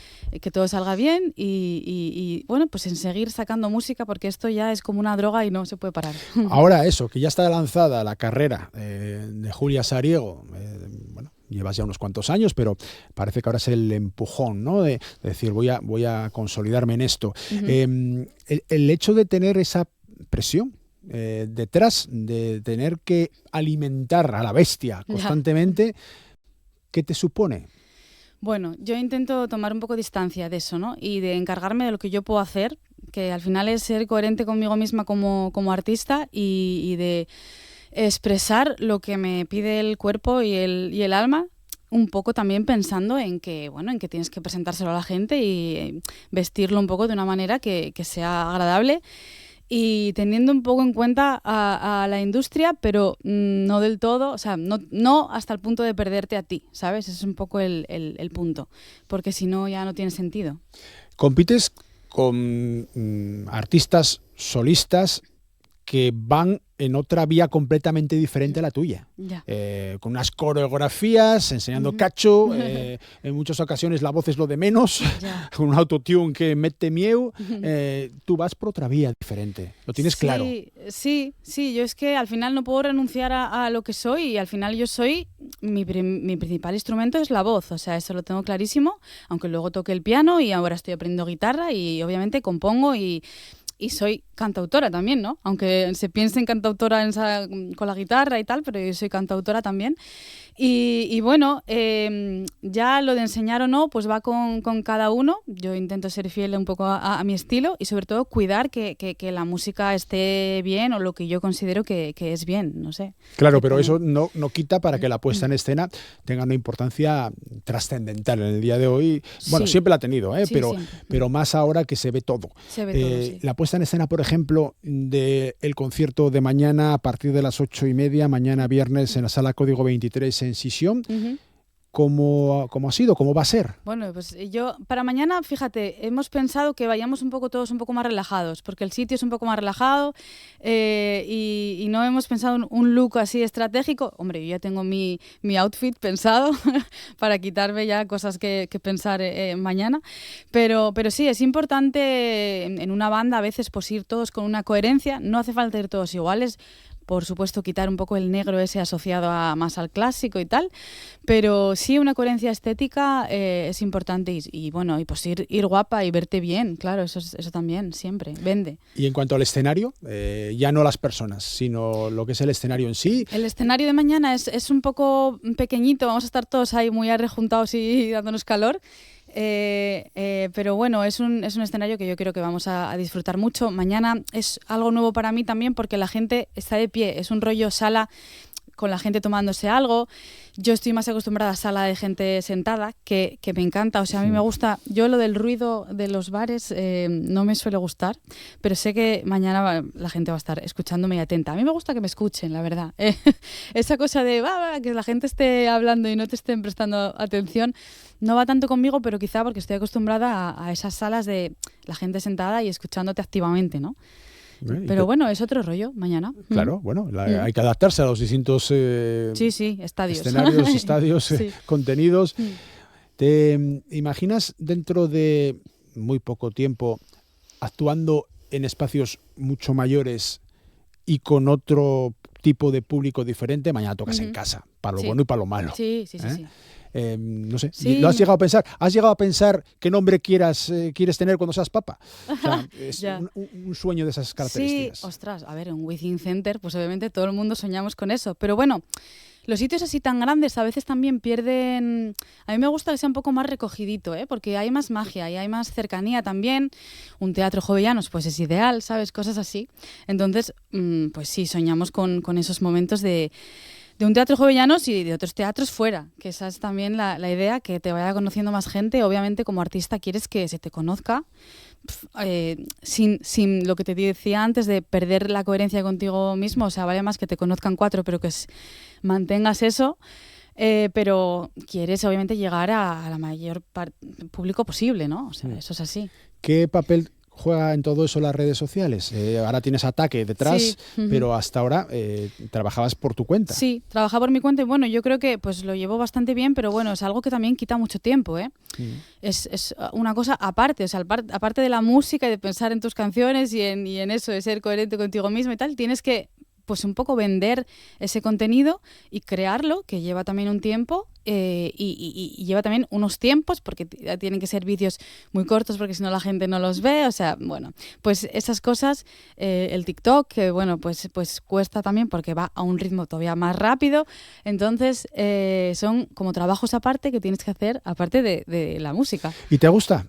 [SPEAKER 9] que todo salga bien y bueno, pues en seguir sacando música, porque esto ya es como una droga y no se puede parar.
[SPEAKER 1] Ahora eso, que ya está lanzada la carrera de Julia Sariego, llevas ya unos cuantos años, pero parece que ahora es el empujón, ¿no? De decir, voy a consolidarme en esto. El hecho de tener esa presión detrás, de tener que alimentar a la bestia constantemente, ¿qué te supone?
[SPEAKER 9] Bueno, yo intento tomar un poco distancia de eso, ¿no? Y de encargarme de lo que yo puedo hacer, que al final es ser coherente conmigo misma como artista y de expresar lo que me pide el cuerpo y el alma, un poco también pensando en que tienes que presentárselo a la gente y vestirlo un poco de una manera que sea agradable, y teniendo un poco en cuenta a la industria, pero no del todo, o sea, no hasta el punto de perderte a ti, ¿sabes? Ese es un poco el punto, porque si no ya no tiene sentido.
[SPEAKER 1] Compites con artistas solistas que van en otra vía completamente diferente a la tuya, con unas coreografías, enseñando cacho, en muchas ocasiones la voz es lo de menos, con un autotune que mete miedo, tú vas por otra vía diferente, lo tienes claro.
[SPEAKER 9] Sí, yo es que al final no puedo renunciar a lo que soy, y al final yo soy, mi principal instrumento es la voz, o sea, eso lo tengo clarísimo, aunque luego toque el piano y ahora estoy aprendiendo guitarra y obviamente compongo y soy cantautora también, ¿no? Aunque se piense en cantautora con la guitarra y tal, pero yo soy cantautora también. Y bueno, ya lo de enseñar o no, pues va con cada uno. Yo intento ser fiel un poco a mi estilo y sobre todo cuidar que la música esté bien, o lo que yo considero que es bien, no sé.
[SPEAKER 1] Claro, pero eso no quita para que la puesta en escena tenga una importancia trascendental en el día de hoy. Bueno, siempre la ha tenido, pero más ahora que se ve todo.
[SPEAKER 9] Se ve todo, sí.
[SPEAKER 1] La puesta en escena, por ejemplo, del concierto de mañana a partir de las 8:30, mañana viernes en la Sala Código 23 en Sisión. ¿Cómo ha sido? ¿Cómo va a ser?
[SPEAKER 9] Bueno, pues yo para mañana, fíjate, hemos pensado que vayamos todos un poco más relajados, porque el sitio es un poco más relajado, y no hemos pensado en un look así estratégico. Hombre, yo ya tengo mi outfit pensado para quitarme ya cosas que pensar mañana, pero sí, es importante en una banda a veces pues ir todos con una coherencia. No hace falta ir todos iguales, por supuesto, quitar un poco el negro ese asociado más al clásico y tal, pero sí una coherencia estética es importante y bueno, y pues ir guapa y verte bien, claro, eso también, siempre, vende.
[SPEAKER 1] Y en cuanto al escenario, ya no las personas, sino lo que es el escenario en sí.
[SPEAKER 9] El escenario de mañana es un poco pequeñito, vamos a estar todos ahí muy arrejuntados y dándonos calor. Pero bueno, es un escenario que yo creo que vamos a disfrutar mucho. Mañana es algo nuevo para mí también porque la gente está de pie, es un rollo sala con la gente tomándose algo. Yo estoy más acostumbrada a sala de gente sentada, que me encanta. O sea, a mí me gusta. Yo lo del ruido de los bares no me suele gustar, pero sé que mañana la gente va a estar escuchándome y atenta. A mí me gusta que me escuchen, la verdad. Esa cosa de que la gente esté hablando y no te estén prestando atención no va tanto conmigo, pero quizá porque estoy acostumbrada a esas salas de la gente sentada y escuchándote activamente, ¿no? Pero bueno, es otro rollo mañana.
[SPEAKER 1] Claro, bueno, hay que adaptarse a los distintos
[SPEAKER 9] estadios.
[SPEAKER 1] escenarios, estadios, sí. Contenidos. ¿Te imaginas dentro de muy poco tiempo actuando en espacios mucho mayores y con otro tipo de público diferente? Mañana tocas en casa, para lo bueno y para lo malo.
[SPEAKER 9] Sí.
[SPEAKER 1] No sé,
[SPEAKER 9] Sí.
[SPEAKER 1] ¿lo has llegado a pensar? ¿Has llegado a pensar qué nombre quieres tener cuando seas papa? O sea, es un sueño de esas características.
[SPEAKER 9] Sí, ostras, a ver, un Within Center, pues obviamente todo el mundo soñamos con eso. Pero bueno, los sitios así tan grandes a veces también pierden... A mí me gusta que sea un poco más recogidito, porque hay más magia y hay más cercanía también. Un teatro Jovellanos pues es ideal, ¿sabes? Cosas así. Entonces, pues sí, soñamos con esos momentos de un teatro Jovellanos y de otros teatros fuera, que esa es también la idea, que te vaya conociendo más gente. Obviamente, como artista quieres que se te conozca sin lo que te decía antes de perder la coherencia contigo mismo. O sea, vale más que te conozcan 4, pero que mantengas eso. Pero quieres, obviamente, llegar a la mayor público posible, ¿no? O sea, eso es así.
[SPEAKER 1] ¿Qué papel juega en todo eso las redes sociales? Ahora tienes Ataque detrás, pero hasta ahora trabajabas por tu cuenta.
[SPEAKER 9] Sí, trabajaba por mi cuenta y bueno, yo creo que pues lo llevo bastante bien, pero bueno, es algo que también quita mucho tiempo, Es una cosa aparte, o sea, aparte de la música y de pensar en tus canciones y en eso, de ser coherente contigo mismo y tal, tienes que pues un poco vender ese contenido y crearlo, que lleva también un tiempo y lleva también unos tiempos, porque tienen que ser vídeos muy cortos porque si no la gente no los ve. O sea, bueno, pues esas cosas, el TikTok, que bueno, pues cuesta también porque va a un ritmo todavía más rápido. Entonces son como trabajos aparte que tienes que hacer aparte de la música.
[SPEAKER 1] ¿Y te gusta?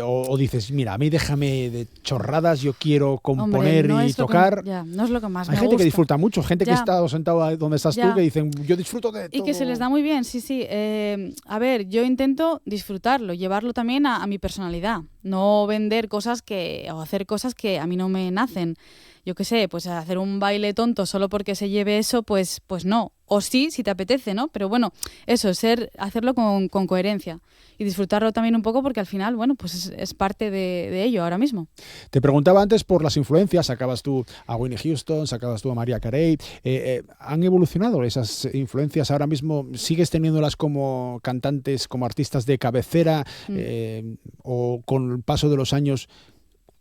[SPEAKER 1] O dices, mira, a mí déjame de chorradas, yo quiero componer y tocar.
[SPEAKER 9] No es lo que más me gusta.
[SPEAKER 1] Hay gente que disfruta mucho, gente que está sentado donde estás tú, que dicen, yo disfruto de todo.
[SPEAKER 9] Y que se les da muy bien, sí. A ver, yo intento disfrutarlo, llevarlo también a mi personalidad, no vender cosas o hacer cosas que a mí no me nacen. Yo qué sé, pues hacer un baile tonto solo porque se lleve eso, pues no. O sí, si te apetece, ¿no? Pero bueno, eso, hacerlo con coherencia y disfrutarlo también un poco porque al final, bueno, pues es parte de ello ahora mismo.
[SPEAKER 1] Te preguntaba antes por las influencias, sacabas tú a Whitney Houston, sacabas tú a Mariah Carey. ¿Han evolucionado esas influencias? Ahora mismo sigues teniéndolas como cantantes, como artistas de cabecera o con el paso de los años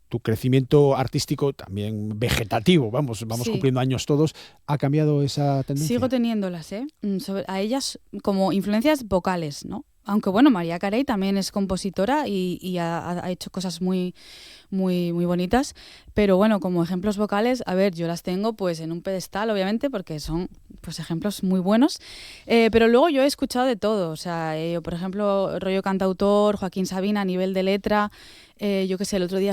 [SPEAKER 1] tu crecimiento artístico, también vegetativo, vamos cumpliendo años todos, ¿ha cambiado esa tendencia?
[SPEAKER 9] Sigo teniéndolas, a ellas como influencias vocales, ¿no? Aunque bueno, Mariah Carey también es compositora y ha hecho cosas muy, muy, muy bonitas, pero bueno, como ejemplos vocales, a ver, yo las tengo pues en un pedestal, obviamente, porque son pues ejemplos muy buenos, pero luego yo he escuchado de todo, o sea, por ejemplo, rollo cantautor, Joaquín Sabina a nivel de letra. Yo qué sé, el otro día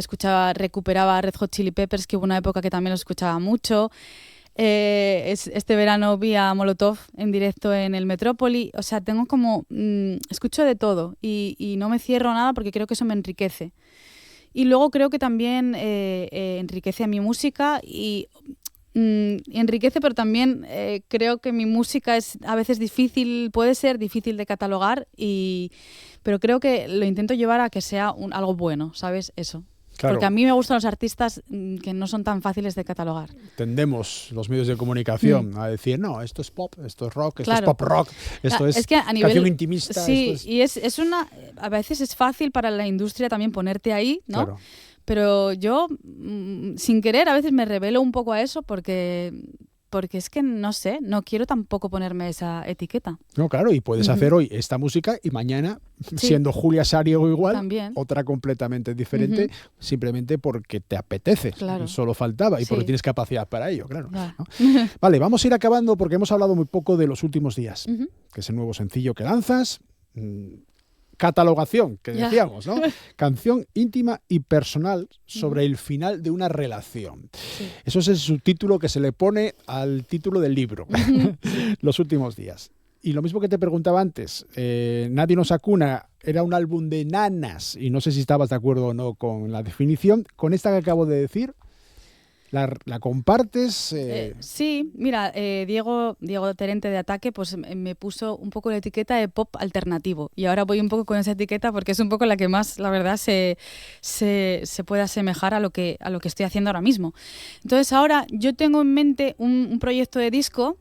[SPEAKER 9] recuperaba Red Hot Chili Peppers, que hubo una época que también lo escuchaba mucho. Este verano vi a Molotov en directo en el Metrópoli. O sea, tengo como... escucho de todo y no me cierro a nada porque creo que eso me enriquece. Y luego creo que también enriquece a mi música y... enriquece, pero también creo que mi música es a veces puede ser difícil de catalogar, pero creo que lo intento llevar a que sea algo bueno, ¿sabes? Eso. Claro. Porque a mí me gustan los artistas que no son tan fáciles de catalogar.
[SPEAKER 1] Tendemos los medios de comunicación a decir, no, esto es pop, esto es rock, esto es pop rock, esto es que a nivel, canción intimista.
[SPEAKER 9] Sí, y a veces es fácil para la industria también ponerte ahí, ¿no? Claro. Pero yo, sin querer, a veces me rebelo un poco a eso porque porque es que no sé, no quiero tampoco ponerme esa etiqueta.
[SPEAKER 1] No, claro, y puedes hacer hoy esta música y mañana, siendo Julia Sariego igual,
[SPEAKER 9] también.
[SPEAKER 1] Otra completamente diferente, simplemente porque te apetece,
[SPEAKER 9] claro.
[SPEAKER 1] Solo faltaba, y porque tienes capacidad para ello, claro.
[SPEAKER 9] Claro.
[SPEAKER 1] ¿no? Vale, vamos a ir acabando porque hemos hablado muy poco de Los últimos días, que es el nuevo sencillo que lanzas. Catalogación, que decíamos, ¿no? Canción íntima y personal sobre el final de una relación. Sí. Eso es el subtítulo que se le pone al título del libro, Los últimos días. Y lo mismo que te preguntaba antes, Nadie nos acuna era un álbum de nanas, y no sé si estabas de acuerdo o no con la definición. Con esta que acabo de decir, ¿la compartes?
[SPEAKER 9] Sí, mira, Diego Terente de Ataque pues me puso un poco la etiqueta de pop alternativo, y ahora voy un poco con esa etiqueta porque es un poco la que más, la verdad, se puede asemejar a lo que estoy haciendo ahora mismo. Entonces ahora yo tengo en mente un proyecto de disco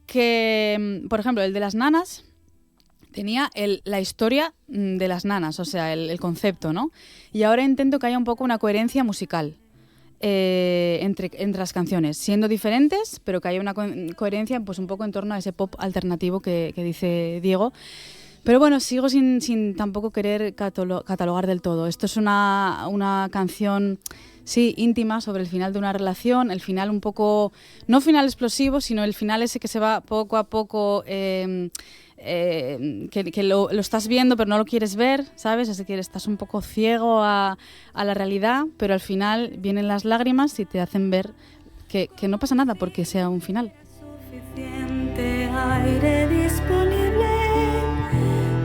[SPEAKER 9] que, por ejemplo, el de las nanas tenía la historia de las nanas, o sea, el concepto, ¿no? Y ahora intento que haya un poco una coherencia musical. Entre las canciones, siendo diferentes, pero que haya una coherencia pues un poco en torno a ese pop alternativo que dice Diego. Pero bueno, sigo sin tampoco querer catalogar del todo. Esto es una canción, sí, íntima sobre el final de una relación, el final un poco, no final explosivo, sino el final ese que se va poco a poco... que lo estás viendo pero no lo quieres ver, ¿sabes? Es decir, estás un poco ciego a la realidad, pero al final vienen las lágrimas y te hacen ver que no pasa nada porque sea un final.
[SPEAKER 10] Suficiente aire disponible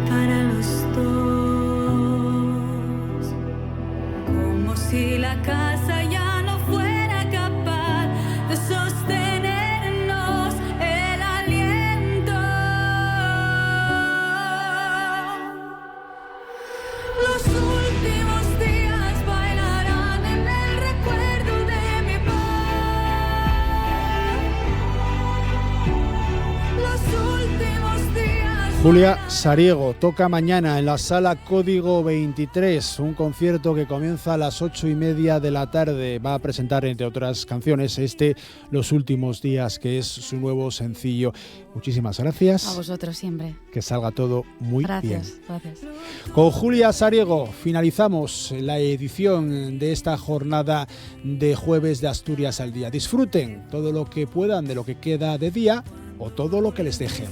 [SPEAKER 10] para los dos, como si la casa ya no fuera capaz de sostenernos el aliento. Los últimos días bailarán en el recuerdo de mi paz. Los últimos días.
[SPEAKER 1] Julia Sariego toca mañana en la Sala Código 23, un concierto que comienza a las 8:30 de la tarde. Va a presentar, entre otras canciones, Los últimos días, que es su nuevo sencillo. Muchísimas gracias.
[SPEAKER 9] A vosotros siempre.
[SPEAKER 1] Que salga todo muy bien.
[SPEAKER 9] Gracias.
[SPEAKER 1] Con Julia Sariego finalizamos la edición de esta jornada de jueves de Asturias al Día. Disfruten todo lo que puedan de lo que queda de día o todo lo que les dejen.